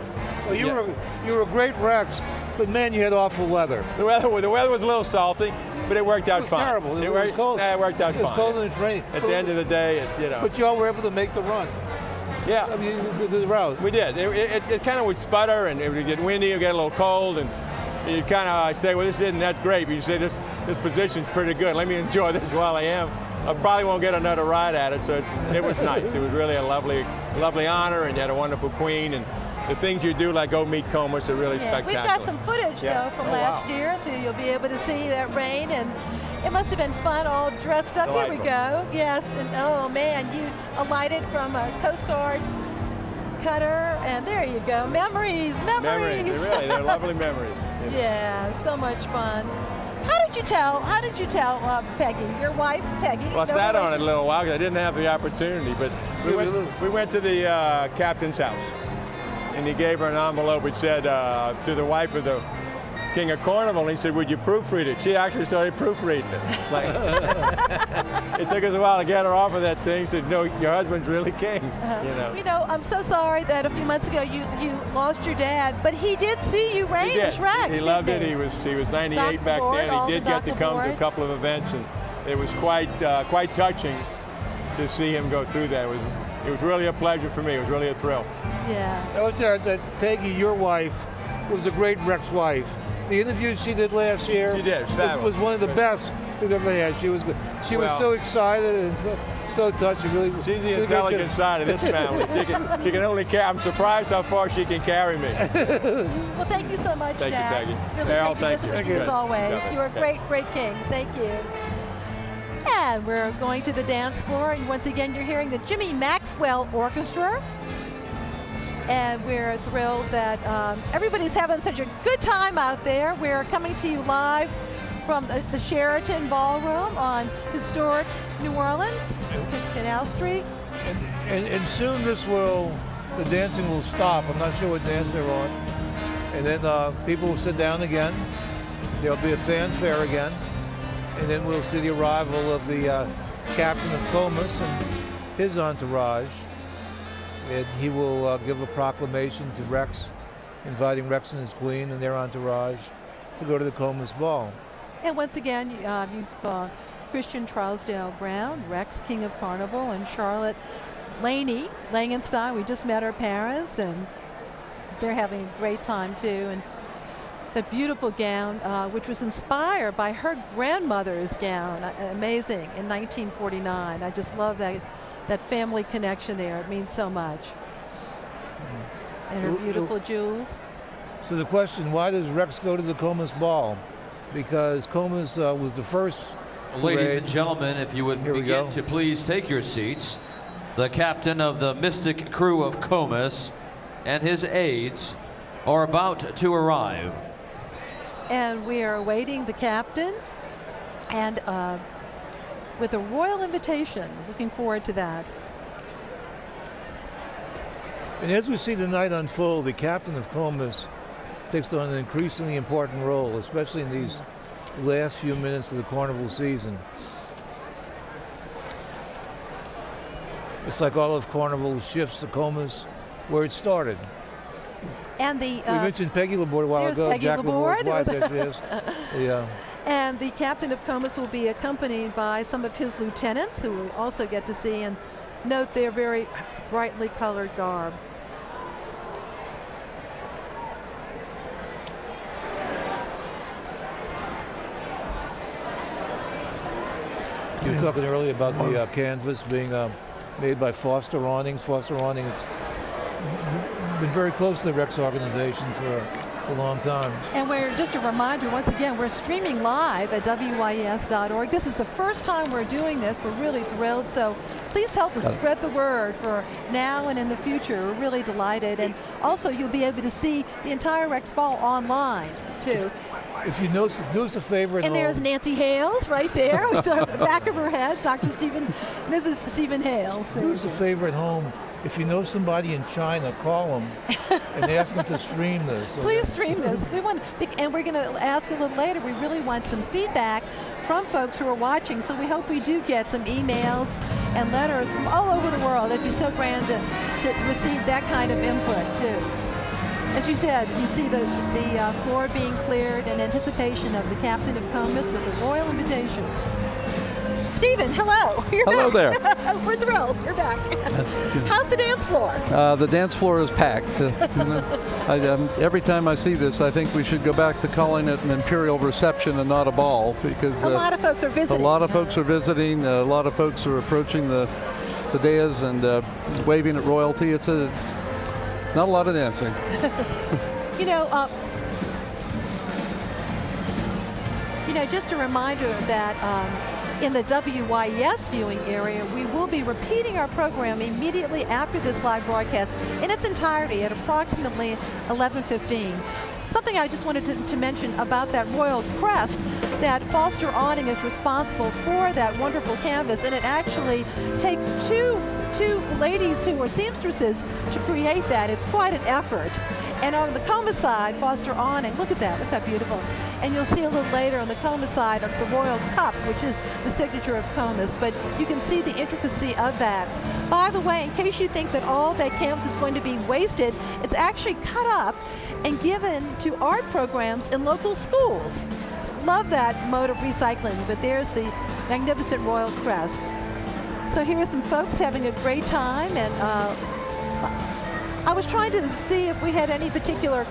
well, you were a great Rex, but man, you had awful weather. The weather was a little salty. but it worked out It was fine. terrible. It was cold. Yeah, it worked out It was fine. cold and it's raining. At the end of the day, But y'all were able to make the run. Yeah. I mean, the route. We did. It kind of would sputter, and it would get windy, it would get a little cold, and you kind of say, well, this isn't that great, but you say, this position's pretty good. Let me enjoy this while I am. I probably won't get another ride at it, so it was nice. It was really a lovely honor, and you had a wonderful queen, and the things you do, like go meet Comus, are really spectacular. We've got some footage, though, from last year, so you'll be able to see that rain, and it must have been fun, all dressed up. Here we go. Yes, and oh man, you alighted from a Coast Guard cutter, and there you go. Memories. Really, they're lovely memories. You know. Yeah, so much fun. How did you tell Peggy, your wife, Peggy? Well, I sat on it a little while because I didn't have the opportunity, but we went to the captain's house, and he gave her an envelope which said, to the wife of the King of Carnival, and he said, would you proofread it? She actually started proofreading it. Like, it took us a while to get her off of that thing. She said, no, your husband's really king. You know, I'm so sorry that a few months ago you lost your dad, but he did see you rain the tracks. He loved it. He was 98 back then. He did get to come to a couple of events, and it was quite touching to see him go through that. It was really a pleasure for me. It was really a thrill. Yeah. I was there that Peggy, your wife, was a great Rex wife. The interview she did last year was one of the best we've ever had. She was good. She was so excited and so touched. Really, she's the intelligent side of this family. She can only carry. I'm surprised how far she can carry me. Well, thank you so much, Jack. Thank you, Peggy. Really Carol, thank you. As always. You're a great king. Thank you. And we're going to the dance floor, and once again, you're hearing the Jimmy Maxwell Orchestra. And we're thrilled that everybody's having such a good time out there. We're coming to you live from the Sheraton Ballroom on historic New Orleans, Canal Street. And soon the dancing will stop. I'm not sure what dance they're on. And then people will sit down again. There'll be a fanfare again. And then we'll see the arrival of the captain of Comus and his entourage. And he will give a proclamation to Rex, inviting Rex and his queen and their entourage to go to the Comus Ball. And once again, you saw Christian Trousdale Brown, Rex, King of Carnival, and Charlotte Langenstein. We just met her parents, and they're having a great time too. And the beautiful gown, which was inspired by her grandmother's gown, amazing, in 1949. I just love that family connection there. It means so much. And her beautiful jewels. So the question, why does Rex go to the Comus Ball? Because Comus was the first Ladies and gentlemen, if you would begin to please take your seats. The captain of the mystic crew of Comus and his aides are about to arrive. And we are awaiting the captain, and with a royal invitation. Looking forward to that. And as we see the night unfold, the captain of Comus takes on an increasingly important role, especially in these last few minutes of the carnival season. It's like all of Carnival shifts to Comus, where it started. And we mentioned Peggy Laborde a while ago. Peggy Jack Laborde's wife, there she is. Yeah. And the captain of Comus will be accompanied by some of his lieutenants, who we'll also get to see and note their very brightly colored garb. You were talking earlier about the canvas being made by Foster Awnings. Foster Awnings been very close to the Rex organization for a long time. And we're, just a reminder, once again, we're streaming live at WYES.org. This is the first time we're doing this. We're really thrilled. So please help us spread the word for now and in the future. We're really delighted. And also, you'll be able to see the entire Rex Ball online, too. If you know a favorite and home. There's Nancy Hales right there with the back of her head, Mrs. Stephen Hales. Who's a favorite home? If you know somebody in China, call them and ask them to stream this. Please stream this. And we're going to ask a little later. We really want some feedback from folks who are watching. So we hope we do get some emails and letters from all over the world. It'd be so grand to receive that kind of input too. As you said, you see the floor being cleared in anticipation of the captain of Comus with a royal invitation. Stephen, hello. You're Hello back. there. We're thrilled. You're back. How's the dance floor? The dance floor is packed. Every time I see this, I think we should go back to calling it an imperial reception and not a ball, because a lot of folks are visiting. A lot of folks are visiting. A lot of folks are approaching the dais and waving at royalty. It's not a lot of dancing. Just a reminder that in the WYES viewing area, we will be repeating our program immediately after this live broadcast in its entirety at approximately 11:15. Something I just wanted to mention about that royal crest, that Foster Awning is responsible for that wonderful canvas, and it actually takes two ladies who are seamstresses to create that. It's quite an effort. And on the Comus side, Foster Awning, look at that, look how beautiful. And you'll see a little later on the Comus side of the Royal Cup, which is the signature of Comus, but you can see the intricacy of that. By the way, in case you think that all that canvas is going to be wasted, it's actually cut up and given to art programs in local schools. So love that mode of recycling, but there's the magnificent Royal Crest. So here are some folks having a great time, and I was trying to see if we had any particular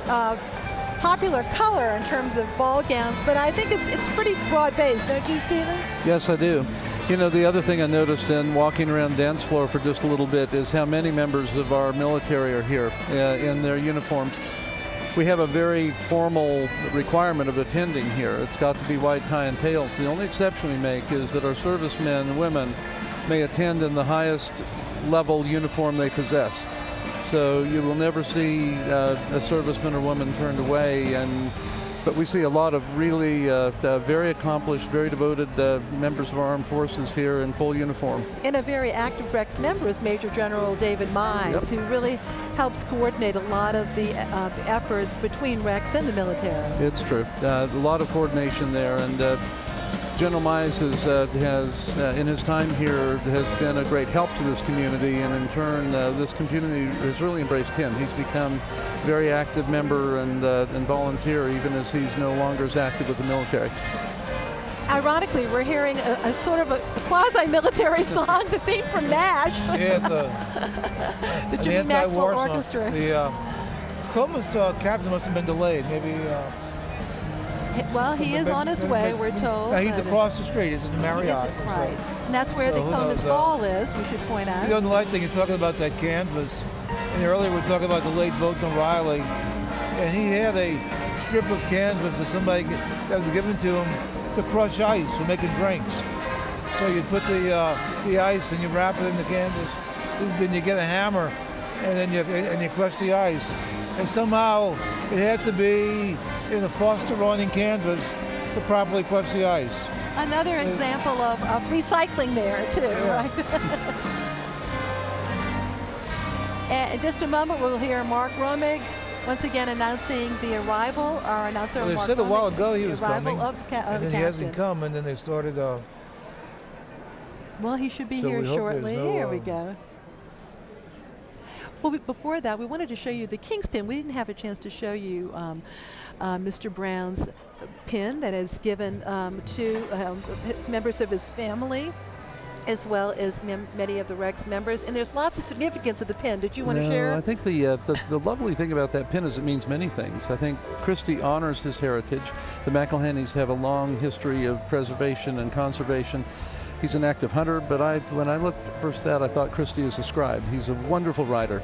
popular color in terms of ball gowns, but I think it's pretty broad-based, don't you, Stephen? Yes, I do. The other thing I noticed in walking around dance floor for just a little bit is how many members of our military are here in their uniforms. We have a very formal requirement of attending here. It's got to be white tie and tails. The only exception we make is that our servicemen and women may attend in the highest level uniform they possess. So you will never see a serviceman or woman turned away, but we see a lot of really very accomplished, very devoted members of our armed forces here in full uniform. And a very active Rex member is Major General David Mize, who really helps coordinate a lot of the efforts between Rex and the military. It's true. A lot of coordination there, and General Mize has in his time here, has been a great help to this community, and in turn, this community has really embraced him. He's become a very active member and volunteer, even as he's no longer as active with the military. Ironically, we're hearing a sort of a quasi-military song, the theme from MASH. Yeah, the Jimmy Maxwell Orchestra. The Comus captain must have been delayed, maybe. Well, he is on his way, we're told. He's across the street. He's in the Marriott. Right. And that's where the Comus Ball is, we should point out. The light thing, you're talking about that canvas. And earlier we were talking about the late Boatman Riley. And he had a strip of canvas that was given to him to crush ice for making drinks. So you put the ice and you wrap it in the canvas. Then you get a hammer and then you crush the ice. And somehow it had to be in a Foster Awning canvas to properly crush the ice. Another example of recycling there too, right? And in just a moment we'll hear Mark Romig once again announcing the arrival. Our announcer, They Mark said a while Romig, ago he was coming, and then he hasn't come, and then they started. Well, he should be so here we hope shortly. there's no, Here we go. Well, before that, we wanted to show you the King's pin. We didn't have a chance to show you Mr. Brown's pin that is given to members of his family, as well as many of the Rex members. And there's lots of significance of the pin. Did you want to share? I think the lovely thing about that pin is it means many things. I think Christie honors his heritage. The McElhennys have a long history of preservation and conservation. He's an active hunter, but when I looked first at that, I thought Christie is a scribe. He's a wonderful writer,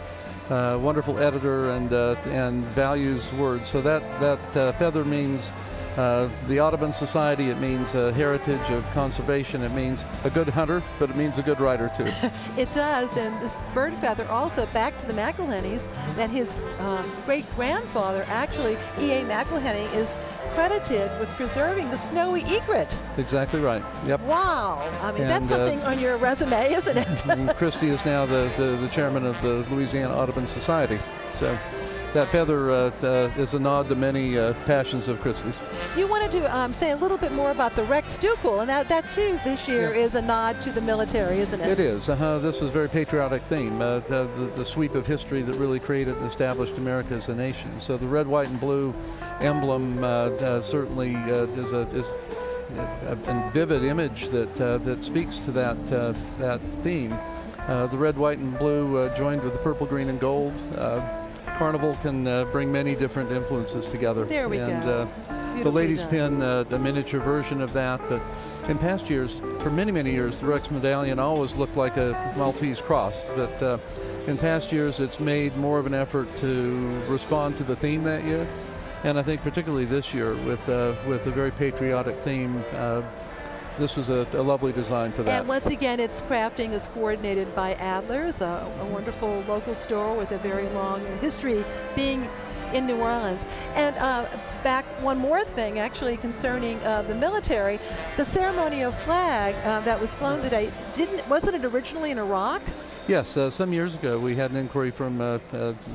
wonderful editor, and values words. So that feather means the Audubon Society. It means a heritage of conservation. It means a good hunter, but it means a good writer too. It does, and this bird feather also back to the McElhennys, that his great-grandfather, actually E.A. McElhenny, is credited with preserving the snowy egret. Exactly right. Yep. Wow. I mean, that's something on your resume, isn't it? And Christie is now the chairman of the Louisiana Audubon Society. So that feather is a nod to many passions of Christie's. You wanted to say a little bit more about the Rex Ducal, and that too this year is a nod to the military, isn't it? It is. This is a very patriotic theme, the sweep of history that really created and established America as a nation. So the red, white, and blue emblem certainly is a vivid image that speaks to that theme. The red, white, and blue joined with the purple, green, and gold. Carnival can bring many different influences together. There we go. The ladies' pin, the miniature version of that. But in past years, for many, many years, the Rex medallion always looked like a Maltese cross. But in past years, it's made more of an effort to respond to the theme that year. And I think particularly this year, with a very patriotic theme, this was a lovely design for that. And once again, its crafting is coordinated by Adler's, a wonderful local store with a very long history being in New Orleans. And back one more thing, actually, concerning the military. The ceremony of flag that was flown today, wasn't it originally in Iraq? Yes, some years ago we had an inquiry from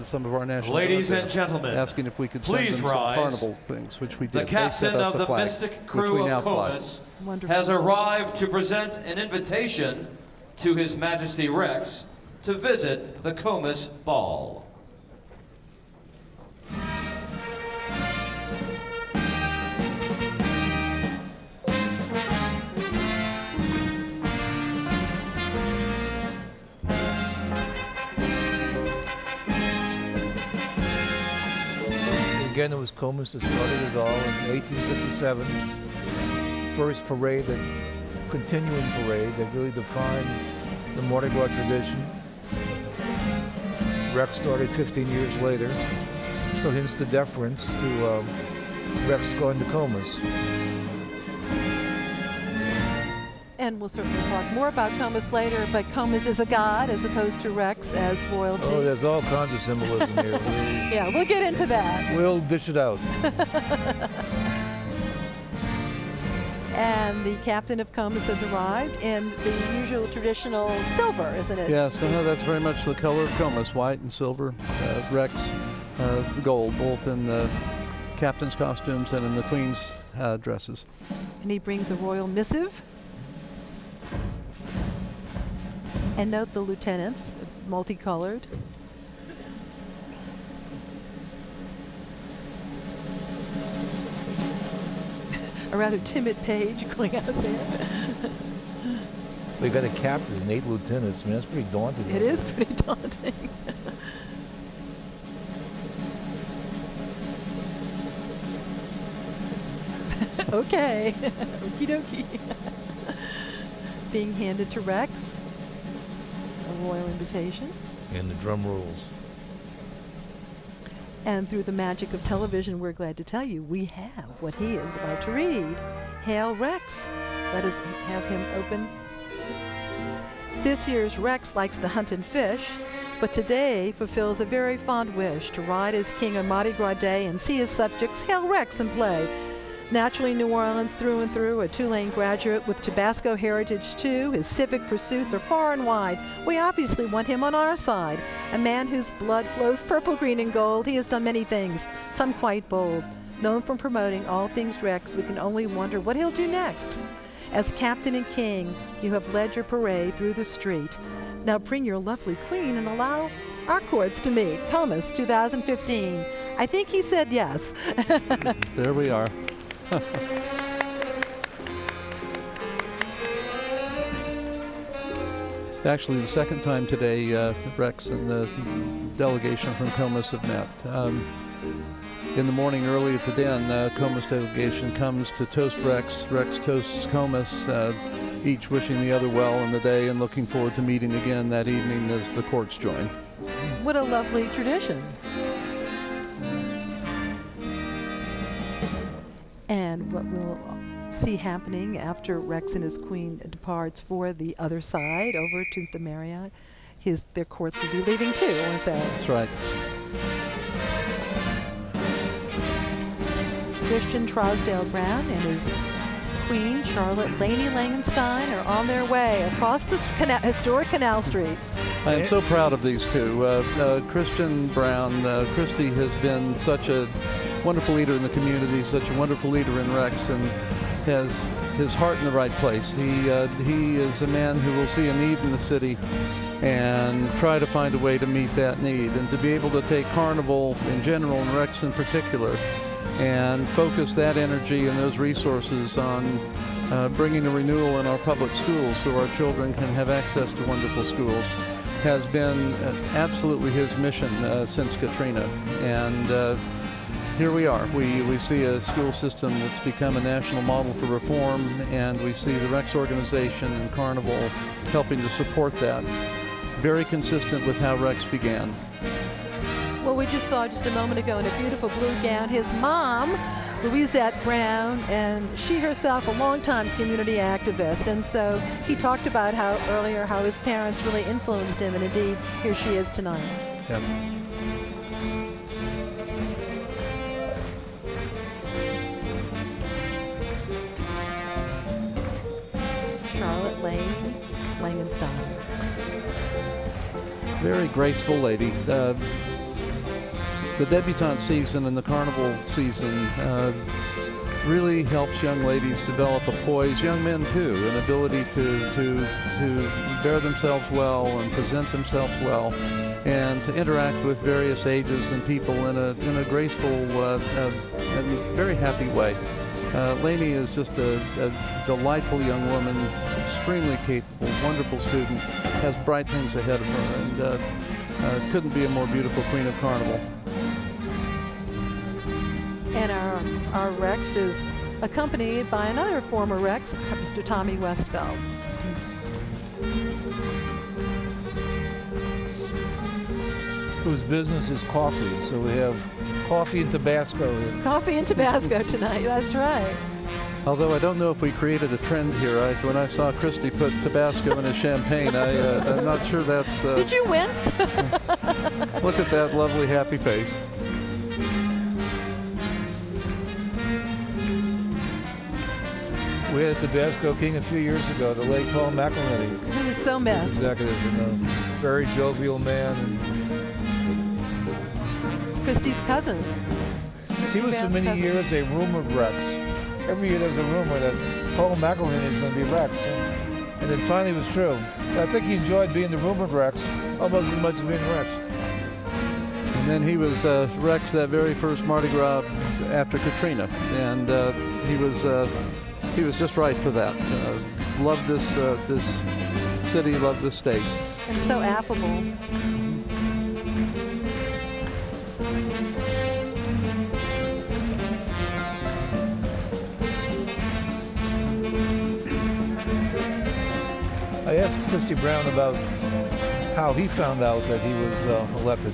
some of our national ladies and gentlemen, asking if we could send them some carnival things, which we did. The captain of the Mystic Crew of Comus has arrived to present an invitation to His Majesty Rex to visit the Comus Ball. Again, it was Comus that started it all in 1857. First parade, that continuing parade that really defined the Mardi Gras tradition. Rex started 15 years later, so hence the deference to Rex going to Comus. And we'll certainly talk more about Comus later, but Comus is a god as opposed to Rex as royalty. Oh, there's all kinds of symbolism here. Yeah, we'll get into that. We'll dish it out. And the captain of Comus has arrived in the usual traditional silver, isn't it? Yes, that's very much the color of Comus, white and silver. Rex, gold, both in the captain's costumes and in the queen's dresses. And he brings a royal missive. And note the lieutenants, multicolored. A rather timid page going out there. We got a captain and 8 lieutenants. I mean, that's pretty daunting. It is pretty daunting. Okay. Okie dokie. Being handed to Rex. A royal invitation. And the drum rolls. And through the magic of television, we're glad to tell you we have what he is about to read. Hail Rex. Let us have him open. This year's Rex likes to hunt and fish, but today fulfills a very fond wish to ride as king on Mardi Gras Day and see his subjects hail Rex and play. Naturally, New Orleans through and through, a Tulane graduate with Tabasco heritage too. His civic pursuits are far and wide. We obviously want him on our side. A man whose blood flows purple, green, and gold. He has done many things, some quite bold. Known for promoting all things Rex, we can only wonder what he'll do next. As captain and king, you have led your parade through the street. Now bring your lovely queen and allow our courts to meet. Comus 2015. I think he said yes. There we are. Actually, the second time today, Rex and the delegation from Comus have met. In the morning, early at the Den, Comus delegation comes to toast Rex. Rex toasts Comus, each wishing the other well in the day and looking forward to meeting again that evening as the courts join. What a lovely tradition. And what we'll see happening after Rex and his queen departs for the other side over to the Marriott, their courts will be leaving too, won't they? That's right. Christian Trousdale Brown and his Queen Charlotte, Laney Langenstein are on their way across the historic Canal Street. I am so proud of these two. Christian Brown, Christy has been such a wonderful leader in the community, such a wonderful leader in Rex, and has his heart in the right place. He is a man who will see a need in the city and try to find a way to meet that need, and to be able to take Carnival in general and Rex in particular and focus that energy and those resources on bringing a renewal in our public schools so our children can have access to wonderful schools has been absolutely his mission since Katrina. And here we are. We see a school system that's become a national model for reform, and we see the Rex organization and Carnival helping to support that. Very consistent with how Rex began. Well, we just saw just a moment ago in a beautiful blue gown his mom, Louisette Brown, and she herself a longtime community activist. And so he talked about how his parents really influenced him, and indeed, here she is tonight. Yep. Charlotte Langenstein. Very graceful lady. The debutante season and the Carnival season really helps young ladies develop a poise, young men too, an ability to bear themselves well and present themselves well, and to interact with various ages and people in a graceful and very happy way. Lainey is just a delightful young woman, extremely capable, wonderful student, has bright things ahead of her, and couldn't be a more beautiful Queen of Carnival. And our Rex is accompanied by another former Rex, Mr. Tommy Westfeld. Whose business is coffee, so we have coffee and Tabasco here. Coffee and Tabasco tonight, that's right. Although I don't know if we created a trend here. When I saw Christy put Tabasco in his champagne, I'm not sure that's... Did you wince? Look at that lovely, happy face. We had a Tabasco king a few years ago, the late Paul McElhenney. He was so missed. Executive, very jovial man. Christy's cousin. He was for many years a rumored Rex. Every year there was a rumor that Paul McElhenney is going to be Rex. And then finally it was true. I think he enjoyed being the rumored Rex almost as much as being Rex. And then he was Rex that very first Mardi Gras after Katrina. And he was just right for that. Loved this city, loved this state. And so affable. I asked Christy Brown about how he found out that he was elected.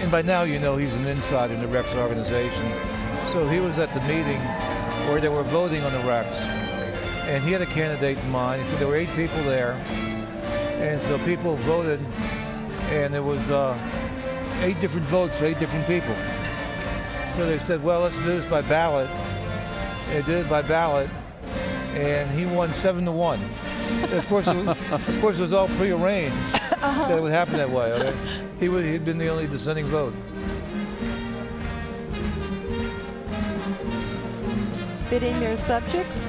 And by now you know he's an insider in the Rex organization. So he was at the meeting where they were voting on the Rex. And he had a candidate in mind. He said there were 8 people there. And so people voted, and there was 8 different votes for 8 different people. So they said, well, let's do this by ballot. They did it by ballot, and he won 7-1. Of course, it was all prearranged that it would happen that way. Okay? He'd been the only dissenting vote. Bidding their subjects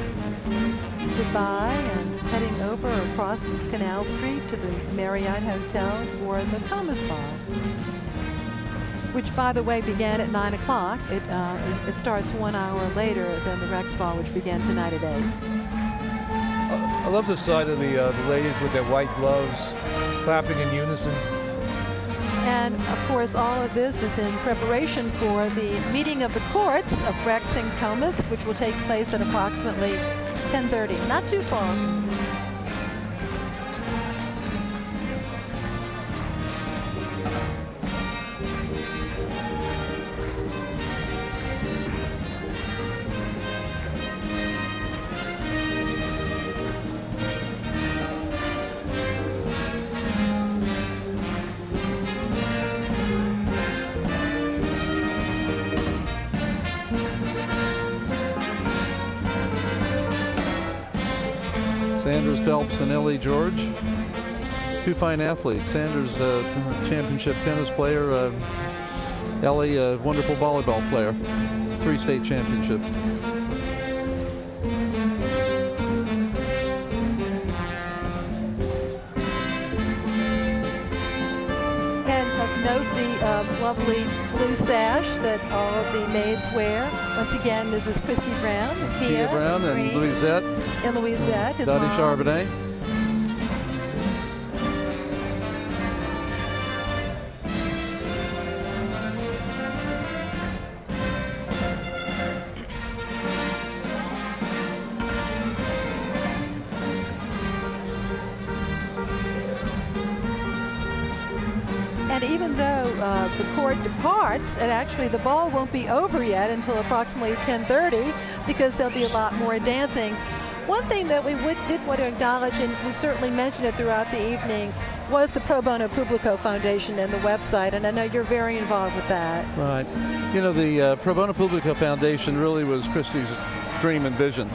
goodbye and heading over across Canal Street to the Marriott Hotel for the Comus Ball, which, by the way, began at 9 o'clock. It starts 1 hour later than the Rex Ball, which began tonight at 8. I love the sight of the ladies with their white gloves clapping in unison. And, of course, all of this is in preparation for the meeting of the courts of Rex and Comus, which will take place at approximately 10:30. Not too far. Sanders Phelps and Ellie George. Two fine athletes. Sanders, championship tennis player. Ellie, a wonderful volleyball player. 3 state championships. Note the lovely blue sash that all of the maids wear. Once again, Mrs. Christy Brown, Kia Brown, and Louisette. And Louisette, his Dottie mom. Charbonnet. And even though the court departs, and actually the ball won't be over yet until approximately 10:30, because there'll be a lot more dancing. One thing that we did want to acknowledge, and we've certainly mentioned it throughout the evening, was the Pro Bono Publico Foundation and the website, and I know you're very involved with that. Right. You know, the Pro Bono Publico Foundation really was Christy's dream and vision.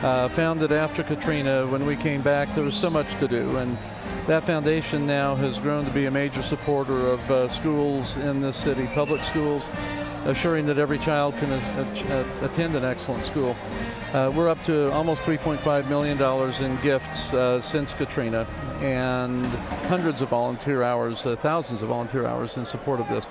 Founded after Katrina, when we came back, there was so much to do, and that foundation now has grown to be a major supporter of schools in this city, public schools, assuring that every child can attend an excellent school. We're up to almost $3.5 million in gifts since Katrina, and hundreds of volunteer hours, thousands of volunteer hours in support of this.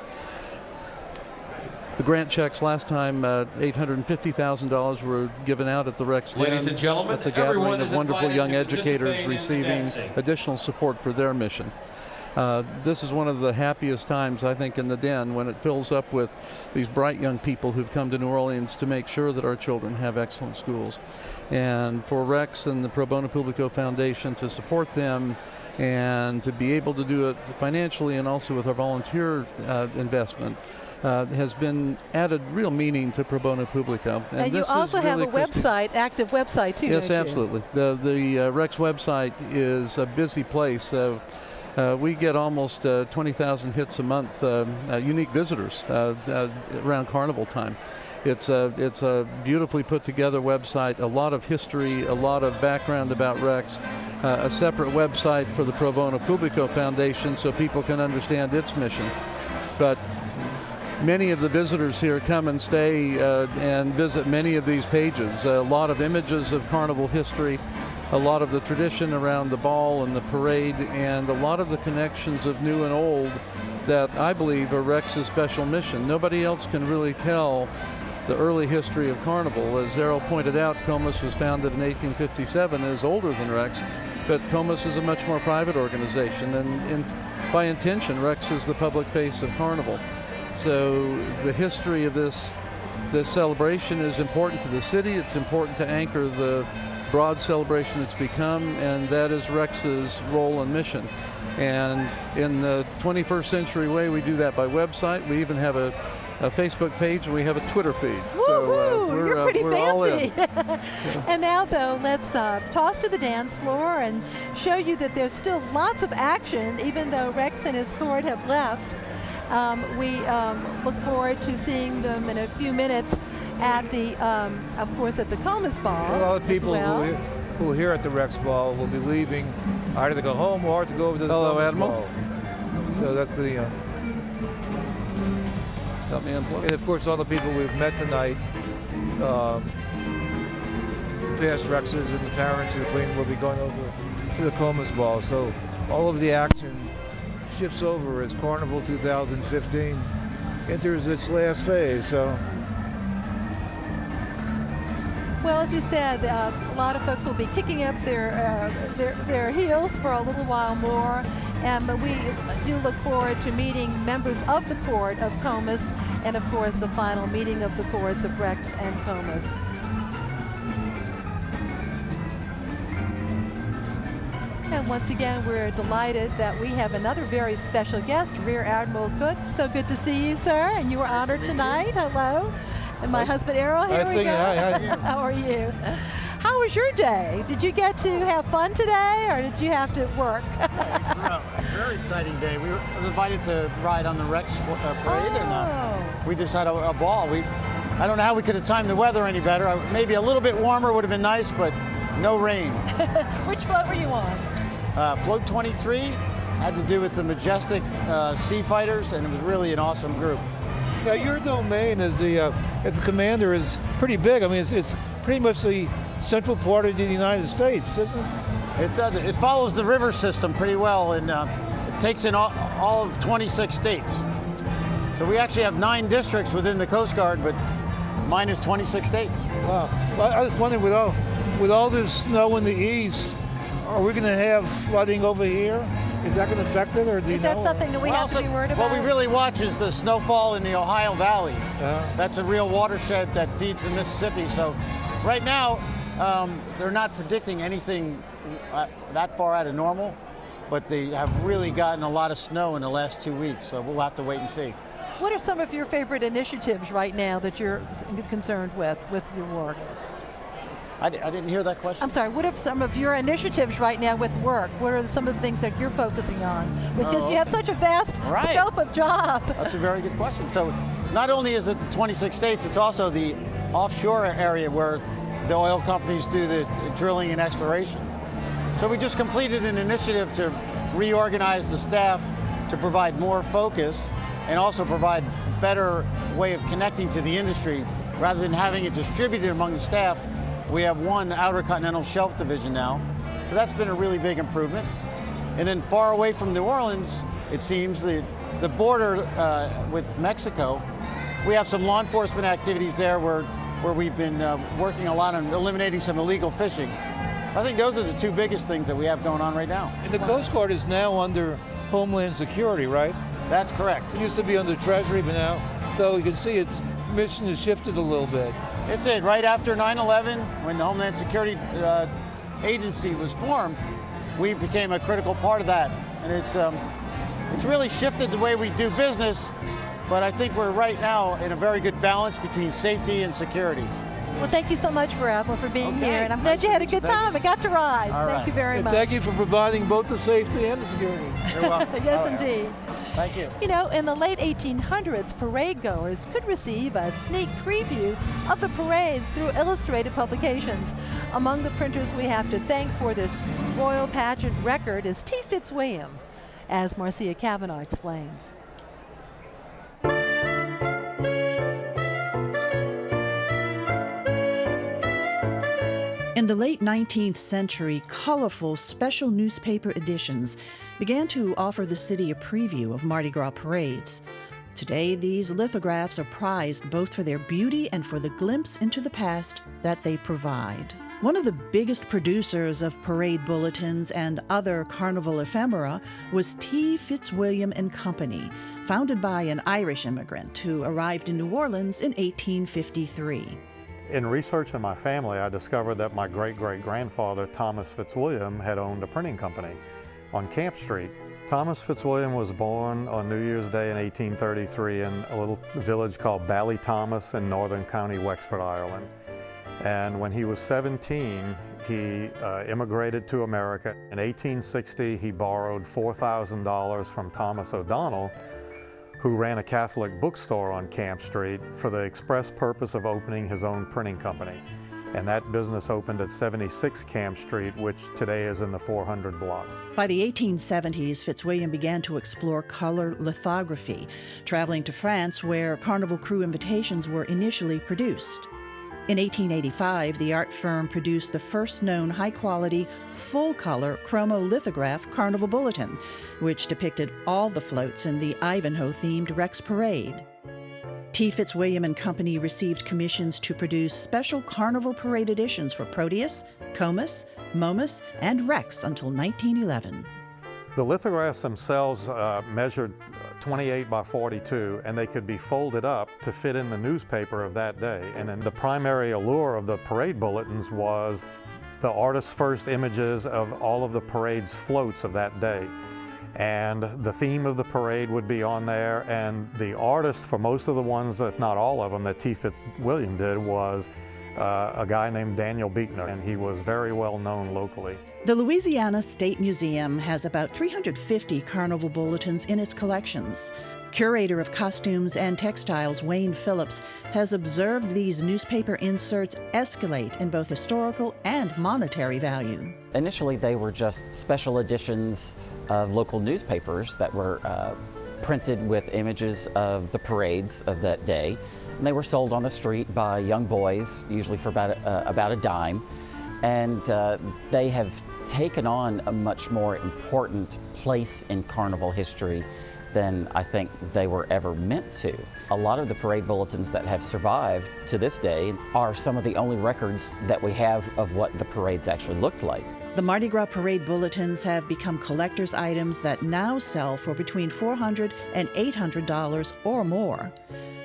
The grant checks last time, $850,000 were given out at the Rex. Ladies and gentlemen, that's a gathering everyone of is wonderful invited young to educators participate in receiving dancing. additional support for their mission. This is one of the happiest times, I think, in the Den, when it fills up with these bright young people who've come to New Orleans to make sure that our children have excellent schools. And for Rex and the Pro Bono Publico Foundation to support them and to be able to do it financially and also with our volunteer investment has been added real meaning to Pro Bono Publico. And you also have a website, active website too, Yes, don't you? absolutely. The Rex website is a busy place. We get almost 20,000 hits a month, unique visitors around Carnival Time. It's a beautifully put together website, a lot of history, a lot of background about Rex, a separate website for the Pro Bono Publico Foundation so people can understand its mission. But many of the visitors here come and stay and visit many of these pages. A lot of images of Carnival history, a lot of the tradition around the ball and the parade, and a lot of the connections of new and old that I believe are Rex's special mission. Nobody else can really tell the early history of Carnival. As Errol pointed out, Comus was founded in 1857, is older than Rex, but Comus is a much more private organization, and by intention, Rex is the public face of Carnival. So the history of this celebration is important to the city. It's important to anchor the broad celebration it's become, and that is Rex's role and mission. And in the 21st century way, we do that by website. We even have a Facebook page, and we have a Twitter feed. So you're pretty we're all in. fancy. And now, though, let's toss to the dance floor and show you that there's still lots of action, even though Rex and his court have left. We look forward to seeing them in a few minutes at the, of course, at the Comus Ball. A lot of people well. who are here at the Rex Ball will be leaving either to go home or to go over to the Hello, Comus Admiral. Ball. So that's the. And of course, all the people we've met tonight, the past Rexes and the parents of the Queen will be going over to the Comus Ball. So all of the action shifts over as Carnival 2015 enters its last phase. So. Well, as we said, a lot of folks will be kicking up their heels for a little while more, but we do look forward to meeting members of the court of Comus, and of course the final meeting of the courts of Rex and Comus. And once again, we're delighted that we have another very special guest, Rear Admiral Cook. So good to see you, sir, and you were honored tonight. Hello. And my husband, Errol, here we go. Hi. How are you? How was your day? Did you get to have fun today, or did you have to work? Very exciting day. We were invited to ride on the Rex parade, and we just had a ball. I don't know how we could have timed the weather any better. Maybe a little bit warmer would have been nice, but No rain. Which float were you on? Float 23 had to do with the majestic sea fighters, and it was really an awesome group. Yeah, your domain as the commander is pretty big. I mean, it's pretty much the central part of the United States, isn't it? It follows the river system pretty well, and it takes in all of 26 states. So we actually have 9 districts within the Coast Guard, but mine is 26 states. Wow. Well, I was wondering, with all this snow in the east, are we going to have flooding over here? Is that going to affect it, or do you know? Is that something that we have to be worried about? What we really watch is the snowfall in the Ohio Valley. That's a real watershed that feeds the Mississippi. So right now, they're not predicting anything that far out of normal, but they have really gotten a lot of snow in the last 2 weeks, so we'll have to wait and see. What are some of your favorite initiatives right now that you're concerned with your work? I didn't hear that question. I'm sorry, what are some of your initiatives right now with work? What are some of the things that you're focusing on? Because you have such a vast scope of job. That's a very good question. So not only is it the 26 states, it's also the offshore area where the oil companies do the drilling and exploration. So we just completed an initiative to reorganize the staff to provide more focus and also provide better way of connecting to the industry. Rather than having it distributed among the staff, we have one Outer Continental Shelf division now. So that's been a really big improvement. And then far away from New Orleans, it seems the border with Mexico, we have some law enforcement activities there where we've been working a lot on eliminating some illegal fishing. I think those are the 2 biggest things that we have going on right now. And the Coast Guard is now under Homeland Security, right? That's correct. It used to be under Treasury, but now, so you can see its mission has shifted a little bit. It did. Right after 9/11, when the Homeland Security Agency was formed, we became a critical part of that. And it's really shifted the way we do business, but I think we're right now in a very good balance between safety and security. Well, thank you so much, Admiral, for being here, and I'm glad you had a good time and got to ride. Thank you very much. Thank you for providing both the safety and the security. You're welcome. Yes, indeed. Thank you. You know, in the late 1800s, parade goers could receive a sneak preview of the parades through illustrated publications. Among the printers we have to thank for this royal pageant record is T. Fitzwilliam, as Marcia Cavanaugh explains. In the late 19th century, colorful special newspaper editions began to offer the city a preview of Mardi Gras parades. Today, these lithographs are prized both for their beauty and for the glimpse into the past that they provide. One of the biggest producers of parade bulletins and other carnival ephemera was T. Fitzwilliam and Company, founded by an Irish immigrant who arrived in New Orleans in 1853. In researching my family, I discovered that my great-great-grandfather, Thomas Fitzwilliam, had owned a printing company on Camp Street. Thomas Fitzwilliam was born on New Year's Day in 1833 in a little village called Ballythomas in northern County Wexford, Ireland. And when he was 17, he immigrated to America. In 1860, he borrowed $4,000 from Thomas O'Donnell, who ran a Catholic bookstore on Camp Street for the express purpose of opening his own printing company. And that business opened at 76 Camp Street, which today is in the 400 block. By the 1870s, Fitzwilliam began to explore color lithography, traveling to France where Carnival crew invitations were initially produced. In 1885, the art firm produced the first known high-quality, full-color chromolithograph Carnival Bulletin, which depicted all the floats in the Ivanhoe-themed Rex Parade. T. Fitzwilliam and Company received commissions to produce special Carnival Parade editions for Proteus, Comus, Momus, and Rex until 1911. The lithographs themselves measured 28 by 42, and they could be folded up to fit in the newspaper of that day. And then the primary allure of the parade bulletins was the artist's first images of all of the parade's floats of that day. And the theme of the parade would be on there, and the artist for most of the ones, if not all of them, that T. Fitzwilliam did was a guy named Daniel Beekner, and he was very well known locally. The Louisiana State Museum has about 350 carnival bulletins in its collections. Curator of costumes and textiles Wayne Phillips has observed these newspaper inserts escalate in both historical and monetary value. Initially, they were just special editions of local newspapers that were printed with images of the parades of that day. And they were sold on the street by young boys, usually for about a dime. And they have taken on a much more important place in carnival history than I think they were ever meant to. A lot of the parade bulletins that have survived to this day are some of the only records that we have of what the parades actually looked like. The Mardi Gras parade bulletins have become collector's items that now sell for between $400 and $800 or more.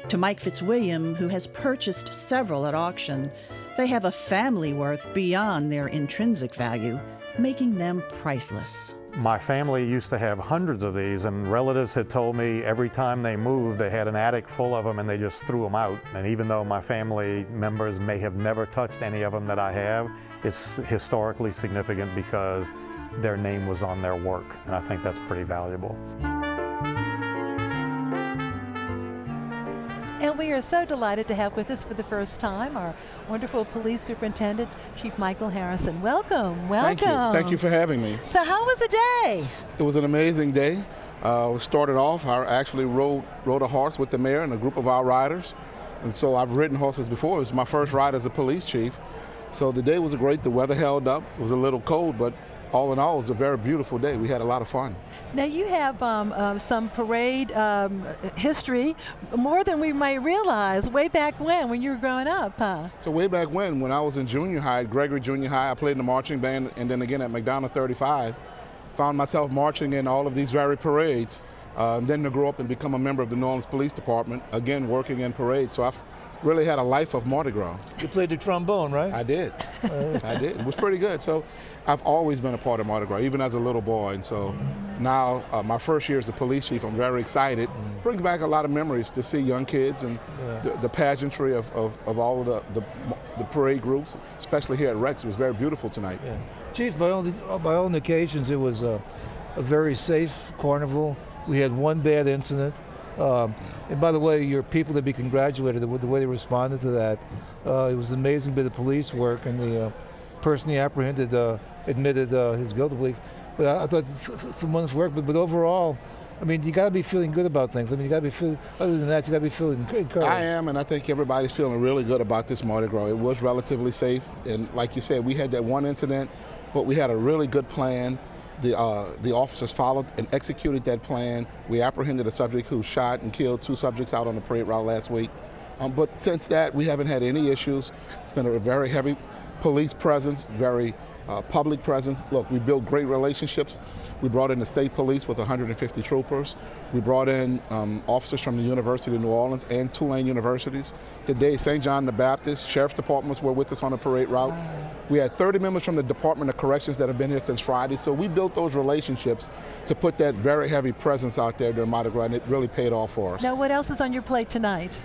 To Mike Fitzwilliam, who has purchased several at auction, they have a family worth beyond their intrinsic value, making them priceless. My family used to have hundreds of these, and relatives had told me every time they moved they had an attic full of them and they just threw them out. And even though my family members may have never touched any of them that I have, it's historically significant because their name was on their work, and I think that's pretty valuable. And we are so delighted to have with us for the first time our wonderful police superintendent, Chief Michael Harrison. Welcome, welcome. Thank you for having me. So how was the day? It was an amazing day. We started off, I actually rode a horse with the mayor and a group of our riders. And so I've ridden horses before. It was my first ride as a police chief. So the day was great. The weather held up. It was a little cold, but all in all, it was a very beautiful day. We had a lot of fun. Now you have some parade history, more than we might realize, way back when you were growing up, huh? So way back when I was in junior high, at Gregory Junior High, I played in the marching band, and then again at McDonald 35, found myself marching in all of these very parades, and then to grow up and become a member of the New Orleans Police Department, again working in parades. So I've really had a life of Mardi Gras. You played the trombone, right? I did. I did. It was pretty good. So I've always been a part of Mardi Gras, even as a little boy. And so now, my first year as a police chief, I'm very excited. Brings back a lot of memories to see young kids and the pageantry of all of the parade groups, especially here at Rex. It was very beautiful tonight. Yeah. Chief, by all indications, it was a very safe carnival. We had one bad incident. And by the way, your people to be congratulated with the way they responded to that. It was an amazing bit of police work, and the person he apprehended admitted his guilty belief. But I thought some wonderful work. But overall, I mean, you got to be feeling good about things. I mean, you got to be feeling. Other than that, you got to be feeling encouraged. I am, and I think everybody's feeling really good about this Mardi Gras. It was relatively safe, and like you said, we had that one incident, but we had a really good plan. The officers followed and executed that plan. We apprehended a subject who shot and killed 2 subjects out on the parade route last week. But since that, we haven't had any issues. It's been a very heavy police presence, very public presence. Look, we built great relationships. We brought in the state police with 150 troopers. We brought in officers from the University of New Orleans and Tulane universities. Today, St. John the Baptist, Sheriff's Departments were with us on the parade route. We had 30 members from the Department of Corrections that have been here since Friday. So we built those relationships to put that very heavy presence out there during Mardi Gras, and it really paid off for us. Now, what else is on your plate tonight?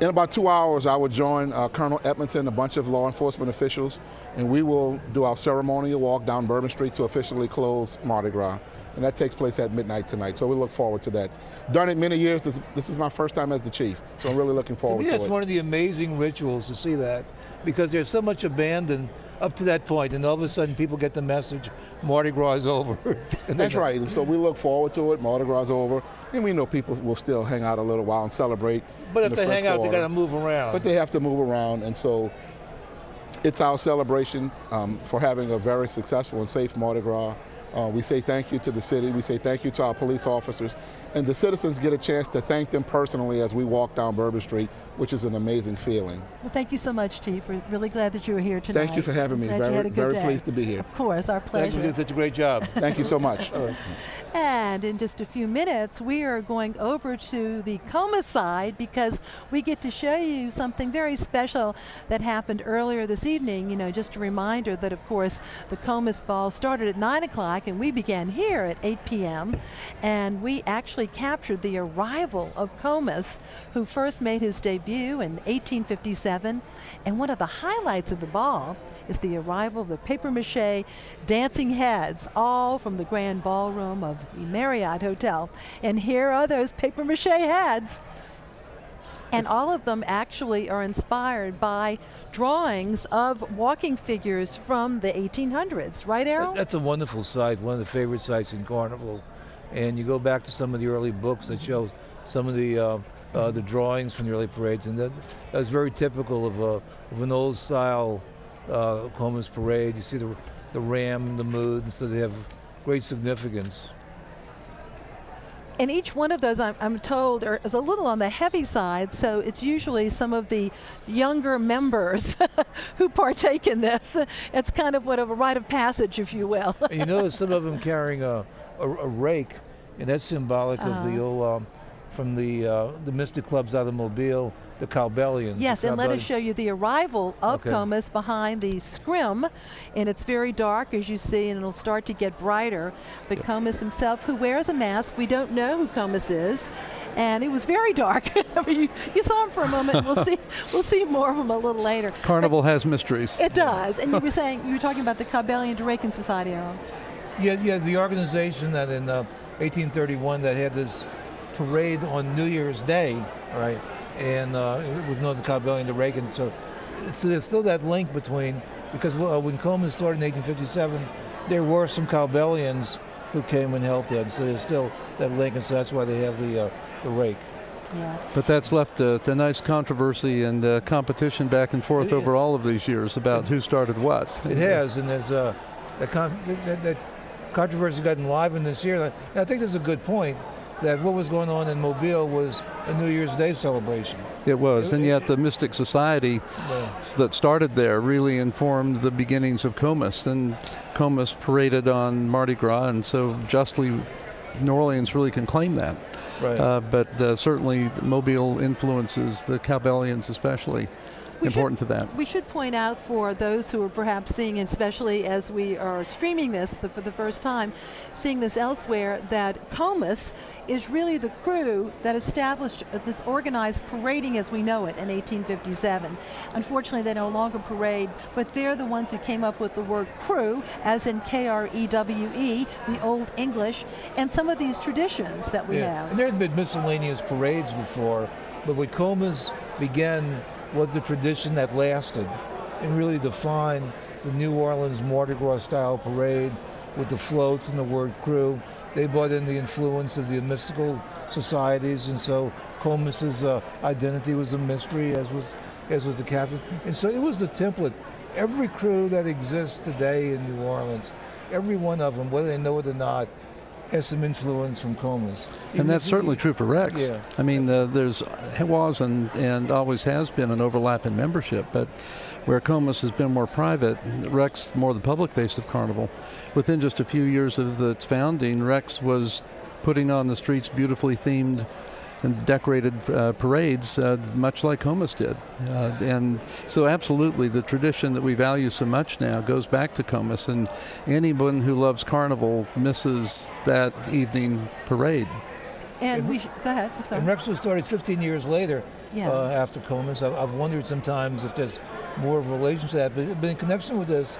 In about 2 hours, I will join Colonel Edmondson, a bunch of law enforcement officials, and we will do our ceremonial walk down Bourbon Street to officially close Mardi Gras. And that takes place at midnight tonight, so we look forward to that. Done it many years. This is my first time as the chief, so I'm really looking forward to it. It's one of the amazing rituals to see that, because there's so much abandon up to that point, and all of a sudden people get the message, Mardi Gras is over. That's right, and so we look forward to it. Mardi Gras is over, and we know people will still hang out a little while and celebrate. But if they hang out, they got to move around. But they have to move around, and so it's our celebration for having a very successful and safe Mardi Gras. We say thank you to the city. We say thank you to our police officers. And the citizens get a chance to thank them personally as we walk down Bourbon Street, which is an amazing feeling. Well, thank you so much, Chief. We're really glad that you were here tonight. Thank you for having me. Very pleased to be here. Of course, our pleasure. Thank you for doing such a great job. Thank you so much. And in just a few minutes, we are going over to the Comus side because we get to show you something very special that happened earlier this evening. You know, just a reminder that, of course, the Comus Ball started at 9 o'clock. like, and we began here at 8 p.m. and we actually captured the arrival of Comus, who first made his debut in 1857. And one of the highlights of the ball is the arrival of the papier-mâché dancing heads, all from the Grand Ballroom of the Marriott Hotel. And here are those papier-mâché heads. And all of them actually are inspired by drawings of walking figures from the 1800s, right, Errol? That's a wonderful site, one of the favorite sites in Carnival. And you go back to some of the early books that show some of the drawings from the early parades, and that's very typical of an old style Comus parade. You see the ram and the mood, and so they have great significance. And each one of those, I'm told, is a little on the heavy side, so it's usually some of the younger members who partake in this. It's kind of what of a rite of passage, if you will. And you notice some of them carrying a rake, and that's symbolic of the old, from the Mystic Clubs out of Mobile, the Cowbellians. Yes, and let us show you the arrival of Comus behind the scrim. And it's very dark, as you see, and it'll start to get brighter. But Comus himself, who wears a mask, we don't know who Comus is. And it was very dark. you saw him for a moment. We'll see more of him a little later. Carnival has mysteries. It does. And you were talking about the Cowbellian Duracan Society, Errol. Yeah, the organization that in 1831 that had this parade on New Year's Day, right? And with the Cowbellian Duracan. So there's still that link between, because when Comus started in 1857, there were some Cowbellians who came and helped it. So there's still that link, and so that's why they have the rake. Yeah. But that's left a nice controversy and competition back and forth over all of these years about who started what. It has, and there's that controversy got enlivened this year. And I think there's a good point that what was going on in Mobile was a New Year's Day celebration. It was, and yet the Mystic Society that started there really informed the beginnings of Comus, and Comus paraded on Mardi Gras, and so justly New Orleans really can claim that. Right. But certainly Mobile influences the Cowbellians especially. Important to that. We should point out for those who are perhaps seeing, especially as we are streaming this for the first time, seeing this elsewhere, that Comus is really the crew that established this organized parading as we know it in 1857. Unfortunately, they no longer parade, but they're the ones who came up with the word crew, as in K-R-E-W-E, the Old English, and some of these traditions that we have. And there had been miscellaneous parades before, but what Comus began was the tradition that lasted and really defined the New Orleans Mardi Gras style parade with the floats and the word crew. They brought in the influence of the mystical societies, and so Comus's identity was a mystery, as was the captain. And so it was the template. Every crew that exists today in New Orleans, every one of them, whether they know it or not, has some influence from Comus. And that's certainly true for Rex. Yeah. I mean, was and always has been an overlap in membership, but where Comus has been more private, Rex more the public face of Carnival. Within just a few years of its founding, Rex was putting on the streets beautifully themed and decorated parades, much like Comus did. And so absolutely, the tradition that we value so much now goes back to Comus, and anyone who loves Carnival misses that evening parade. And go ahead, I'm sorry. And Rex was started 15 years later after Comus. I've wondered sometimes if there's more of a relation to that, but in connection with this,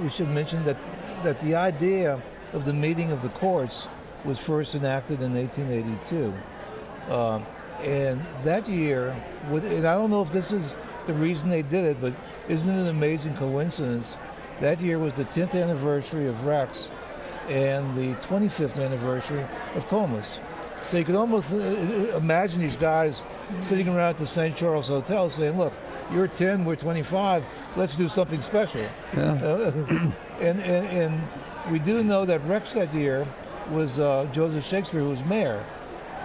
we should mention that the idea of the meeting of the courts was first enacted in 1882. And that year, and I don't know if this is the reason they did it, but isn't it an amazing coincidence? That year was the 10th anniversary of Rex and the 25th anniversary of Comus. So you could almost imagine these guys sitting around at the St. Charles Hotel saying, look, you're 10, we're 25, let's do something special. Yeah. And we do know that Rex that year was Joseph Shakespeare, who was mayor.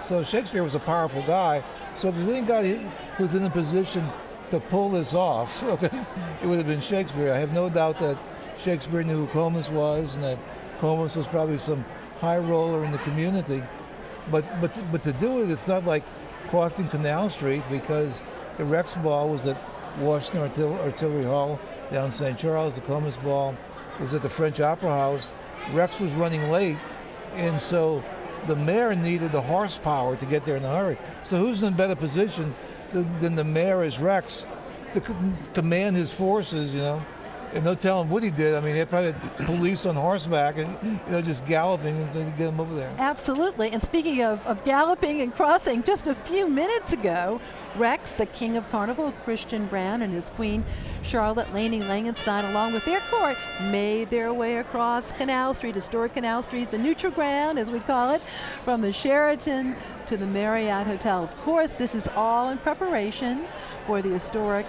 So Shakespeare was a powerful guy. So if there's any guy who was in a position to pull this off, it would have been Shakespeare. I have no doubt that Shakespeare knew who Comus was, and that Comus was probably some high roller in the community. But to do it, it's not like crossing Canal Street, because the Rex Ball was at Washington Artillery Hall down St. Charles. The Comus Ball was at the French Opera House Rex was running late, and so the mayor needed the horsepower to get there in a hurry. So who's in a better position than the mayor as Rex to command his forces, you know? And no telling what he did. I mean, they probably had police on horseback and, you know, just galloping to get him over there. Absolutely. And speaking of galloping and crossing, just a few minutes ago, Rex, the king of Carnival, Christian Brown, and his queen, Charlotte Laney Langenstein, along with their court, made their way across Canal Street, historic Canal Street, the neutral ground, as we call it, from the Sheraton to the Marriott Hotel. Of course, this is all in preparation for the historic,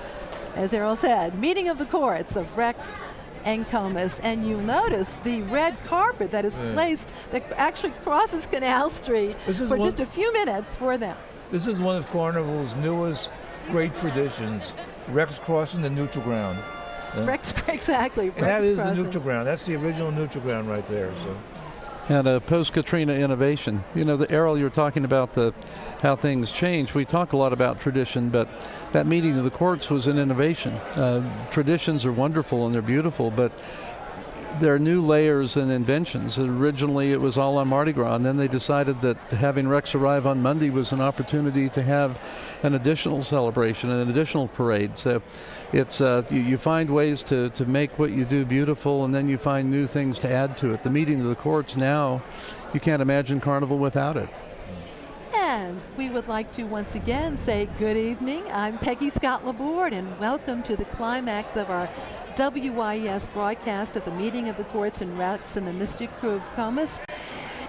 as Errol said, meeting of the courts of Rex and Comus. And you'll notice the red carpet that is placed that actually crosses Canal Street for just a few minutes for them. This is one of Carnival's newest great traditions, Rex crossing the neutral ground. Rex, exactly. And that is the neutral ground. That's the original neutral ground right there. So. And a post-Katrina innovation. You know, Errol, you're talking about how things change. We talk a lot about tradition, but that meeting of the courts was an innovation. Traditions are wonderful and they're beautiful, but there are new layers and inventions. Originally, it was all on Mardi Gras, and then they decided that having Rex arrive on Monday was an opportunity to have an additional celebration, an additional parade. So it's you find ways to make what you do beautiful, and then you find new things to add to it. The meeting of the courts now, you can't imagine Carnival without it. And we would like to once again say good evening. I'm Peggy Scott Laborde, and welcome to the climax of our WYES broadcast of the meeting of the courts in Rex and the Mystic Crew of Comus.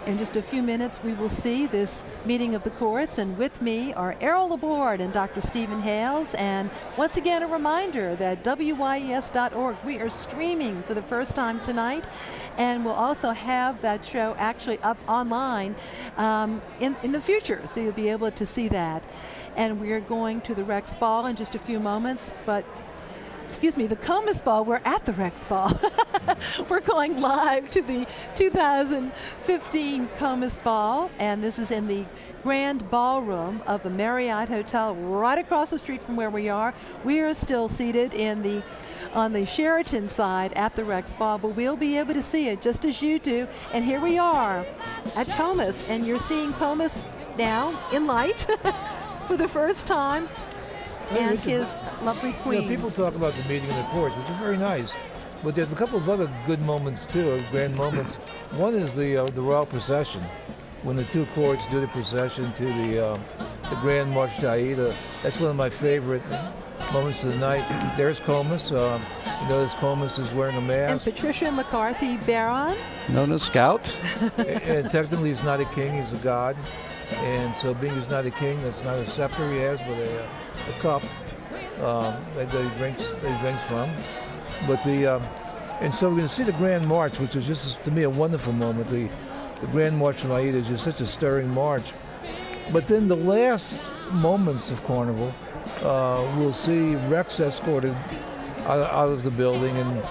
In just a few minutes, we will see this meeting of the courts, and with me are Errol Laborde and Dr. Stephen Hales. And once again, a reminder that WYES.org, we are streaming for the first time tonight, and we'll also have that show actually up online in the future, so you'll be able to see that. And we are going to the Rex Ball in just a few moments, but excuse me, the Comus Ball. We're at the Rex Ball. We're going live to the 2015 Comus Ball, and this is in the Grand Ballroom of the Marriott Hotel, right across the street from where we are. We are still seated on the Sheraton side at the Rex Ball, but we'll be able to see it just as you do. And here we are at Comus, and you're seeing Comus now in light for the first time. And his lovely queen. You know, people talk about the meeting of the courts, which is very nice, but there's a couple of other good moments too, grand moments. One is the royal procession, when the two courts do the procession to the Grand March to Aida. That's one of my favorite moments of the night. There's Comus. You notice Comus is wearing a mask. And Patricia McCarthy Barron. Known as Scout. And technically he's not a king, he's a god. And so being he's not a king, that's not a scepter he has, but a cup that he drinks from. But and so we're going to see the Grand March, which is just, to me, a wonderful moment. The Grand March from Aida is just such a stirring march. But then the last moments of Carnival, we'll see Rex escorted out of the building, and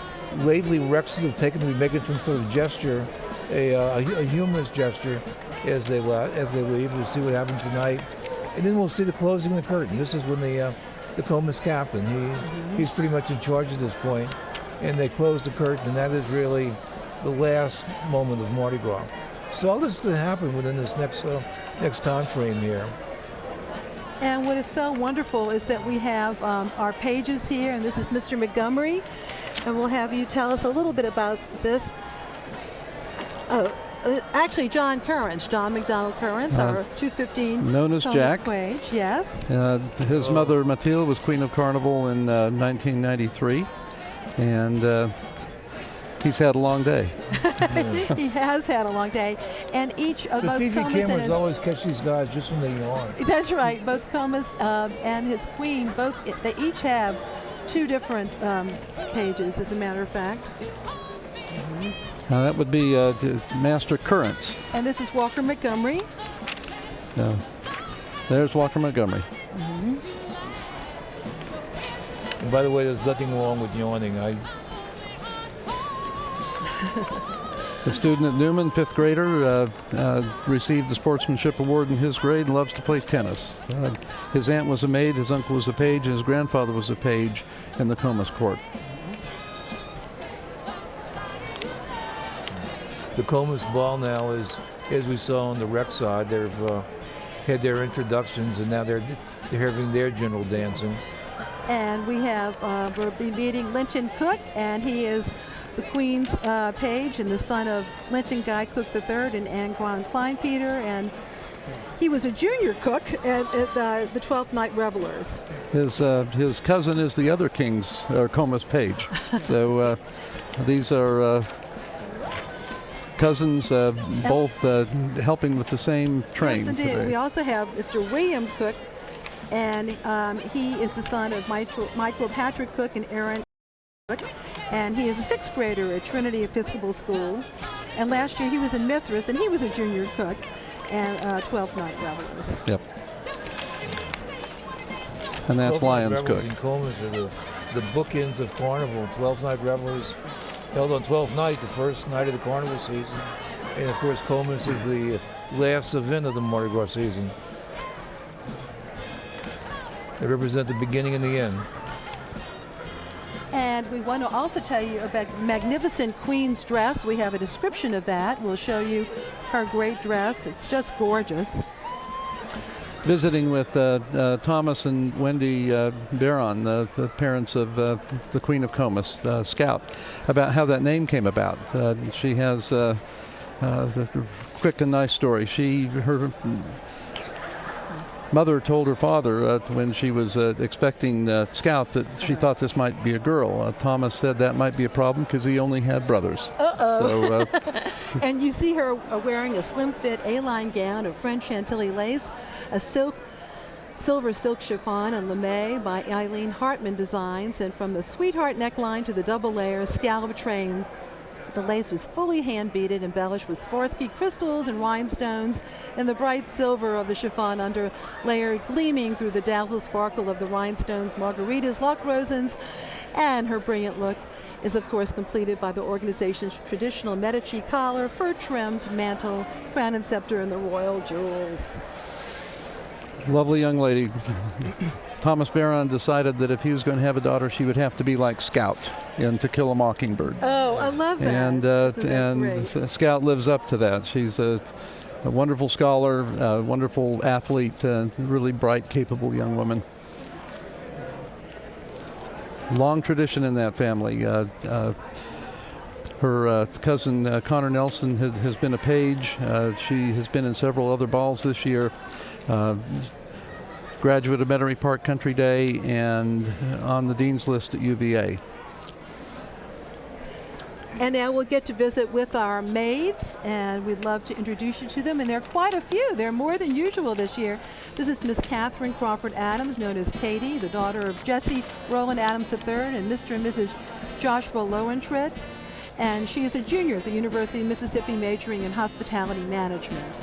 lately Rexes have taken to be making some sort of gesture, a humorous gesture as they leave. We'll see what happens tonight. And then we'll see the closing of the curtain. This is when the Comus captain, he's pretty much in charge at this point, and they close the curtain, and that is really the last moment of Mardi Gras. So all this is going to happen within this next time frame here. And what is so wonderful is that we have our pages here, and this is Mr. Montgomery, and we'll have you tell us a little bit about this. Actually, John McDonald Currents, our 215 known as Jack. Wage, yes. His mother, Mathilde, was Queen of Carnival in 1993, and he's had a long day. He has had a long day, and each of both TV Comus cameras and always catch these guys just when they yawn. That's right. Both Comus and his queen, they each have two different pages, as a matter of fact. That would be Master Currents. And this is Walker Montgomery. No, there's Walker Montgomery. And by the way, there's nothing wrong with yawning. A student at Newman, fifth grader, received the sportsmanship award in his grade and loves to play tennis. His aunt was a maid, his uncle was a page, and his grandfather was a page in the Comus court. The Comus Ball now is, as we saw on the rec side, they've had their introductions, and now they're having their general dancing. And we have, we'll be meeting Linton Cook, and he is the Queen's page and the son of Linton Guy Cook III and Anne Gwan Kleinpeter, and he was a junior cook at the 12th Night Revelers. His cousin is the other king's, or Comus page. So these are cousins, both helping with the same train. Yes, indeed. Today. We also have Mr. William Cook, and he is the son of Michael Patrick Cook and Aaron Cook, and he is a 6th grader at Trinity Episcopal School. And last year he was in Mithras, and he was a junior cook and 12th Night Revelers. Yep. And that's Lion's Cook. In Comus are the bookends of Carnival. 12th Night Revelers held on 12th night, the first night of the Carnival season. And of course Comus is the last event of the Mardi Gras season. They represent the beginning and the end. And we want to also tell you about the magnificent Queen's dress. We have a description of that. We'll show you her great dress. It's just gorgeous. Visiting with Thomas and Wendy Barron, the parents of the Queen of Comus, Scout, about how that name came about. She has the quick and nice story. Her mother told her father when she was expecting Scout that she thought this might be a girl. Thomas said that might be a problem because he only had brothers. Uh-oh. So, and you see her wearing a slim-fit A-line gown of French Chantilly lace, a silver silk chiffon and lame by Eileen Hartman Designs, and from the sweetheart neckline to the double-layer scallop train, the lace was fully hand-beaded, embellished with Swarovski crystals and rhinestones, and the bright silver of the chiffon underlayer gleaming through the dazzle sparkle of the rhinestones, margaritas, lock rosens, and her brilliant look is of course completed by the organization's traditional Medici collar, fur-trimmed mantle, crown and scepter, and the royal jewels. Lovely young lady. Thomas Barron decided that if he was going to have a daughter, she would have to be like Scout in To Kill a Mockingbird. Oh, I love that. And Scout lives up to that. She's a wonderful scholar, a wonderful athlete, really bright, capable young woman. Long tradition in that family. Her cousin Connor Nelson has been a page. She has been in several other balls this year. Graduate of Metairie Park Country Day and on the Dean's List at UVA. And now we'll get to visit with our maids, and we'd love to introduce you to them. And there are quite a few. There are more than usual this year. This is Miss Catherine Crawford Adams, known as Katie, the daughter of Jesse Rowland Adams III and Mr. and Mrs. Joshua Lowentritt. And she is a junior at the University of Mississippi, majoring in hospitality management.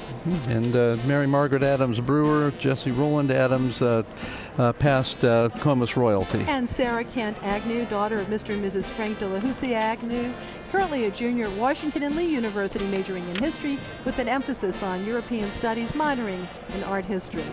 And Mary Margaret Adams Brewer, Jesse Rowland Adams, past Comus royalty. And Sarah Kent Agnew, daughter of Mr. and Mrs. Frank de la Hussey Agnew, currently a junior at Washington and Lee University, majoring in history with an emphasis on European studies, minoring in art history.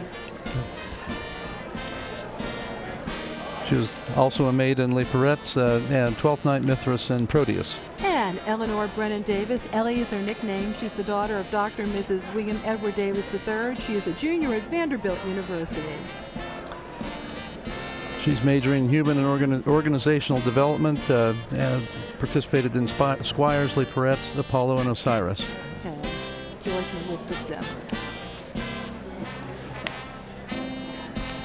She was also a maid in Les Parettes and 12th Night Mithras and Proteus. And Eleanor Brennan Davis, Ellie is her nickname. She's the daughter of Dr. and Mrs. William Edward Davis III. She is a junior at Vanderbilt University. She's majoring in human and organizational development, and participated in Squires, Les Parettes, Apollo, and Osiris. Okay. George and Elizabeth Devlin.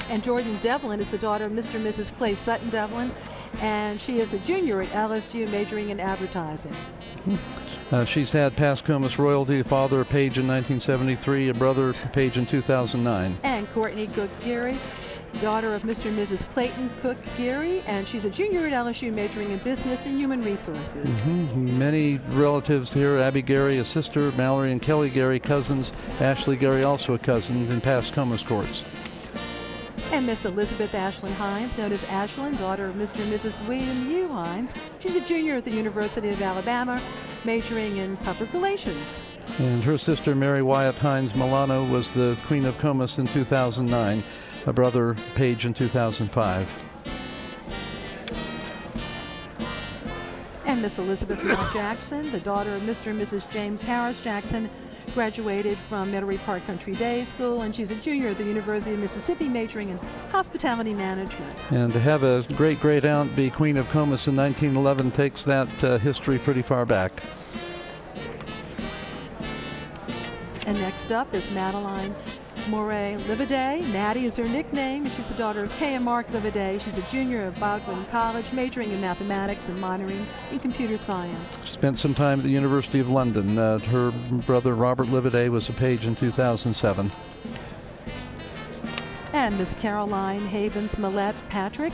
And Jordan Devlin is the daughter of Mr. and Mrs. Clay Sutton Devlin, and she is a junior at LSU, majoring in advertising. She's had past Comus royalty, a father, a page in 1973, a brother, a page in 2009. And Courtney Cook Geary, daughter of Mr. and Mrs. Clayton Cook Geary, and she's a junior at LSU, majoring in business and human resources. Many relatives here. Abby Geary, a sister, Mallory and Kelly Geary, cousins, Ashley Geary, also a cousin in past Comus courts. And Miss Elizabeth Ashlyn Hines, known as Ashlyn, daughter of Mr. and Mrs. William U. Hines. She's a junior at the University of Alabama, majoring in public relations. And her sister, Mary Wyatt Hines Milano, was the Queen of Comus in 2009, a brother, page in 2005. And And Miss Elizabeth Mount Jackson, the daughter of Mr. and Mrs. James Harris Jackson, graduated from Metairie Park Country Day School, and she's a junior at the University of Mississippi, majoring in hospitality management. And to have a great-great-aunt be Queen of Comus in 1911 takes that history pretty far back. And next up is Madeline Moray Livaday. Natty is her nickname, and she's the daughter of Kay and Mark Livaday. She's a junior at Baldwin College, majoring in mathematics and minoring in computer science. Spent some time at the University of London. Her brother Robert Livaday was a page in 2007. And Miss Caroline Havens Millette Patrick.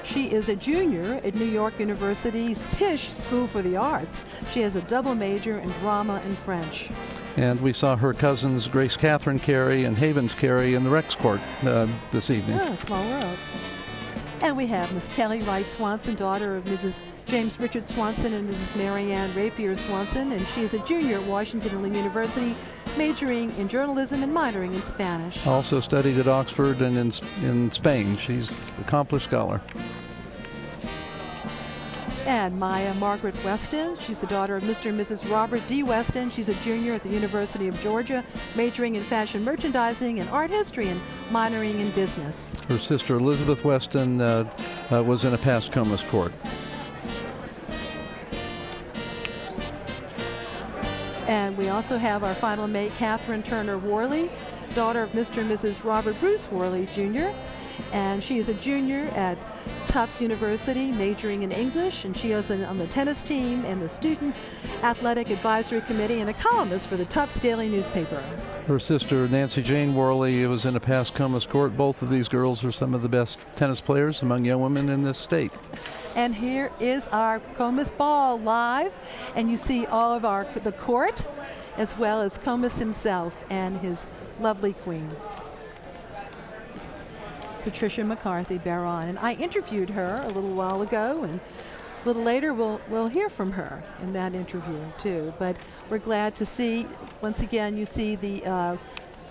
She is a junior at New York University's Tisch School for the Arts. She has a double major in drama and French. And we saw her cousins Grace Catherine Carey and Havens Carey in the Rex Court this evening. Oh, small world. And we have Miss Kelly Wright Swanson, daughter of Mrs. James Richard Swanson and Mrs. Mary Ann Rapier Swanson, and she is a junior at Washington and Lee University, majoring in journalism and minoring in Spanish. Also studied at Oxford and in Spain. She's an accomplished scholar. And Maya Margaret Weston, she's the daughter of Mr. and Mrs. Robert D. Weston. She's a junior at the University of Georgia, majoring in fashion merchandising and art history and minoring in business. Her sister Elizabeth Weston was in a past Comus court. And we also have our final mate, Catherine Turner Worley, daughter of Mr. and Mrs. Robert Bruce Worley, Jr., and she is a junior at Tufts University, majoring in English, and she is on the tennis team and the Student Athletic Advisory Committee and a columnist for the Tufts Daily newspaper. Her sister, Nancy Jane Worley, was in a past Comus court. Both of these girls are some of the best tennis players among young women in this state. And here is our Comus Ball live, and you see all of the court, as well as Comus himself and his lovely queen, Patricia McCarthy Barron. And I interviewed her a little while ago, and a little later we'll hear from her in that interview too. But we're glad to see, once again, you see the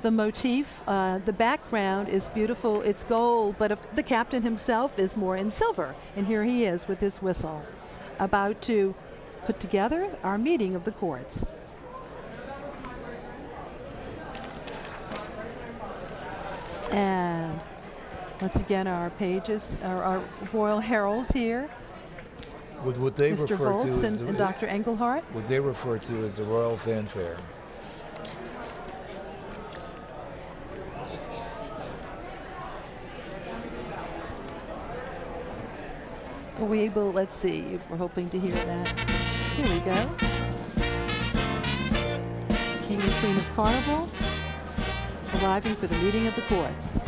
motif. The background is beautiful, it's gold, but the captain himself is more in silver. And here he is with his whistle, about to put together our meeting of the courts. And once again, our pages, our royal heralds here. What they Mr. refer Volz to and Dr. Engelhardt. What they refer to as the royal fanfare. Let's see, we're hoping to hear that. Here we go. King and Queen of Carnival arriving for the meeting of the courts.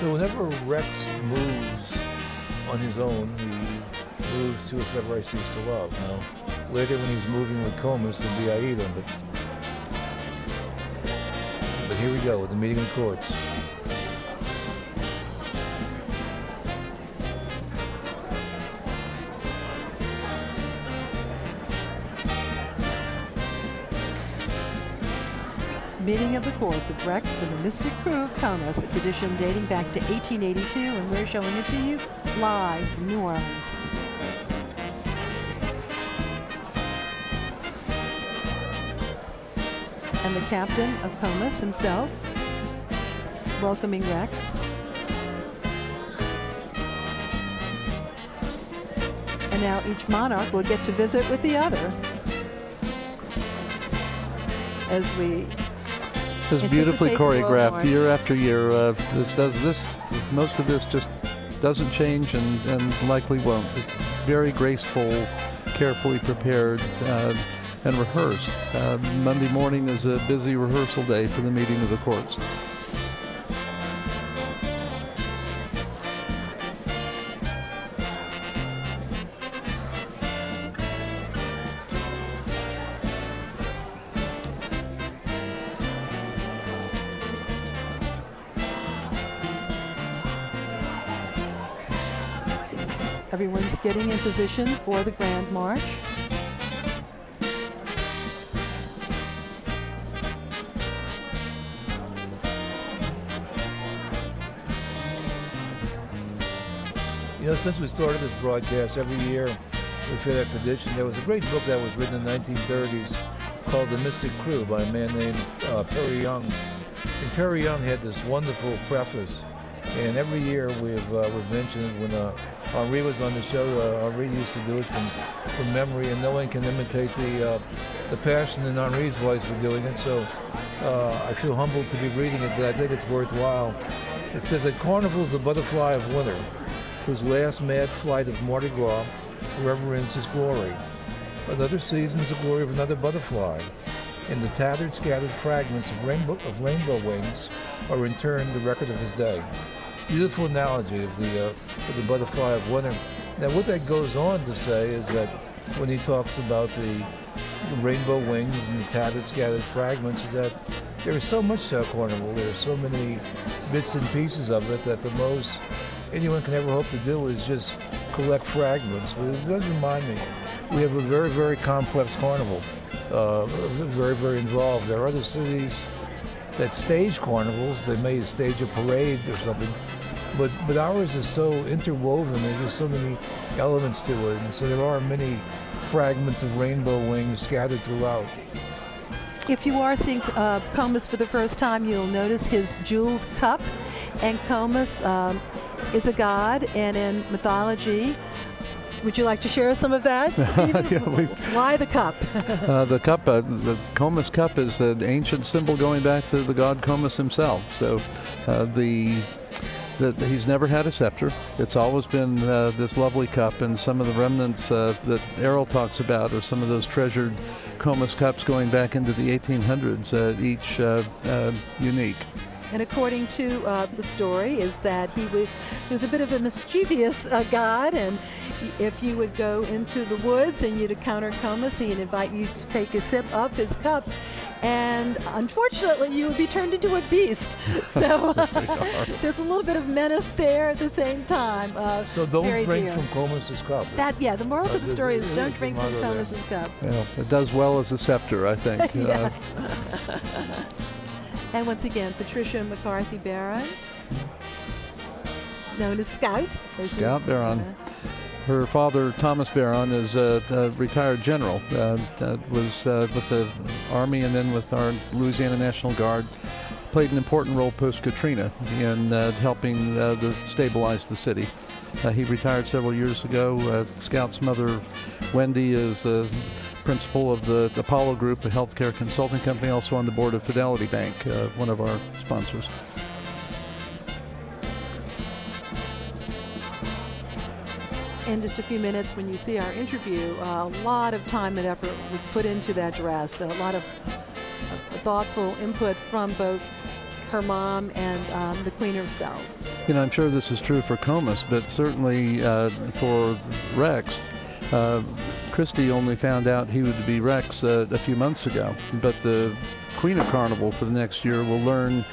So whenever Rex moves on his own, he moves to If Ever I Cease to Love. Now, later when he's moving with Comus, it'll be Aida, but here we go with the meeting of the courts. Meeting of the Courts of Rex and the Mystic Crew of Comus, a tradition dating back to 1882, and we're showing it to you live from New Orleans. And the captain of Comus himself, welcoming Rex. And now each monarch will get to visit with the other as we It's beautifully choreographed year after year. Most of this just doesn't change and likely won't. It's very graceful, carefully prepared, and rehearsed. Monday morning is a busy rehearsal day for the meeting of the courts. Everyone's getting in position for the Grand March. You know, since we started this broadcast, every year we've had a tradition. There was a great book that was written in the 1930s called The Mystic Crew by a man named Perry Young. And Perry Young had this wonderful preface. And every year we've mentioned it. When Henri was on the show, Henri used to do it from memory, and no one can imitate the passion in Henri's voice for doing it. So I feel humbled to be reading it, but I think it's worthwhile. It says that Carnival is the butterfly of winter, whose last mad flight of Mardi Gras forever ends his glory. Another season is the glory of another butterfly, and the tattered, scattered fragments of rainbow wings are in turn the record of his day. Beautiful analogy of the butterfly of winter. Now, what that goes on to say is that when he talks about the rainbow wings and the tattered, scattered fragments, is that there is so much to our carnival. There are so many bits and pieces of it that the most anyone can ever hope to do is just collect fragments. But it does remind me, we have a very, very complex carnival, very, very involved. There are other cities that stage carnivals. They may stage a parade or something, but ours is so interwoven. There's just so many elements to it, and so there are many fragments of rainbow wings scattered throughout. If you are seeing Comus for the first time, you'll notice his jeweled cup. And Comus is a god, and in mythology, would you like to share some of that, Stephen? Why the cup? The cup, the Comus cup, is an ancient symbol going back to the god Comus himself. So he's never had a scepter. It's always been this lovely cup, and some of the remnants that Errol talks about are some of those treasured Comus cups going back into the 1800s, each unique. And according to the story is that he was a bit of a mischievous god, and if you would go into the woods and you'd encounter Comus, he'd invite you to take a sip of his cup, and unfortunately you would be turned into a beast. So there's a little bit of menace there at the same time. So don't drink from Comus's cup. The moral of the story is don't drink from Comus's cup. Well, it does well as a scepter, I think. Yes. And once again, Patricia McCarthy Barron, known as Scout. Scout Barron. Her father, Thomas Barron, is a retired general. Was with the Army and then with our Louisiana National Guard. Played an important role post-Katrina in helping to stabilize the city. He retired several years ago. Scout's mother, Wendy, is the principal of the Apollo Group, a healthcare consulting company, also on the board of Fidelity Bank, one of our sponsors. In just a few minutes, when you see our interview, a lot of time and effort was put into that dress. A lot of thoughtful input from both her mom and the Queen herself. You know, I'm sure this is true for Comus, but certainly for Rex, Christy only found out he would be Rex a few months ago, but the Queen of Carnival for the next year will learn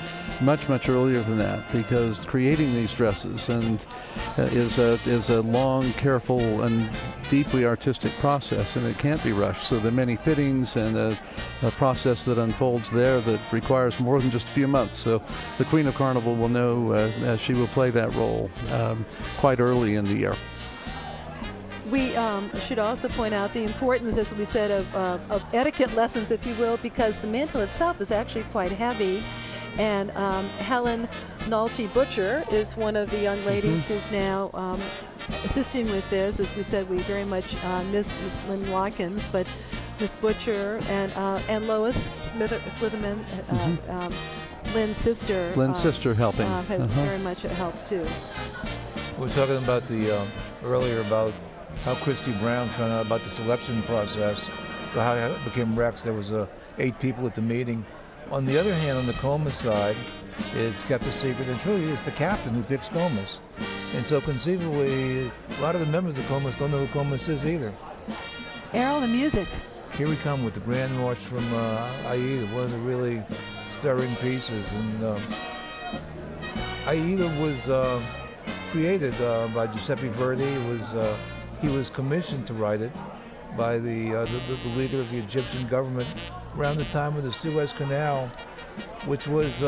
much, much earlier than that, because creating these dresses is a long, careful, and deeply artistic process, and it can't be rushed. So there are many fittings and a process that unfolds there that requires more than just a few months. So the Queen of Carnival will know she will play that role quite early in the year. We should also point out the importance, as we said, of etiquette lessons, if you will, because the mantle itself is actually quite heavy. And Helen Nolte Butcher is one of the young ladies who's now assisting with this. As we said, we very much miss Miss Lynn Watkins, but Miss Butcher and Lois Switherman, Lynn's sister. Lynn's sister helping. Have very much helped too. We were talking about earlier about how Christy Brown found out about the selection process, how it became Rex. There was 8 people at the meeting. On the other hand, on the Comus side, it's kept a secret. It truly is the captain who picks Comus. And so conceivably, a lot of the members of Comus don't know who Comus is either. Errol, the music. Here we come with the Grand March from Aida, one of the really stirring pieces. And Aida was created by Giuseppe Verdi. He was commissioned to write it by the leader of the Egyptian government around the time of the Suez Canal, which was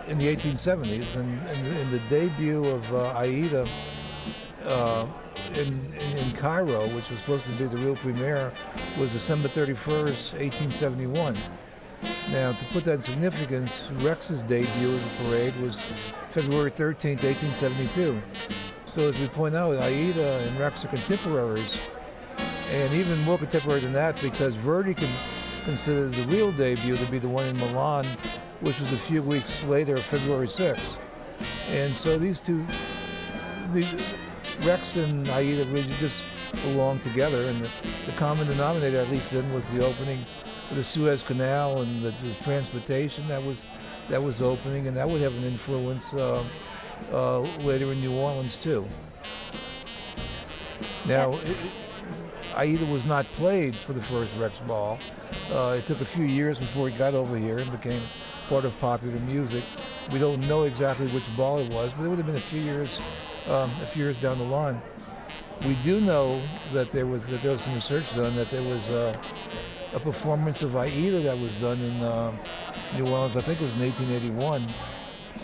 in the 1870s. And the debut of Aida in Cairo, which was supposed to be the real premiere, was December 31st, 1871. Now, to put that in significance, Rex's debut as a parade was February 13th, 1872. So as we point out, Aida and Rex are contemporaries, and even more contemporary than that, because Verdi considered the real debut to be the one in Milan, which was a few weeks later, February 6th. And so these Rex and Aida really just belong together, and the common denominator, at least then, was the opening of the Suez Canal and the transportation that was opening, and that would have an influence later in New Orleans too. Now, Aida was not played for the first Rex Ball. It took a few years before it got over here and became part of popular music. We don't know exactly which ball it was, but it would have been a few years down the line. We do know that there was some research done that there was a performance of Aida that was done in New Orleans. I think it was in 1881,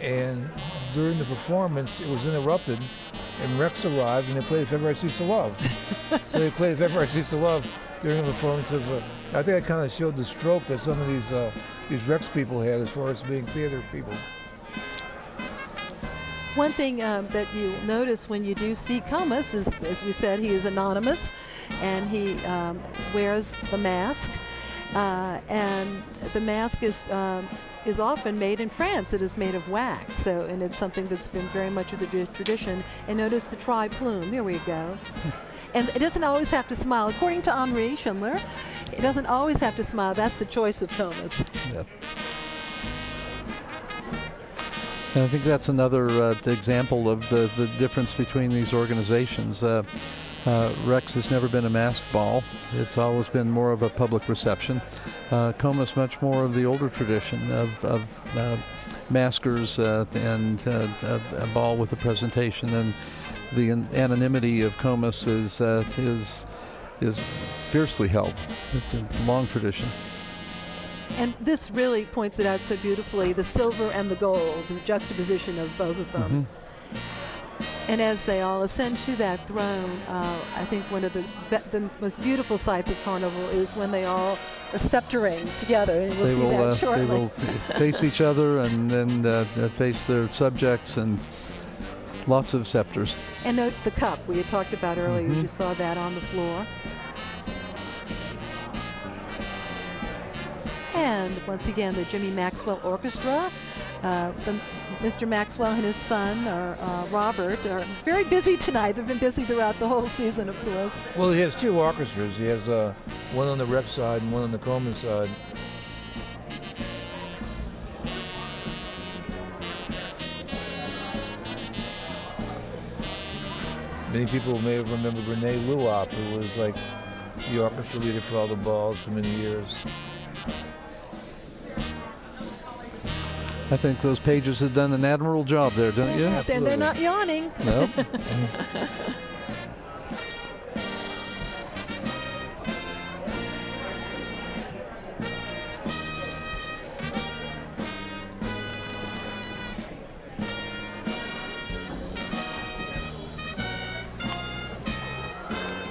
and during the performance, it was interrupted, and Rex arrived, and they played "If Ever I Cease to Love." So they played "If Ever I Cease to Love" during the performance of. I think I kind of showed the stroke that some of these Rex people had as far as being theater people. One thing that you notice when you do see Comus is, as we said, he is anonymous, and he wears the mask, and the mask is often made in France. It is made of wax, and it's something that's been very much of the tradition. And notice the tri-plume. Here we go. And it doesn't always have to smile. According to Henri Schindler, it doesn't always have to smile. That's the choice of Comus. Yeah. And I think that's another example of the difference between these organizations. Rex has never been a masked ball. It's always been more of a public reception. Comus much more of the older tradition of maskers and a ball with a presentation. And the anonymity of Comus is fiercely held. It's a long tradition. And this really points it out so beautifully, the silver and the gold, the juxtaposition of both of them. Mm-hmm. And as they all ascend to that throne, I think one of the most beautiful sights of Carnival is when they all are sceptering together, and we'll see that shortly. They will face each other and then face their subjects, and lots of scepters. And note the cup we had talked about earlier. Mm-hmm. You saw that on the floor. And once again, the Jimmy Maxwell Orchestra. Mr. Maxwell and his son, Robert, are very busy tonight. They've been busy throughout the whole season, of course. Well, he has two orchestras. He has one on the Rex side and one on the Comus side. Many people may have remembered Rene Luop, who was like the orchestra leader for all the balls for many years. I think those pages have done an admirable job there, don't you? And they're not yawning. No.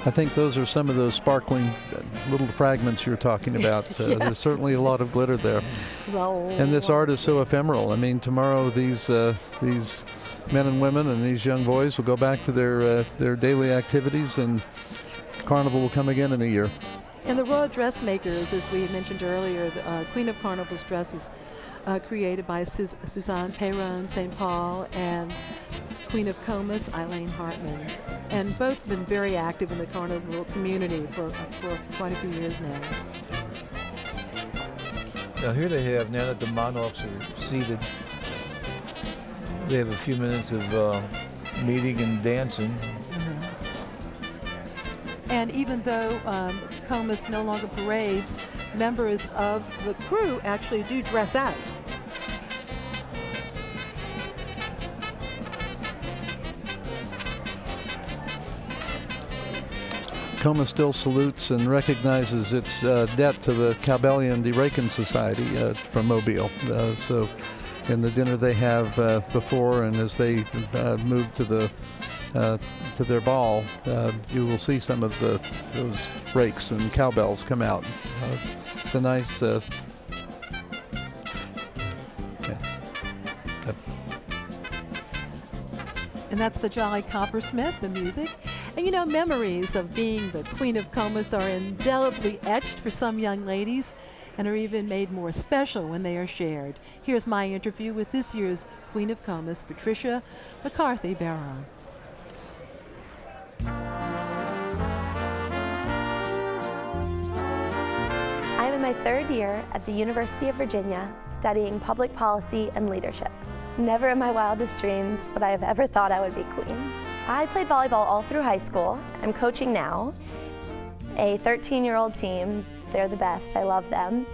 I think those are some of those sparkling little fragments you're talking about. Yes. There's certainly a lot of glitter there. And this art is so ephemeral. I mean, tomorrow these men and women and these young boys will go back to their daily activities, and Carnival will come again in a year. And the royal dressmakers, as we mentioned earlier, the Queen of Carnival's dress was created by Suzanne Perron St. Paul and Queen of Comus, Eileen Hartman. And both have been very active in the Carnival community for quite a few years now. Now here they have, now that the monarchs are seated, they have a few minutes of meeting and dancing. And even though Comus no longer parades, members of the crew actually do dress out. Comus still salutes and recognizes its debt to the Cabellian de Racan Society from Mobile. So in the dinner they have before, and as they move to the to their ball, you will see some of those rakes and cowbells come out. It's a nice. And that's the Jolly Coppersmith, the music. And you know, memories of being the Queen of Comus are indelibly etched for some young ladies and are even made more special when they are shared. Here's my interview with this year's Queen of Comus, Patricia McCarthy Barron. I'm in my third year at the University of Virginia studying public policy and leadership. Never in my wildest dreams would I have ever thought I would be queen. I played volleyball all through high school. I'm coaching now a 13-year-old team. They're the best. I love them.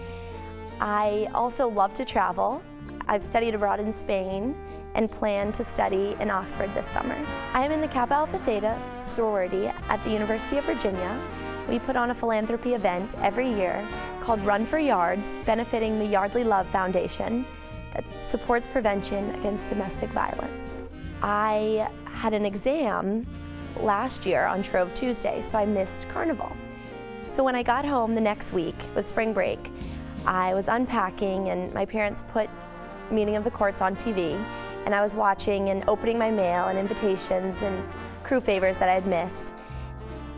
I also love to travel. I've studied abroad in Spain and plan to study in Oxford this summer. I am in the Kappa Alpha Theta sorority at the University of Virginia. We put on a philanthropy event every year called Run for Yards, benefiting the Yardley Love Foundation that supports prevention against domestic violence. I had an exam last year on Shrove Tuesday, so I missed Carnival. So when I got home the next week, with spring break, I was unpacking and my parents put Meeting of the Courts on TV, and I was watching and opening my mail and invitations and crew favors that I had missed.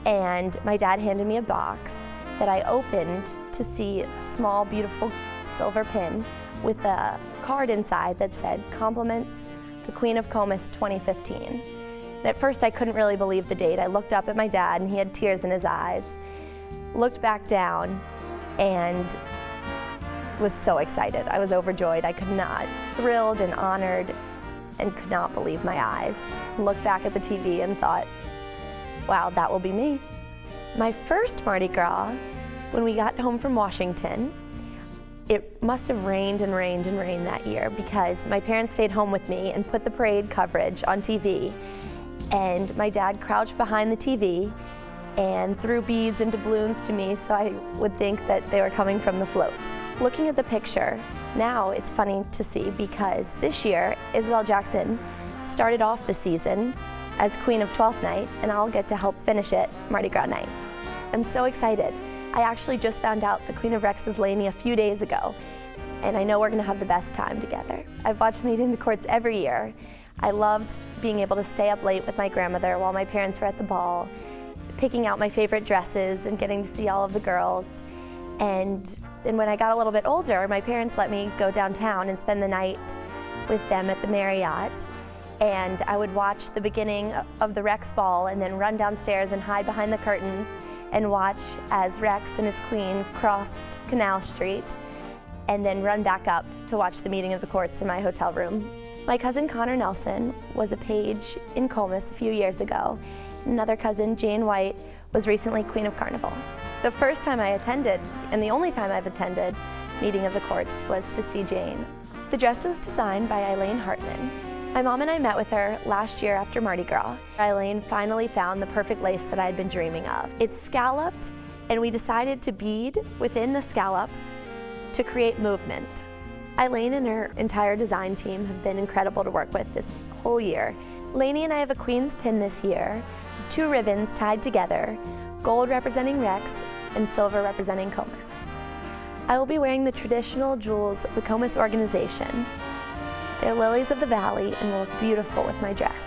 And my dad handed me a box that I opened to see a small, beautiful silver pin with a card inside that said, "Compliments, the Queen of Comus 2015. And at first I couldn't really believe the date. I looked up at my dad and he had tears in his eyes, looked back down and was so excited. I was overjoyed. I could not, thrilled and honored and could not believe my eyes. Looked back at the TV and thought, wow, that will be me. My first Mardi Gras, when we got home from Washington, it must have rained and rained and rained that year because my parents stayed home with me and put the parade coverage on TV. And my dad crouched behind the TV and threw beads and doubloons to me so I would think that they were coming from the floats. Looking at the picture, now it's funny to see because this year, Isabel Jackson started off the season as Queen of 12th Night, and I'll get to help finish it Mardi Gras night. I'm so excited. I actually just found out the Queen of Rex is Laney a few days ago, and I know we're gonna have the best time together. I've watched Meeting the Courts every year. I loved being able to stay up late with my grandmother while my parents were at the ball, picking out my favorite dresses and getting to see all of the girls. And when I got a little bit older, my parents let me go downtown and spend the night with them at the Marriott. And I would watch the beginning of the Rex ball and then run downstairs and hide behind the curtains and watch as Rex and his queen crossed Canal Street and then run back up to watch the Meeting of the Courts in my hotel room. My cousin Connor Nelson was a page in Comus a few years ago. Another cousin, Jane White, was recently Queen of Carnival. The first time I attended, and the only time I've attended Meeting of the Courts, was to see Jane. The dress was designed by Eileen Hartman. My mom and I met with her last year after Mardi Gras. Eileen finally found the perfect lace that I had been dreaming of. It's scalloped, and we decided to bead within the scallops to create movement. Eileen and her entire design team have been incredible to work with this whole year. Lainey and I have a queen's pin this year, with 2 ribbons tied together, gold representing Rex and silver representing Comus. I will be wearing the traditional jewels of the Comus organization. They're lilies of the valley and will look beautiful with my dress.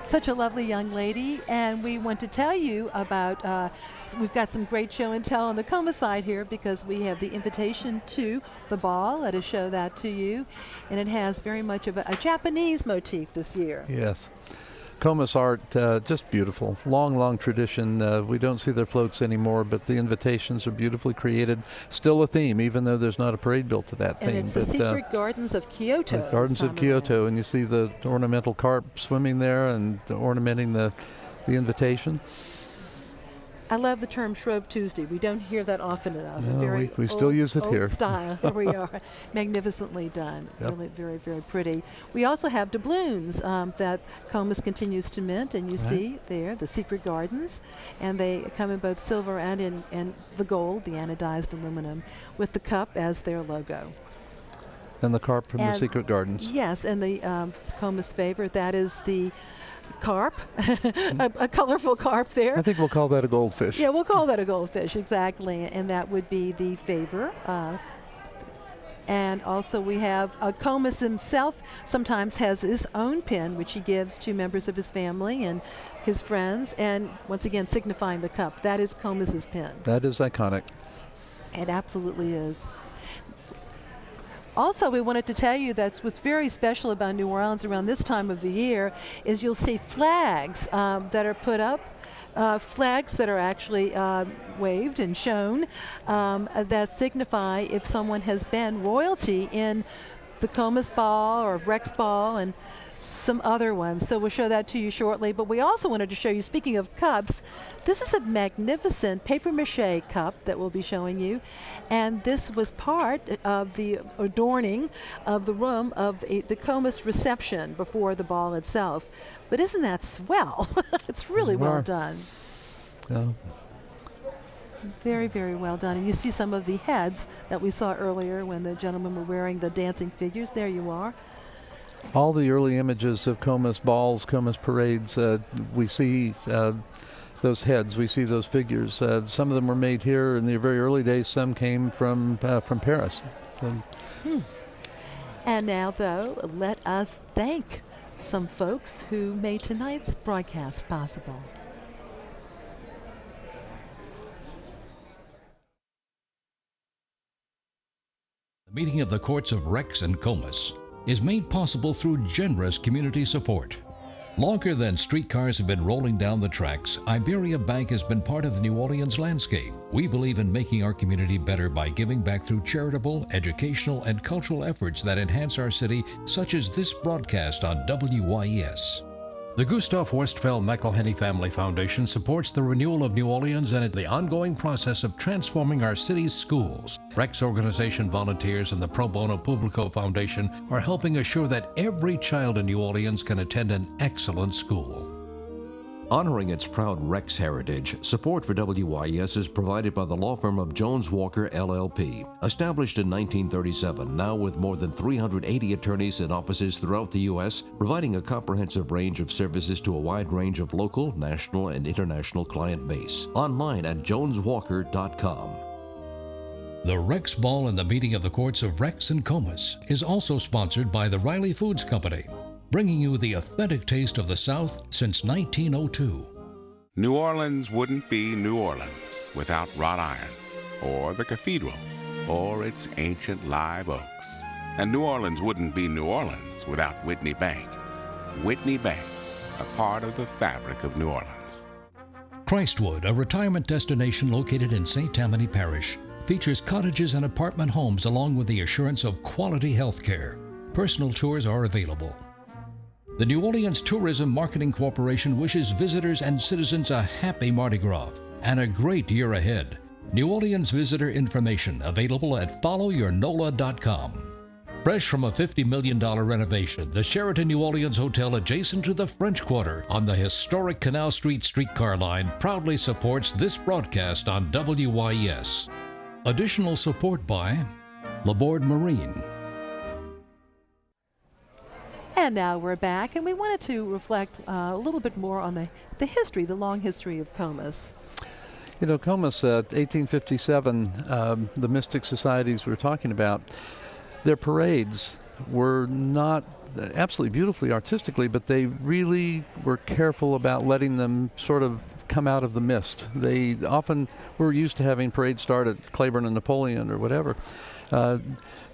Such a lovely young lady, and we want to tell you about, we've got some great show and tell on the Comus side here because we have the invitation to the ball. Let us show that to you. And it has very much of a Japanese motif this year. Yes. Comus art, just beautiful. Long, long tradition. We don't see their floats anymore, but the invitations are beautifully created. Still a theme, even though there's not a parade built to that theme. And it's the Secret Gardens of Kyoto. Gardens of Kyoto, and you see the ornamental carp swimming there and ornamenting the invitation. I love the term Shrove Tuesday. We don't hear that often enough. No, very we still use it old here. Style. Here we are. Magnificently done. Yep. Really very, very pretty. We also have doubloons that Comus continues to mint, and you see there the Secret Gardens, and they come in both silver and in the gold, the anodized aluminum, with the cup as their logo. And the carp from the And Secret Gardens. Yes, and the Comus favorite, that is the carp, a colorful carp there. I think we'll call that a goldfish. Yeah, we'll call that a goldfish, exactly. And that would be the favor. And also we have Comus himself sometimes has his own pin, which he gives to members of his family and his friends, and once again signifying the cup. That is Comus's pin. That is iconic. It absolutely is. Also, we wanted to tell you that what's very special about New Orleans around this time of the year is you'll see flags that are put up, flags that are actually waved and shown that signify if someone has been royalty in the Comus Ball or Rex Ball and some other ones. So we'll show that to you shortly. But we also wanted to show you, speaking of cups, this is a magnificent papier-mâché cup that we'll be showing you. And this was part of the adorning of the room of the Comus reception before the ball itself. But isn't that swell? It's really well done. Very, very well done. And you see some of the heads that we saw earlier when the gentlemen were wearing the dancing figures. There you are. All the early images of Comus balls, Comus parades, we see those heads, we see those figures. Some of them were made here in the very early days. Some came from Paris. And now, though, let us thank some folks who made tonight's broadcast possible. The meeting of the courts of Rex and Comus is made possible through generous community support. Longer than streetcars have been rolling down the tracks, Iberia Bank has been part of the New Orleans landscape. We believe in making our community better by giving back through charitable, educational, and cultural efforts that enhance our city, such as this broadcast on WYES. The Gustav Westphal McElhenney Family Foundation supports the renewal of New Orleans and the ongoing process of transforming our city's schools. Rex organization volunteers and the Pro Bono Publico Foundation are helping assure that every child in New Orleans can attend an excellent school. Honoring its proud Rex heritage, support for WYES is provided by the law firm of Jones Walker LLP. Established in 1937, now with more than 380 attorneys in offices throughout the U.S., providing a comprehensive range of services to a wide range of local, national, and international client base. Online at joneswalker.com. The Rex Ball and the meeting of the courts of Rex and Comus is also sponsored by the Riley Foods Company, bringing you the authentic taste of the South since 1902. New Orleans wouldn't be New Orleans without wrought iron, or the cathedral, or its ancient live oaks. And New Orleans wouldn't be New Orleans without Whitney Bank. Whitney Bank, a part of the fabric of New Orleans. Christwood, a retirement destination located in St. Tammany Parish, features cottages and apartment homes along with the assurance of quality health care. Personal tours are available. The New Orleans Tourism Marketing Corporation wishes visitors and citizens a happy Mardi Gras and a great year ahead. New Orleans visitor information available at followyournola.com. Fresh from a $50 million renovation, the Sheraton New Orleans Hotel adjacent to the French Quarter on the historic Canal Street streetcar line proudly supports this broadcast on WYES. Additional support by Laborde Marine. And now we're back, and we wanted to reflect a little bit more on the history, the long history of Comus. You know, Comus, 1857, the mystic societies we're talking about, their parades were not absolutely beautifully artistically, but they really were careful about letting them sort of come out of the mist. They often were used to having parades start at Claiborne and Napoleon or whatever.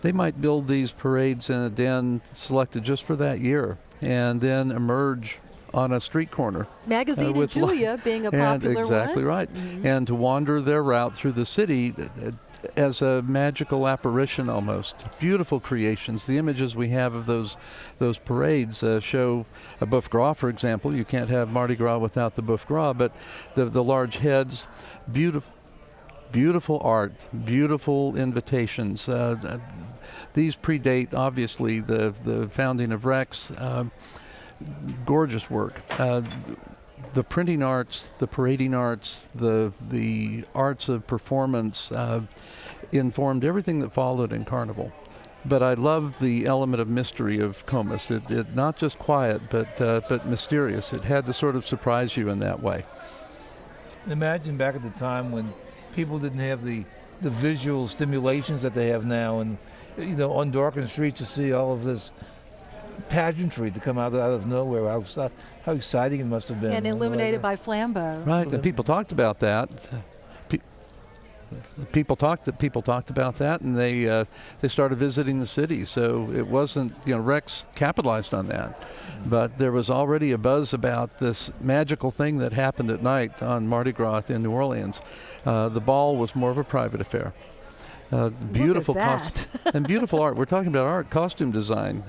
They might build these parades in a den selected just for that year and then emerge on a street corner. Magazine and Julia being a popular one. Exactly right. Mm-hmm. And to wander their route through the city as a magical apparition almost. Beautiful creations. The images we have of those parades show a Boeuf Gras, for example. You can't have Mardi Gras without the Boeuf Gras, but the large heads, beautiful art, beautiful invitations. These predate, obviously, the founding of Rex. Gorgeous work. The printing arts, the parading arts, the arts of performance informed everything that followed in Carnival. But I love the element of mystery of Comus. It not just quiet, but mysterious. It had to sort of surprise you in that way. Imagine back at the time when people didn't have the visual stimulations that they have now, and on darkened streets to see all of this pageantry to come out of nowhere. How exciting it must have been. And illuminated by flambeau. Right, and people talked about that. People talked about that, and they started visiting the city. So it wasn't, Rex capitalized on that, but there was already a buzz about this magical thing that happened at night on Mardi Gras in New Orleans. The ball was more of a private affair. Beautiful and beautiful art. We're talking about art, costume design,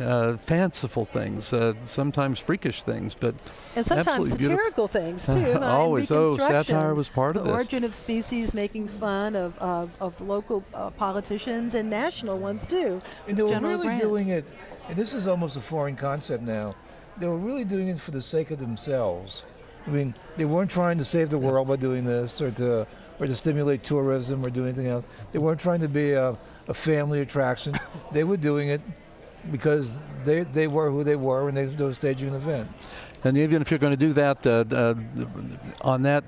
fanciful things, sometimes freakish things, but and sometimes satirical things too. Always, satire was part of this. The origin of species, making fun of local politicians and national ones too. And they were really doing it, and this is almost a foreign concept now. They were really doing it for the sake of themselves. I mean, they weren't trying to save the world by doing this, or to stimulate tourism or do anything else. They weren't trying to be a family attraction. They were doing it because they were who they were, and they were staging an event. And even if you're going to do that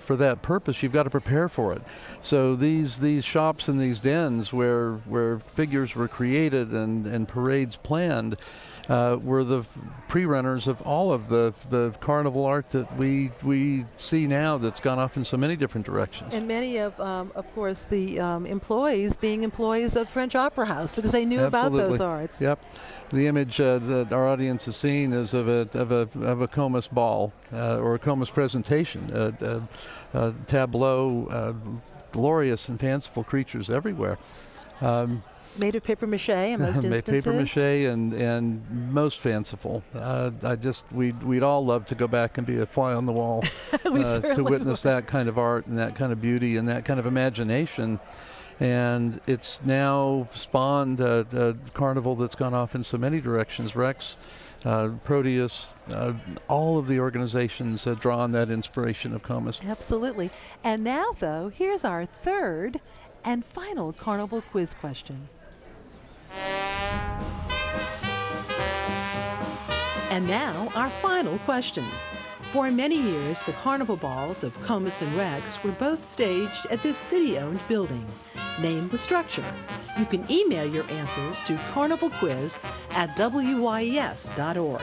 for that purpose, you've got to prepare for it. So these shops and these dens where figures were created and parades planned were the pre-runners of all of the carnival art that we see now that's gone off in so many different directions. And many of course, the employees being employees of French Opera House because they knew about those arts. Yep. The image that our audience has seen is of a Comus ball or a Comus presentation, a tableau, glorious and fanciful creatures everywhere. Made of paper mache in most instances. Paper mache and most fanciful. We'd all love to go back and be a fly on the wall to witness that kind of art and that kind of beauty and that kind of imagination. And it's now spawned a carnival that's gone off in so many directions. Rex, Proteus, all of the organizations draw on that inspiration of Comus. Absolutely. And now, though, here's our third and final carnival quiz question. And now, our final question. For many years, the carnival balls of Comus and Rex were both staged at this city-owned building. Name the structure. You can email your answers to carnivalquiz@wyes.org.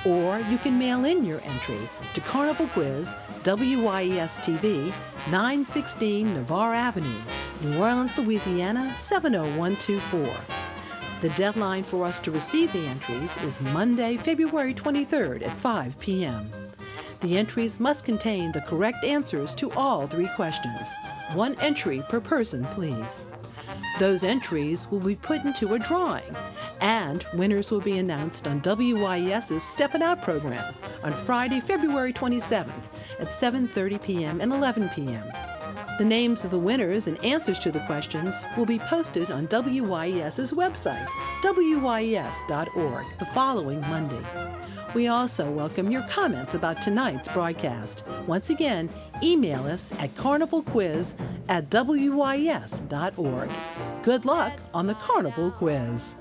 Or you can mail in your entry to Carnival Quiz, WYES TV, 916 Navarre Avenue, New Orleans, Louisiana, 70124. The deadline for us to receive the entries is Monday, February 23rd at 5 p.m. The entries must contain the correct answers to all 3 questions. 1 entry per person, please. Those entries will be put into a drawing, and winners will be announced on WYES's Steppin' Out program on Friday, February 27th at 7:30 p.m. and 11 p.m. The names of the winners and answers to the questions will be posted on WYES's website, wyes.org, the following Monday. We also welcome your comments about tonight's broadcast. Once again, email us at carnivalquiz@wyes.org. Good luck on the Carnival Quiz.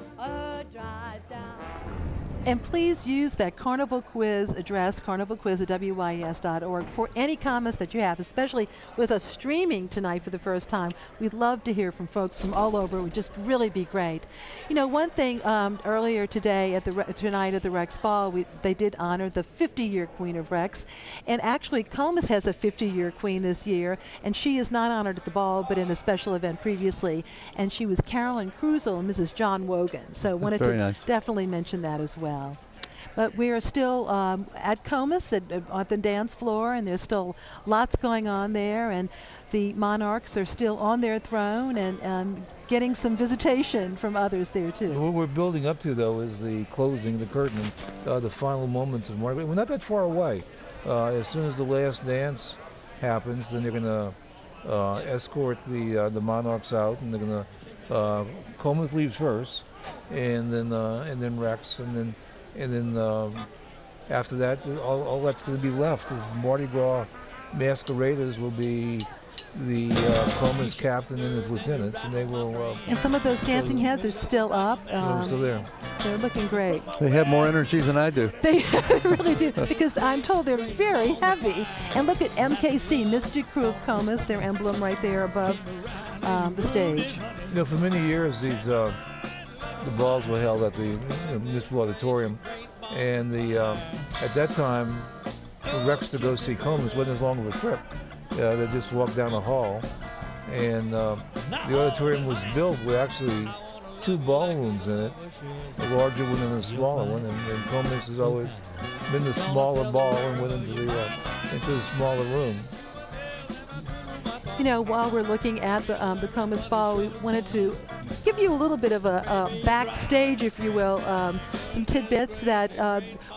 And please use that Carnival Quiz address, carnivalquiz@wyes.org, for any comments that you have, especially with us streaming tonight for the first time. We'd love to hear from folks from all over. It would just really be great. One thing earlier today, tonight at the Rex Ball, they did honor the 50-year Queen of Rex. And actually, Comus has a 50-year Queen this year, and she is not honored at the ball, but in a special event previously. And she was Carolyn Cruzel and Mrs. John Wogan. So wanted to definitely mention that as well. But we are still at Comus at the dance floor, and there's still lots going on there, and the monarchs are still on their throne and getting some visitation from others there too. What we're building up to, though, is the closing, the curtain, the final moments of Mardi Gras. We're not that far away. As soon as the last dance happens, then they're going to escort the monarchs out, and they're going to Comus leaves first, and then Rex, and then after that, all that's going to be left is Mardi Gras masqueraders will be the Comus captain and his lieutenants, and they will. And some of those dancing heads are still up. They're still there. They're looking great. They have more energy than I do. They really do, because I'm told they're very heavy. And look at MKC, Mystic Crew of Comus, their emblem right there above the stage. You know, for many years, the balls were held at the municipal auditorium, and at that time, for Rex to go see Comus wasn't as long of a trip. They just walked down the hall, and the auditorium was built with actually 2 ballrooms in it, a larger one and a smaller one, and Comus has always been the smaller ball and went into the smaller room. You know, while we're looking at the Comus Ball, we wanted to give you a little bit of a backstage, if you will, some tidbits that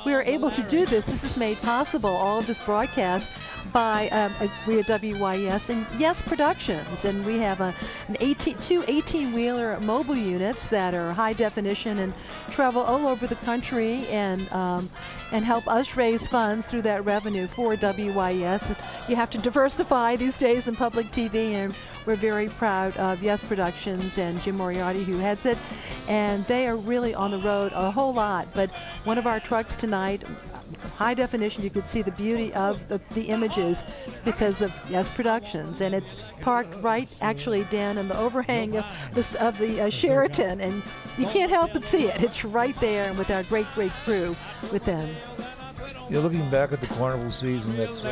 we are able to do this. This is made possible, all of this broadcast, by we at WYS and Yes Productions, and we have two 18-wheeler mobile units that are high definition and travel all over the country and help us raise funds through that revenue for WYS. You have to diversify these days in public TV, and we're very proud of Yes Productions and Jim Moriarty, who heads it, and they are really on the road a whole lot. But one of our trucks tonight, high definition, you could see the beauty of the images. It's because of Yes Productions, and it's parked right actually down in the overhang of the Sheraton, and you can't help but see it. It's right there, and with our great crew with them. You know, looking back at the carnival season that's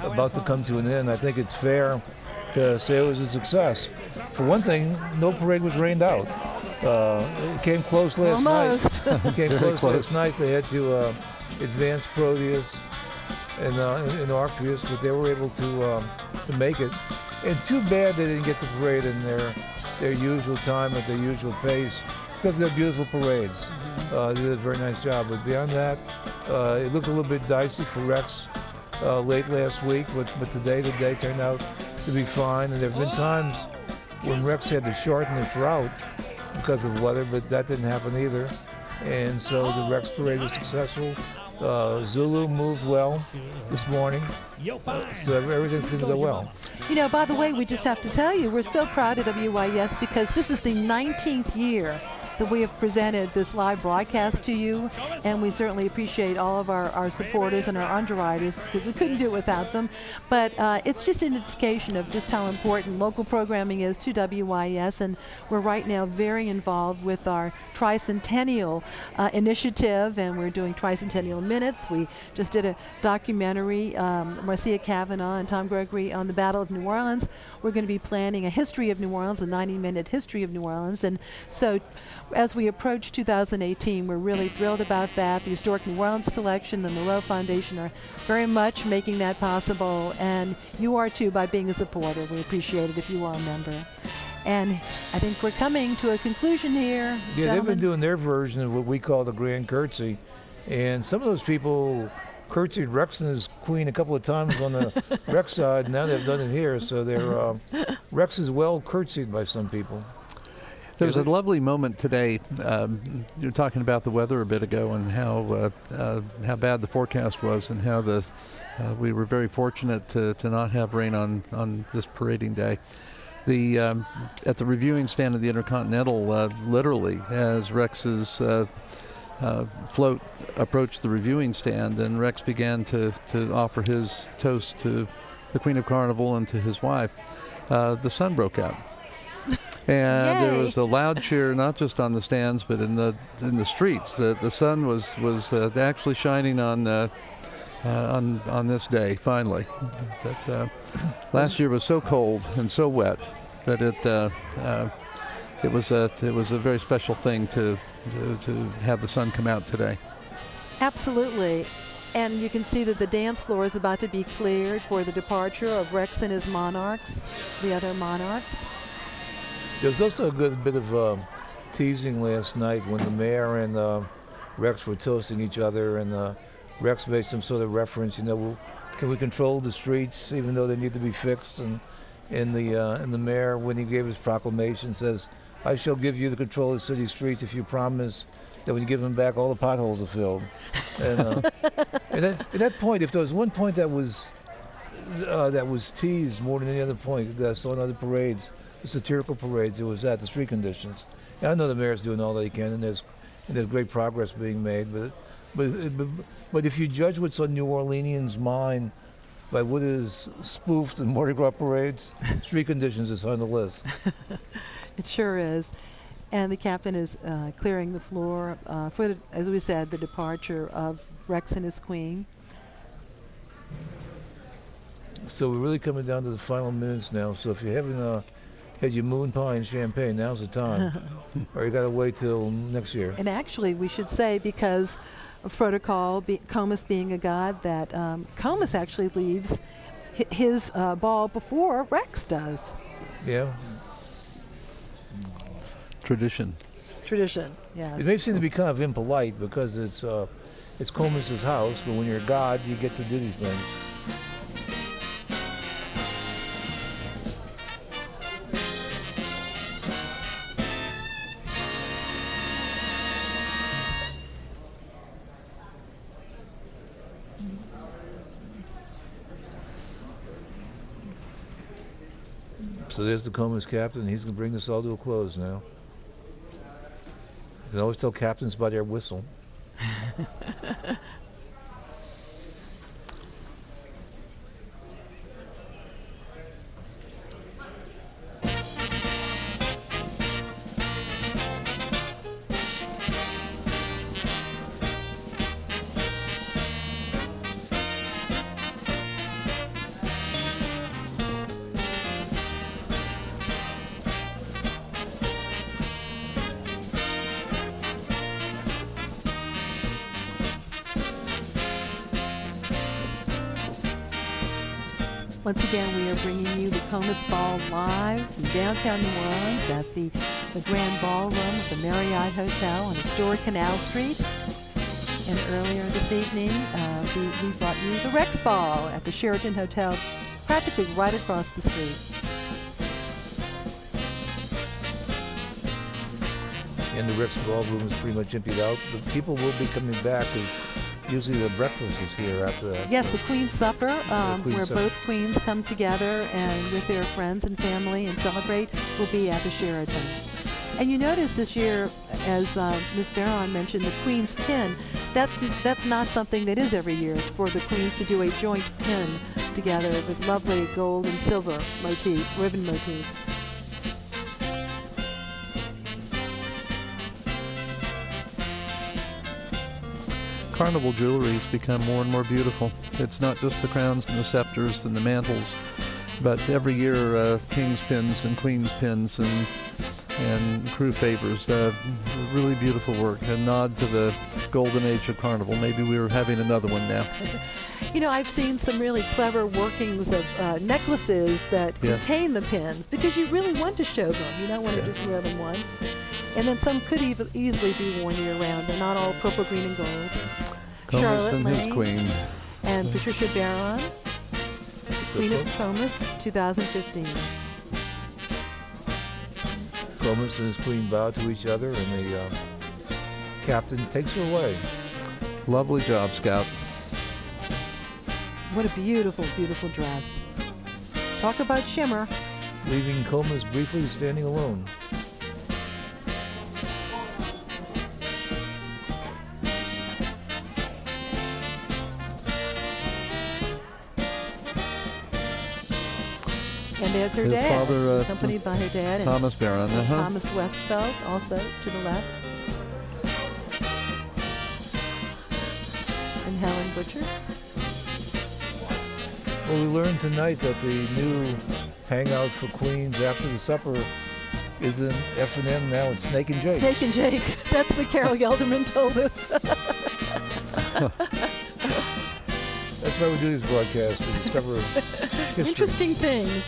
about to come to an end, I think it's fair to say it was a success. For one thing, no parade was rained out. It came close last night. It came close last night. They had to advance Proteus and Orpheus, but they were able to make it. And too bad they didn't get the parade in their usual time at their usual pace, because they're beautiful parades. They did a very nice job. But beyond that, it looked a little bit dicey for Rex late last week, but today the day turned out to be fine. And there have been times when Rex had to shorten its route because of weather, but that didn't happen either. And so the Rex parade was successful. Zulu moved well this morning, so everything seemed to go well. You know, by the way, we just have to tell you, we're so proud of WYS because this is the 19th year that we have presented this live broadcast to you, and we certainly appreciate all of our supporters and our underwriters, because we couldn't do it without them. But it's just an indication of just how important local programming is to WYS, and we're right now very involved with our Tricentennial initiative, and we're doing Tricentennial Minutes. We just did a documentary, Marcia Cavanaugh and Tom Gregory, on the Battle of New Orleans. We're going to be planning a history of New Orleans, a 90-minute history of New Orleans, and so as we approach 2018, we're really thrilled about that. The Historic New Orleans Collection and the Moreau Foundation are very much making that possible, and you are too by being a supporter. We appreciate it if you are a member. And I think we're coming to a conclusion here. Yeah, gentlemen. They've been doing their version of what we call the Grand Curtsy, and some of those people curtsied Rex and his queen a couple of times on the Rex side, and now they've done it here, so they're Rex is well curtsied by some people. There was a lovely moment today. You were talking about the weather a bit ago and how bad the forecast was, and how we were very fortunate to not have rain on this parading day. At the reviewing stand of the Intercontinental, literally, as Rex's float approached the reviewing stand, and Rex began to offer his toast to the Queen of Carnival and to his wife, the sun broke out. And Yay. there was a loud cheer, not just on the stands, but in the streets. The sun was actually shining on this day. Finally, last year was so cold and so wet that it was a very special thing to have the sun come out today. Absolutely. And you can see that the dance floor is about to be cleared for the departure of Rex and his monarchs, the other monarchs. There was also a good bit of teasing last night when the mayor and Rex were toasting each other, and Rex made some sort of reference, can we control the streets even though they need to be fixed? And the mayor, when he gave his proclamation, says, I shall give you the control of the city streets if you promise that when you give them back, all the potholes are filled. And at that point, if there was one point that was that was teased more than any other point that I saw in other parades, the satirical parades. It was that, the street conditions. And I know the mayor's doing all that he can, and there's great progress being made. But if you judge what's on New Orleanians' mind by what is spoofed in Mardi Gras parades, street conditions is on the list. It sure is. And the captain is clearing the floor for, as we said, the departure of Rex and his queen. So we're really coming down to the final minutes now. So if you haven't had your moon pie and champagne, now's the time. Or you got to wait till next year. And actually, we should say, because of protocol, Comus being a god, that Comus actually leaves his ball before Rex does. Yeah. Tradition. Tradition, yes. It may seem to be kind of impolite because it's Comus's house, but when you're a god, you get to do these things. So there's the Comus captain. He's going to bring this all to a close now. You can always tell captains by their whistle. Once again, we are bringing you the Comus Ball live from downtown New Orleans at the Grand Ballroom of the Marriott Hotel on historic Canal Street. And earlier this evening, we brought you the Rex Ball at the Sheraton Hotel, practically right across the street. And the Rex Ballroom is pretty much emptied out. The people will be coming back. Usually the breakfast is here after that. Yes, the Queen's Supper, where Supper. both queens come together and with their friends and family and celebrate, will be at the Sheraton. And you notice this year, as Ms. Barron mentioned, the Queen's Pin, that's not something that is every year for the queens to do a joint pin together with lovely gold and silver motif, ribbon motif. Carnival jewelry has become more and more beautiful. It's not just the crowns and the scepters and the mantles, but every year king's pins and queen's pins and crew favors. Really beautiful work. A nod to the golden age of Carnival. Maybe we were having another one now. You know, I've seen some really clever workings of necklaces that contain the pins because you really want to show them. You don't want to just wear them once. And then some could easily be worn year-round. They're not all purple, green, and gold. Comus Charlotte and Lane his queen. And Patricia Barron, Queen of Comus, 2015. Comus and his queen bow to each other, and the captain takes her away. Lovely job, Scout. What a beautiful, beautiful dress. Talk about shimmer. Leaving Comus briefly standing alone. And there's her His dad, father, accompanied by her dad. And Thomas Barron. Thomas Westfeld, also to the left. And Helen Butcher. Well, we learned tonight that the new hangout for queens after the supper is in F&M now. It's Snake and Jake. Snake and Jake's. That's what Carol Gelderman told us. That's why we do these broadcasts, to discover history. Interesting things.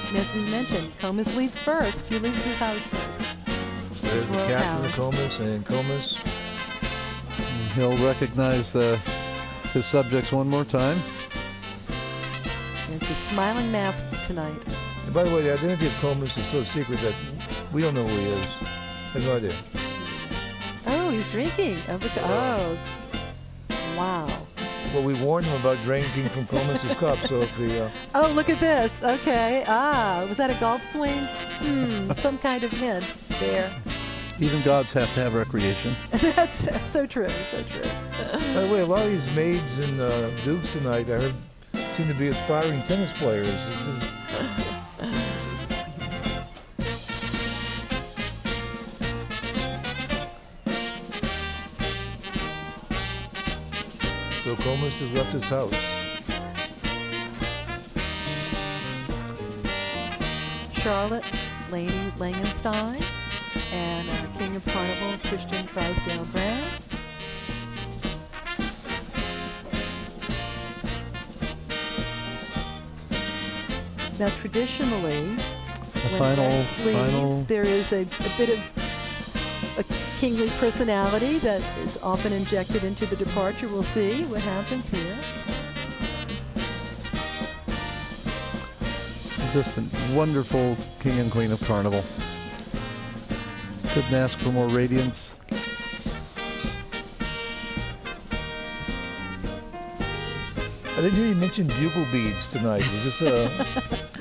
And as we mentioned, Comus leaves first. He leaves his house first. So there's the captain of Comus, and Comus. He'll recognize his subjects one more time. And it's a smiling mask tonight. And by the way, the identity of Comus is so secret that we don't know who he is. I have no idea. Oh, he's drinking. Oh, wow. Well, we warned him about drinking from Comus's cup, so if he... Oh, look at this. Okay. Was that a golf swing? Some kind of hint there. Even gods have to have recreation. That's so true, so true. By the way, a lot of these maids and dukes tonight, I heard, seem to be aspiring tennis players. So Comus has left his house. Charlotte Laney Langenstein and our King of Carnival, Christian Trousdale Brown. Now, traditionally, when Rex leaves, there is a bit of a kingly personality that is often injected into the departure. We'll see what happens here. Just a wonderful king and queen of Carnival. Couldn't ask for more radiance. I didn't hear you mention bugle beads tonight.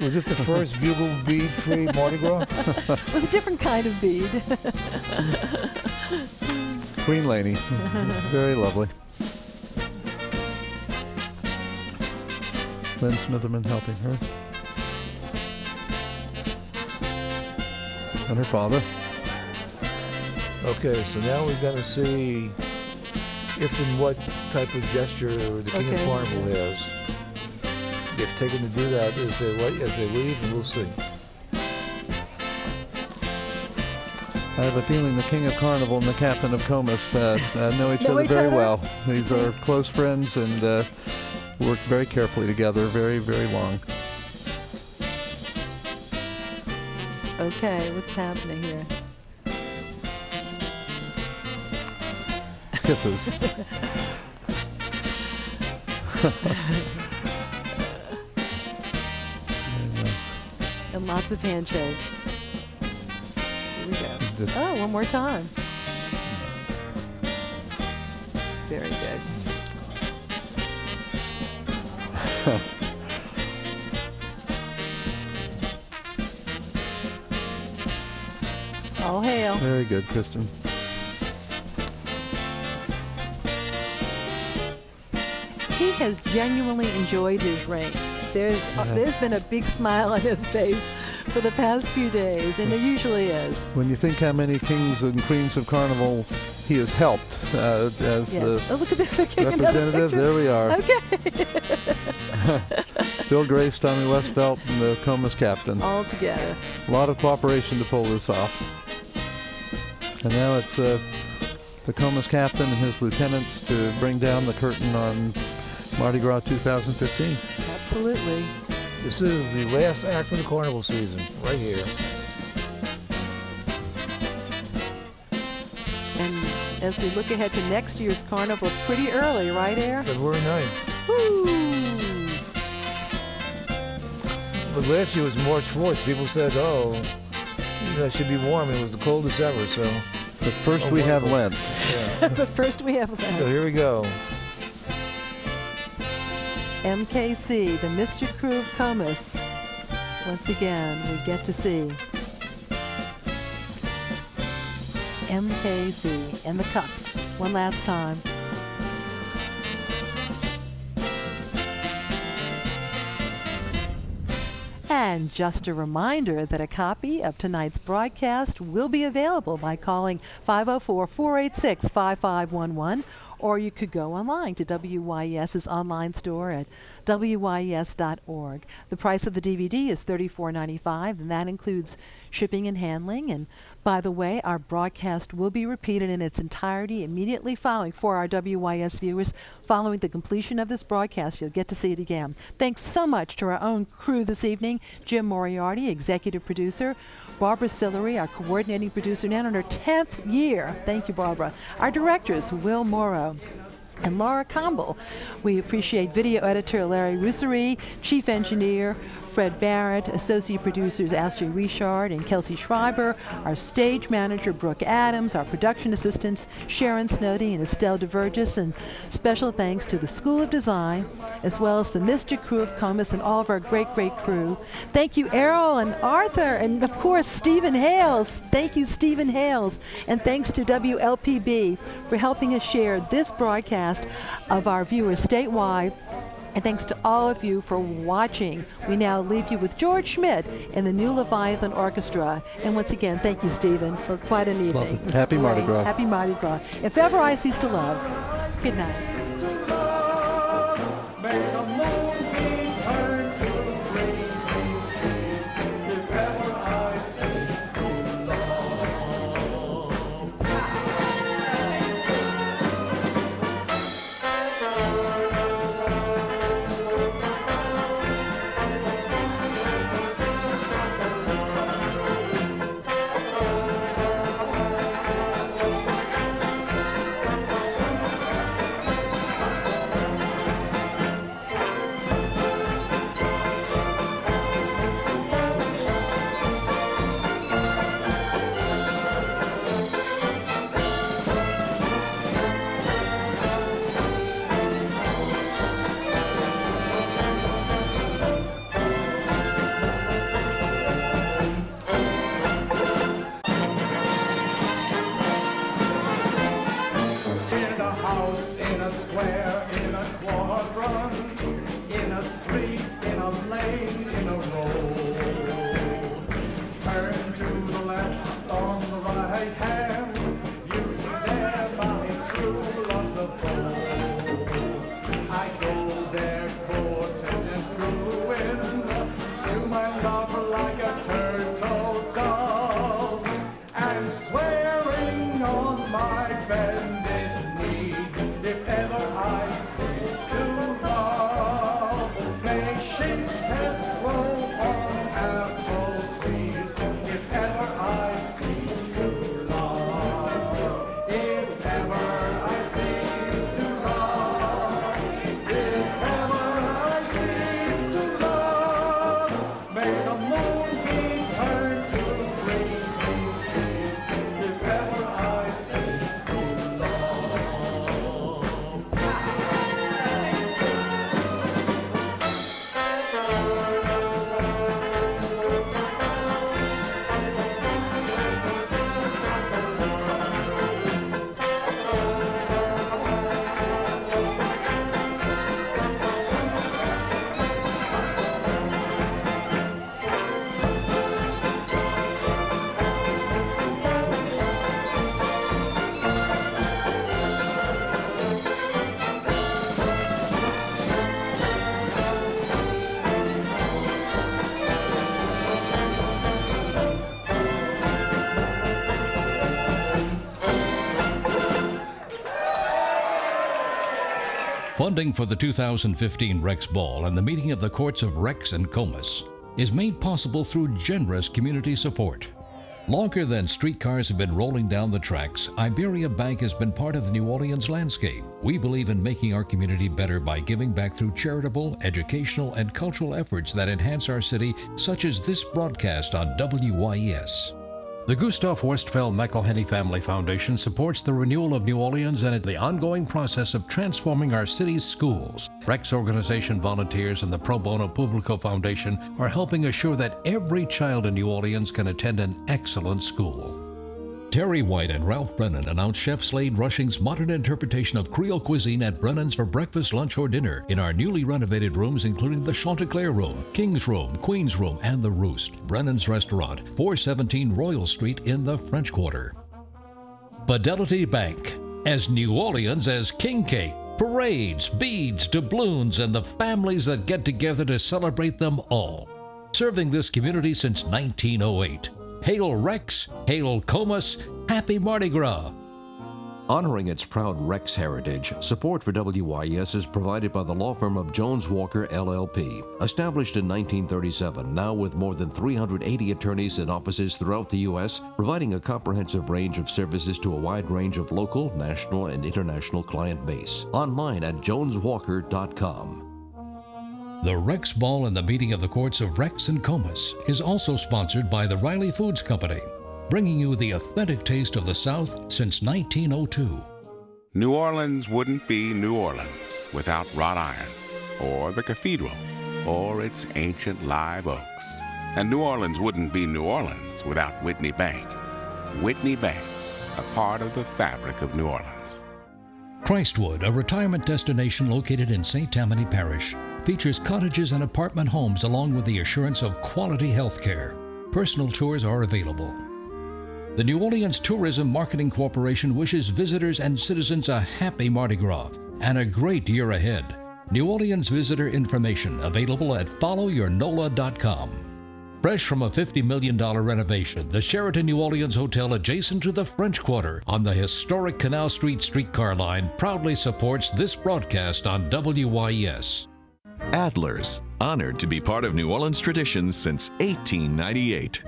Was this the first bugle bead-free Mardi Gras? It was a different kind of bead. Queen Laney, very lovely. Lynn Smitherman helping her. And her father. Okay, so now we're going to see if and what type of gesture the King of Carnival has. If taken to do that as they leave, and we'll see. I have a feeling the King of Carnival and the Captain of Comus know each other very well. These are close friends and work very carefully together, very, very long. Okay, what's happening here? Kisses. And lots of handshakes. Here we go. One more time. Very good. All hail. Very good, Kristen. He has genuinely enjoyed his reign. There's been a big smile on his face for the past few days, and there usually is. When you think how many kings and queens of carnivals he has helped as the look at this, representative, there we are. Okay. Bill Grace, Tommy Westfelt, and the Comus captain. All together. A lot of cooperation to pull this off. And now it's the Comus captain and his lieutenants to bring down the curtain on Mardi Gras 2015. Absolutely. This is the last act of the carnival season, right here. And as we look ahead to next year's carnival, pretty early, right, Air? February 9th. Woo! But last year was March 4th. People said, that should be warm. It was the coldest ever, so. But first we have Lent. Yeah. But first we have Lent. So here we go. MKC, the Mystic Crew of Comus. Once again, we get to see MKC and the cup one last time. And just a reminder that a copy of tonight's broadcast will be available by calling 504-486-5511, or you could go online to WYES's online store at wyes.org. The price of the DVD is $34.95, and that includes shipping and handling. And by the way, our broadcast will be repeated in its entirety immediately following for our WYS viewers. Following the completion of this broadcast, you'll get to see it again. Thanks so much to our own crew this evening: Jim Moriarty, executive producer; Barbara Sillery, our coordinating producer, now in her 10th year. Thank you, Barbara. Our directors, Will Morrow and Laura Campbell. We appreciate video editor Larry Russery, chief engineer Fred Barrett, associate producers Ashley Richard and Kelsey Schreiber, our stage manager Brooke Adams, our production assistants Sharon Snowdy and Estelle DeVergis, and special thanks to the School of Design, as well as the Mystic crew of Comus and all of our great crew. Thank you, Errol and Arthur, and of course, Stephen Hales. Thank you, Stephen Hales. And thanks to WLPB for helping us share this broadcast of our viewers statewide. And thanks to all of you for watching. We now leave you with George Schmidt and the New Leviathan Orchestra. And once again, thank you, Stephen, for quite an evening. Happy Mardi Gras. Happy Mardi Gras. If ever I cease to love, good night. Funding for the 2015 Rex Ball and the meeting of the courts of Rex and Comus is made possible through generous community support. Longer than streetcars have been rolling down the tracks, Iberia Bank has been part of the New Orleans landscape. We believe in making our community better by giving back through charitable, educational, and cultural efforts that enhance our city, such as this broadcast on WYES. The Gustav Westphal McElhenney Family Foundation supports the renewal of New Orleans and the ongoing process of transforming our city's schools. Rex organization volunteers and the Pro Bono Publico Foundation are helping assure that every child in New Orleans can attend an excellent school. Terry White and Ralph Brennan announced Chef Slade Rushing's modern interpretation of Creole cuisine at Brennan's for breakfast, lunch, or dinner in our newly renovated rooms, including the Chanticleer Room, King's Room, Queen's Room, and the Roost. Brennan's Restaurant, 417 Royal Street in the French Quarter. Fidelity Bank, as New Orleans as king cake, parades, beads, doubloons, and the families that get together to celebrate them all. Serving this community since 1908. Hail Rex, hail Comus, happy Mardi Gras. Honoring its proud Rex heritage, support for WYES is provided by the law firm of Jones Walker LLP. Established in 1937, now with more than 380 attorneys in offices throughout the U.S., providing a comprehensive range of services to a wide range of local, national, and international client base. Online at joneswalker.com. The Rex Ball and the Meeting of the Courts of Rex and Comus is also sponsored by the Riley Foods Company, bringing you the authentic taste of the South since 1902. New Orleans wouldn't be New Orleans without wrought iron, or the cathedral, or its ancient live oaks. And New Orleans wouldn't be New Orleans without Whitney Bank. Whitney Bank, a part of the fabric of New Orleans. Christwood, a retirement destination located in St. Tammany Parish, features cottages and apartment homes along with the assurance of quality health care. Personal tours are available. The New Orleans Tourism Marketing Corporation wishes visitors and citizens a happy Mardi Gras and a great year ahead. New Orleans visitor information available at followyournola.com. Fresh from a $50 million renovation, the Sheraton New Orleans Hotel adjacent to the French Quarter on the historic Canal Street streetcar line proudly supports this broadcast on WYES. Adler's, honored to be part of New Orleans traditions since 1898.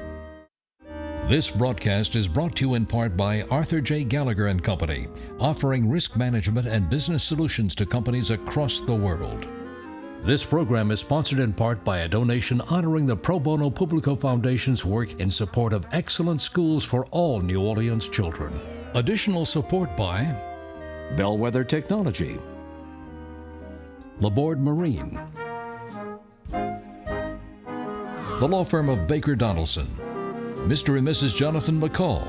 This broadcast is brought to you in part by Arthur J. Gallagher & Company, offering risk management and business solutions to companies across the world. This program is sponsored in part by a donation honoring the Pro Bono Publico Foundation's work in support of excellent schools for all New Orleans children. Additional support by Bellwether Technology, Laborde Marine, the law firm of Baker Donaldson, Mr. and Mrs. Jonathan McCall,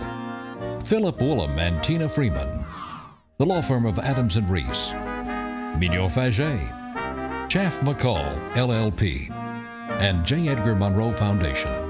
Philip Woolham and Tina Freeman, the law firm of Adams and Reese, Mignot Faget, Chaff McCall, LLP, and J. Edgar Monroe Foundation.